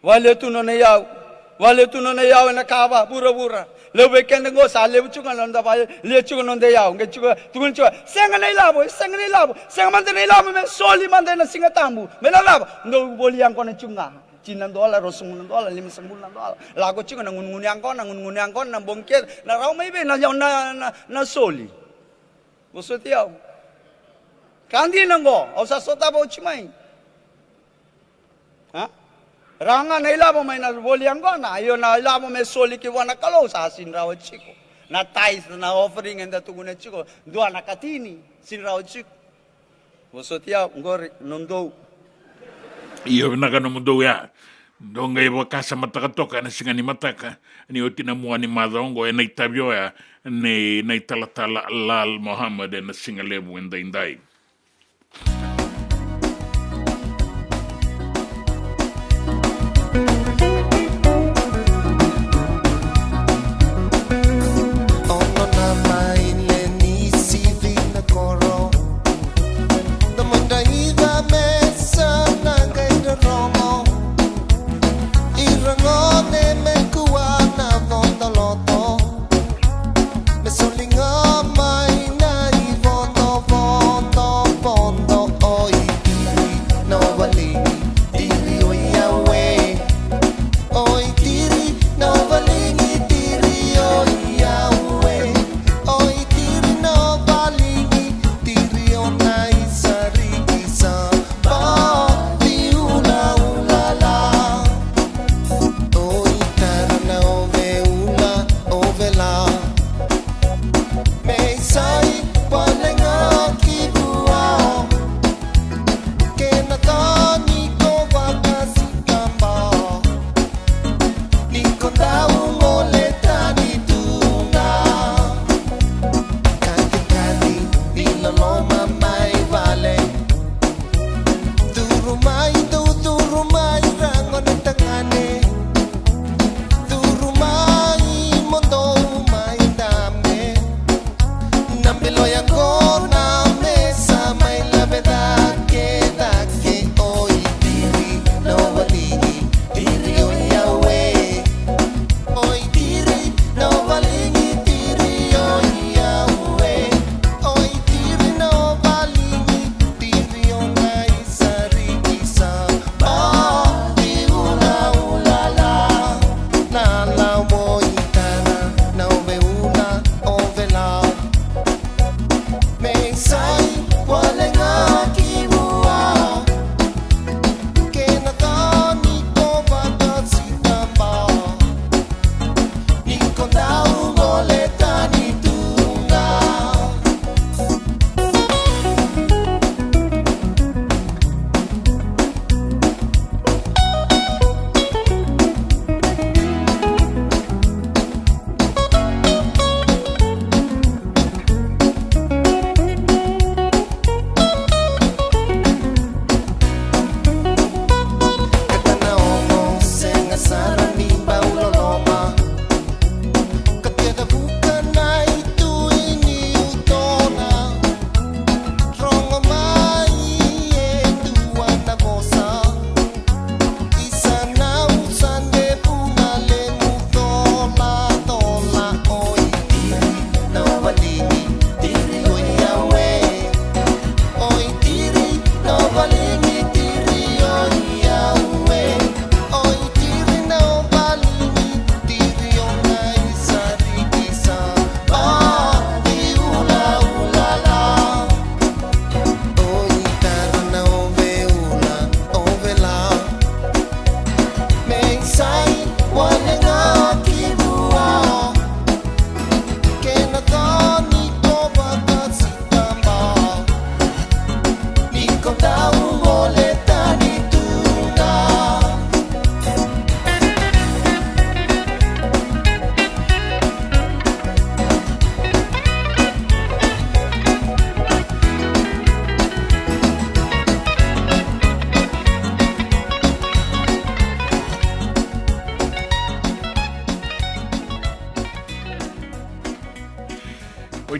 wale tu no na yau na kaba bura lebe kendengo sa lebe chunga na ba le chunga no de yau nge chunga tugun chunga senga nei labo senga mande nei labo me soli mande na singa tambu me na labo ndo boli yang ko na chunga $9 $10 $50 lago chunga na ngun yang ko na bongket na raw mai be na yau na soli bosotiao kandi nango o sa sota bo chimai ha ranga na ilabo may na boliang ko na ayo na ilabo may soli ki wana kalo sa sinraw chiko na tais na offering and tuguna chiko dua na katini sinraw chiko bosotia ngori nondo iyo naga no mundo ya donga ibo kasa mataka toka na singa ni mataka ni otina muani madongo e na itabio ya ne na italatala Lal Muhammad na singa lebu indai Now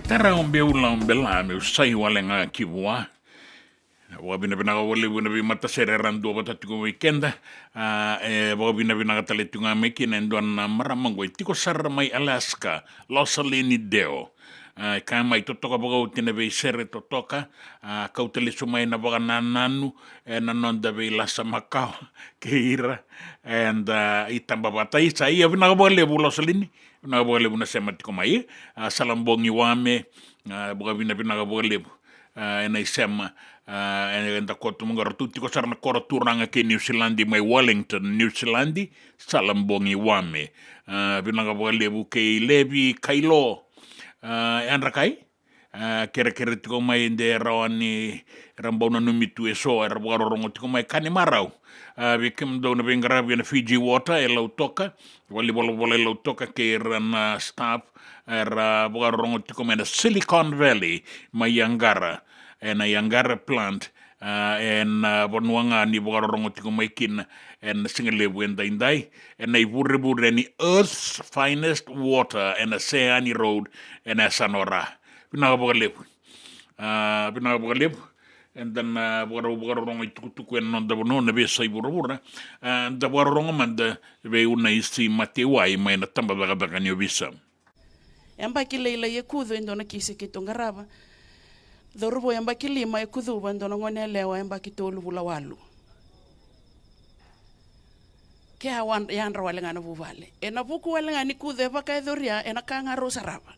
tara ombe ula ombe la me usai wale nga kivua. Wabina bina wale bina bi mata sere randu bata tiko weekenda. Wabina bina katale tunga mekina enduan maramangwe tiko sarra mai Alaska, Losalini Deo. Ka mai totoka baga utina be sere totoka kautele sumai na baga nananu na nonda be lasa makau keira and itamba bata isa ia bina bole bu Losalini na bole bu na sema tiko mai salambongi wame baga bina bole bu na isema enda kotu mongaro tutti ko sarna koro turanga ke New Zealandi mai Wellington New Zealandi salambongi wame bina bole bu ke lebi kailo Anrakai, kere tiko mai de rawani rambona numitu eso era bagarongo tiko mai kani marau. Bikim do na bengara na Fiji water e lautoka, wali bola lautoka ke ran staff era bagarongo tiko mai na Silicon Valley mai Yangara na Yangara plant en bonuanga ni bagarongo tiko mai kin en singalebu en daindai en ai burre ni Earth's finest water en a Seani Road en a Sanora bina bogalebu and then bagarongo tuku en non da bono na be sai burura da bagarongo manda be una isi matewai mai na tamba baga ni obisa Amba ki leila ye kudu indona kisi ki tongaraba Dorubo amba ki lima ye kudu bandona ngone lewa amba ki tolu bulawalu ke awan yan rawale ngana buvale ena buku wale ngani kude baka edoria ena kanga rosaraba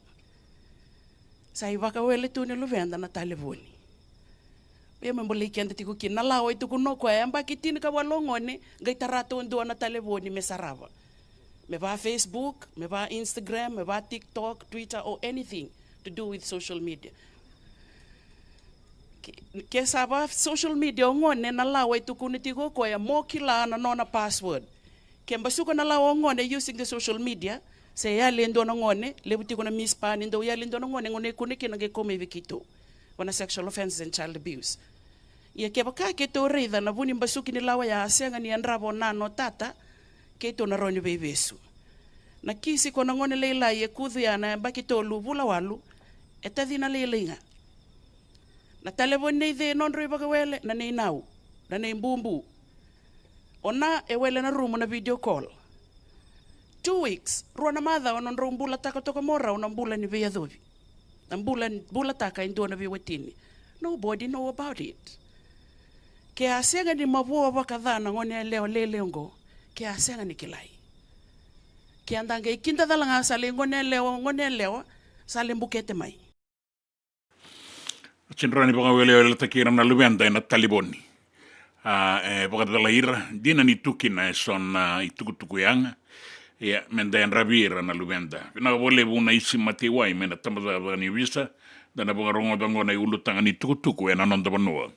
sai baka wele tuni luvenda na taleboni be membole kende tiku kina lawo itu kuno kwa amba kitini ka walongone ngai tarato ndo na taleboni mesaraba me ba Facebook me ba Instagram me ba TikTok Twitter or anything to do with social media ke saba social media ngone na lawo itu kunitigo kwa ya mokila na nona password Kemba suka na lawa ngone using the social media, se ya lendo na ngone, lebuti ko na mispa nindo ya lendo na ngone ngone kuniki na gekome vikito. Wana sexual offenses and child abuse. Ia keba ka keto reida na buni mbasuki ni lawa ya asenga ni andrabo nano tata, keto na ronyo bebesu. Na kisi ko na ngone leila ye kudhu ya na bakito lubula walu, etadhi na leilinga. Na talebon na ide nonro ibagawele na neinau, na neimbumbu. Ona ewele na rumo na video call. 2 weeks, ruana madha ononro mbula taka toka mora ona mbula ni vea dhovi. Na mbula taka indoa na viwetini. Nobody know about it. Ke asenga ni mabua wakadha na ngone leo leleongo. Ke asenga ni kilai. Ke andange ikinda dhalanga sali ngone leo sali mbukete mai. Chindrani baka wele takira na lubenda na taliboni. Baka ira dina ni tukina son itukutuku yanga ya menda en rabira na lubenda na bole buna isi matiwai mena tamaza ni visa dana baka rongo dango na ulutanga ni tukutuku ya nanonda banua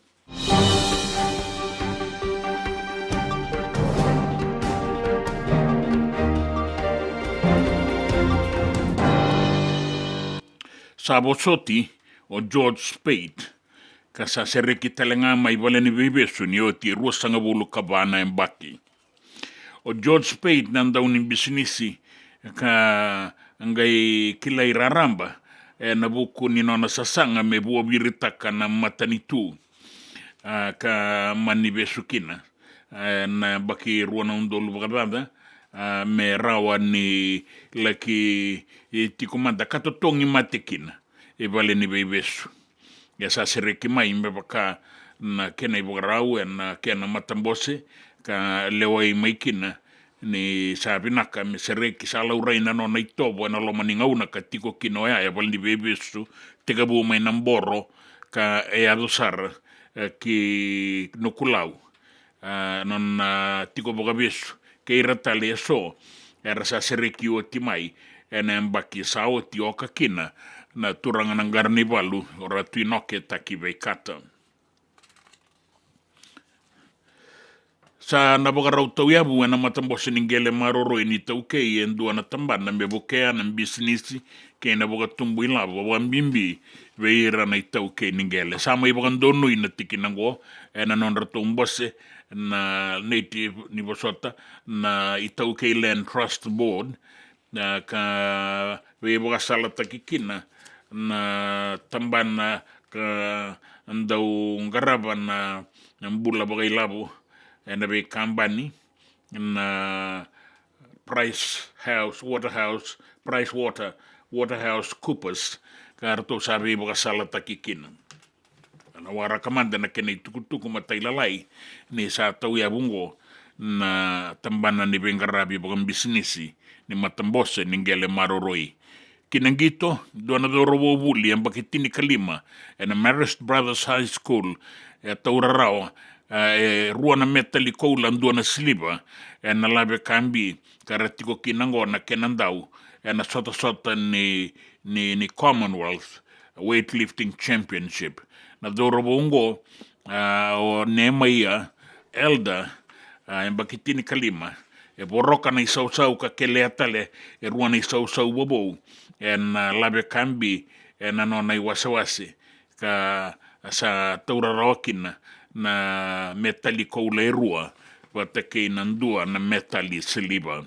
Sabosoti o George Spade Kasa sereki talenga mai wale ni bebesu ni oti rua sanga bulu kabana embaki. O George Spade nanda unin bisinisi ka ngai kilai raramba na buku ni nona sasanga me bua biritaka na matanitu ka mani besu kina na baki rua na undolu bakadada me rawa ni laki tikumanda katotongi matekina e wale ni bebesu. Ya sa sereki mai mbaka na kena ibogarau na kena matambose ka lewai maikina ni sabinaka me sereki sa lauraina no na itobo na loma ningauna ka tiko kinoya ya baldi bebesu tegabu mai namboro ka e adosar ki nukulau non tiko bogabesu ke iratale so era sa sereki o timai ena mbaki sa o tioka kina na turanga ng garnivalu ora tuinoke takibe kata. Sa nabagarau tau yabu na matambose ningele maroro ini tau kei endua na tamban na mbebokea na mbisnisi kei nabaga tumbu ilabo wambimbi veira na itau kei ningele. Sama ibagan dono ina tiki nango na nonra tumbose na native ni bosota na itau kei Land Trust Board na ka veibaga salata kikina na tamban na ka andau ngaraban na mbula bagay labo na be kambani na Price Waterhouse Coopers karto sabi baka salata kikinan. Na wara kamanda na kena tukutuku matailalai ni sa tau ya bungo na tambana ni bengarabi baka bisnisi ni matambose ni ngele maroroi. Kinangito, doon na dorobo buli ang bakitini kalima na Marist Brothers High School taurarao rua na metali koulan doon na sliba na labe kambi karatiko kinango na kenandau na sota ni Commonwealth Weightlifting Championship na dorobo ungo o nemaya elda ang bakitini kalima boroka na isaw-saw ka keleatale rua na isaw-saw bobo labe kambi ano na iwasawasi ka sa taurarokin na metali koule rua watake nandua na metali siliba.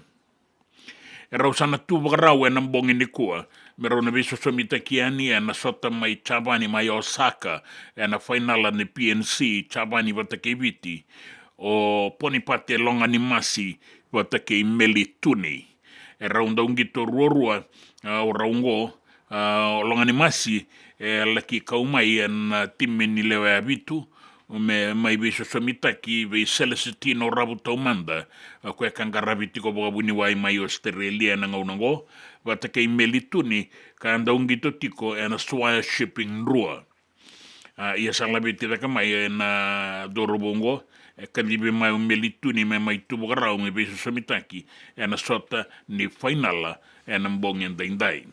Erau sana tu bakarau ng bongin ni kuwa meron na biso sumita kiani na sota may chabani may Osaka na final ni PNC chabani watake biti o ponipate longa ni masi watake melituni. Erau ndaung gito rua o raungo longa ni masi laki kaumai timme ni lewa abitu mai biso somitaki ve Celestino rabuta umanda ko kangarabiti ko bugabuni wai mai Australia na ngaunango watake melituni ka ndaung gito tiko na Swire Shipping rua ia salabiti da kamai na dorobongo kadibe mai melituni mai tubugarau mai biso somitaki na sota ni final na mbongen daindai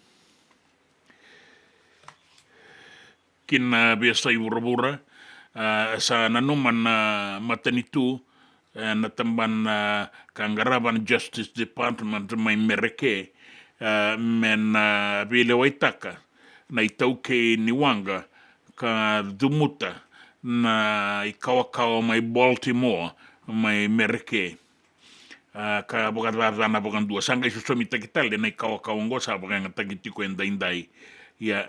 kina biasa iburabura sa nanuman na matanitu na tamban kangaraban Justice Department may mereke men bile waitaka na itauke niwanga ka dumuta na ikawakawa may Baltimore may mereke ka bukan bukan dua sangga susumita kita le na ikawakawa ngo sa bukan tagitiko endai ya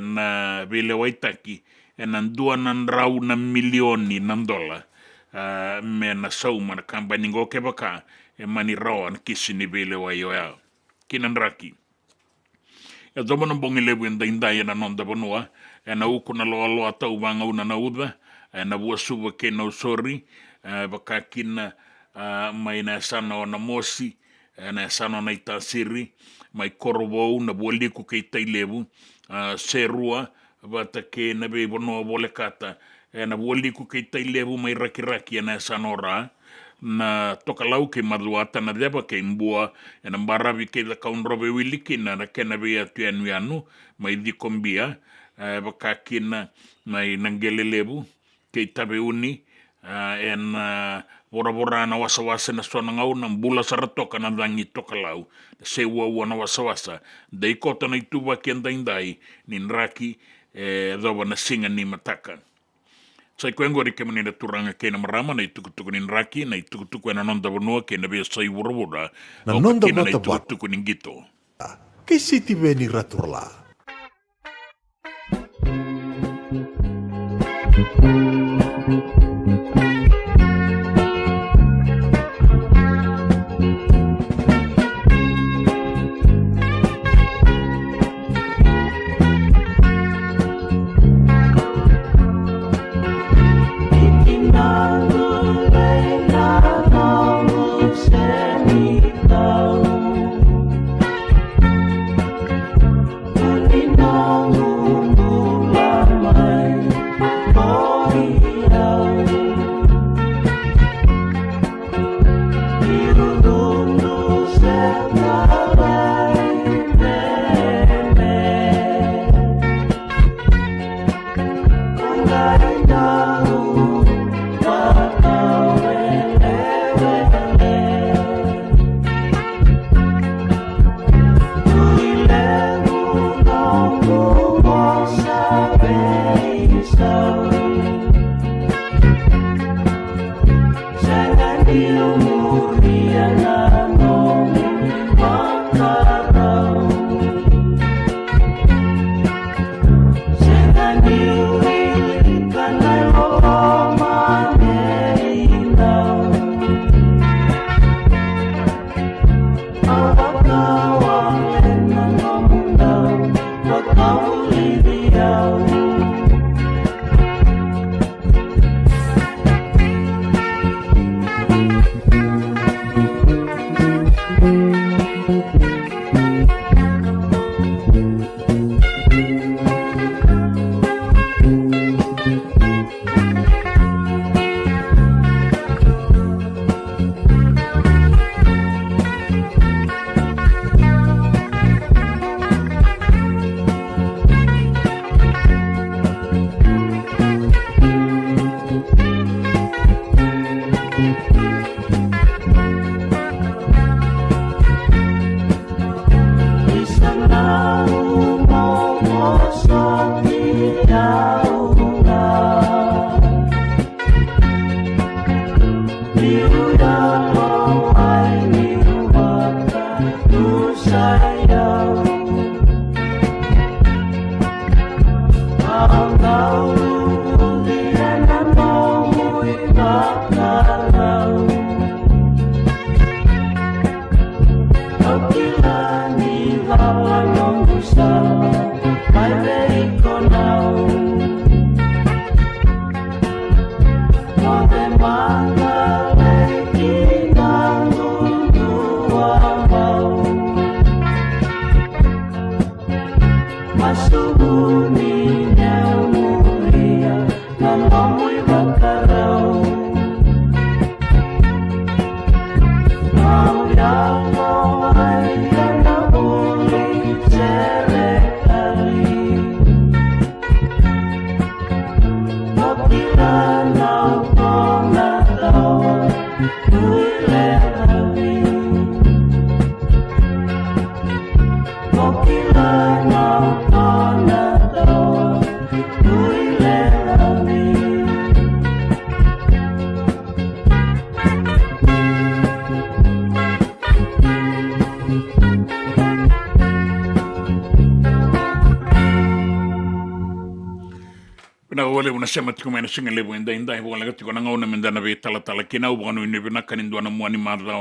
na bile waitaki nandua nan rau na milioni ng dola me na sauma na kampanya ngo kebaka mani rawan kisi ni bile wayo ya kinanraki ya domo ng bongilebu endai na nonda bonua na uko na lo atau banga una na uda na bua suba ke no sorry baka kina mai na sana na mosi na sana na itasiri mai korbo na boliku ke tailebu serua batake na be bono bolekata na boliku ke tailebu mai rakiraki na sanora na tokalau ke maduata na deba ke mbua na mbarabi ke da kaunrobe wiliki na kena be atu mai di kombia bakakina mai nangelelebu ke tabe uni bora na wasa-wasa na sona ngau na bula saratoka na dangi tokalau sewa na wasa-wasa dai kota na ituba kendai ninraki doba na singa ni mataka sai kwengori ke menina turanga ke na marama na itukutuku ninraki na itukutuku na nonda bonua ke na be sai burubura na nonda na bata itukutuku ningito ke siti beni raturla Nasema tiko mena singa lebu inda wala tiko nanga una mendana ve tala kina u banu ni bina kanindu ana muani marla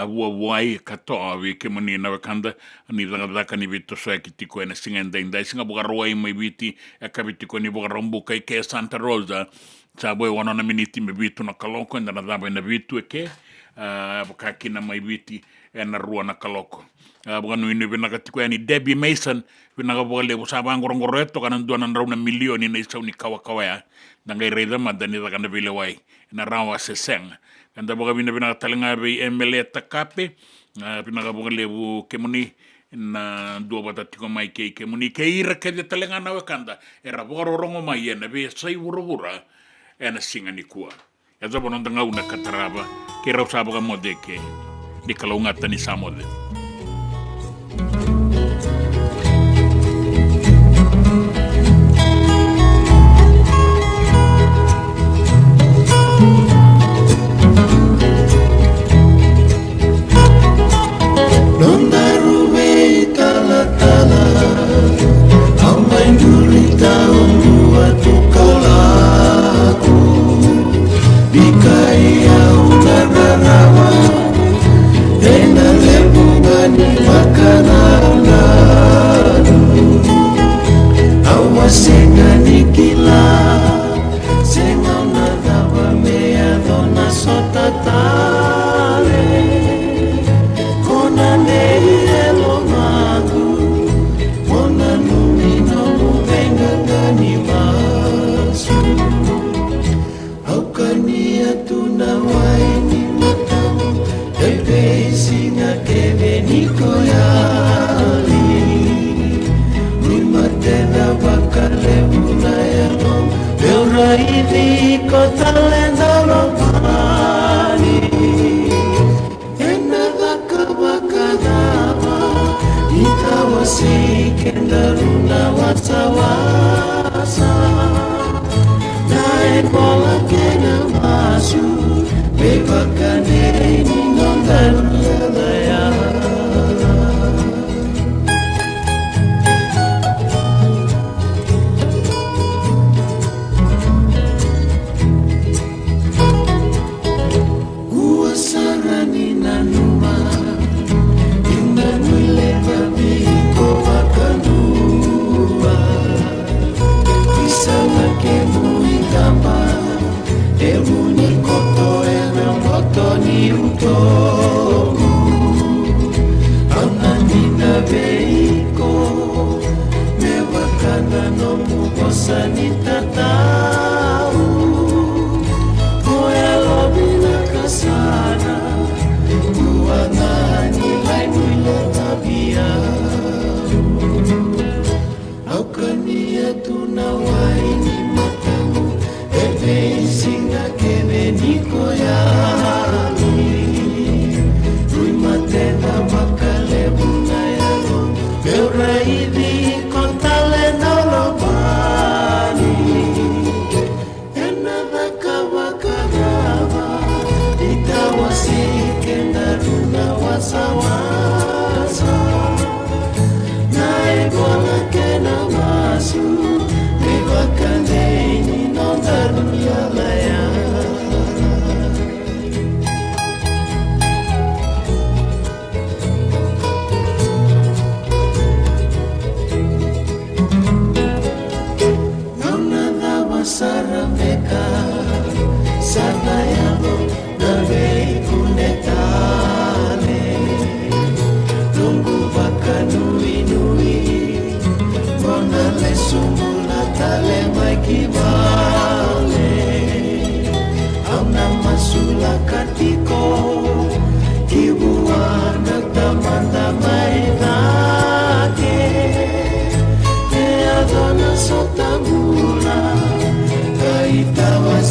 wa wai katoa vi ke mani na kanda ni daga kani vito so tiko ena singa inda singa buga roi mai viti akabitiko ni buga rombu kai ke Santa Rosa sa boy wana na miniti me vitu na kaloko inda na daba na vitu ke buka kina mai viti ena rua na kaloko bukan ini bina katiko yani Debbie Mason bina ka buka lebu sabang gorong-gorong kanan dua nan rauna milioni na isaw ni kawa ya nangay reda madani ta kana vile wai na rawa seseng kanda buka bina katalinga be MLA takape bina ka buka lebu kemuni na dua batatiko mai kemuni ira ke talinga na wakanda era buka rorongo mai na be sai wura ena singa ni kuwa ya zabo nondanga una kataraba ke rau sabuka modeke di kalungata ni samode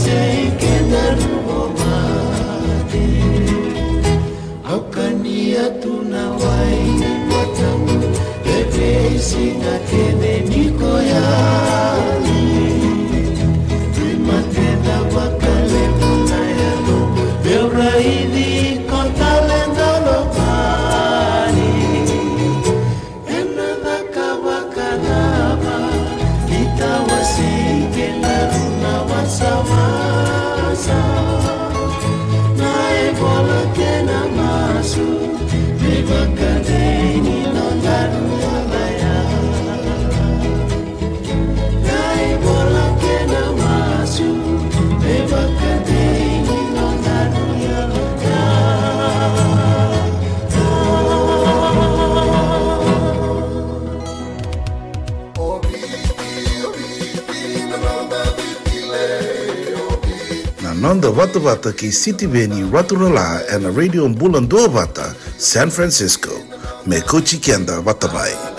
sei que naruo mate Aukania tuna waini matamu Bebe singa kene niko yali Primatenda wakale muna yalo Beura hivi kontalenda lopani Enada kawakanaba Itawasi que naruna wasawasa Nae bola que namasu Bebakadeni no naruna laya Nae bola que namasu Bebakadeni no naruna laya Nanda Vata Vata ki City Veni Raturala and a radio Mbulan Dua Vata, San Francisco. Me Kochi Kenda Vatabai.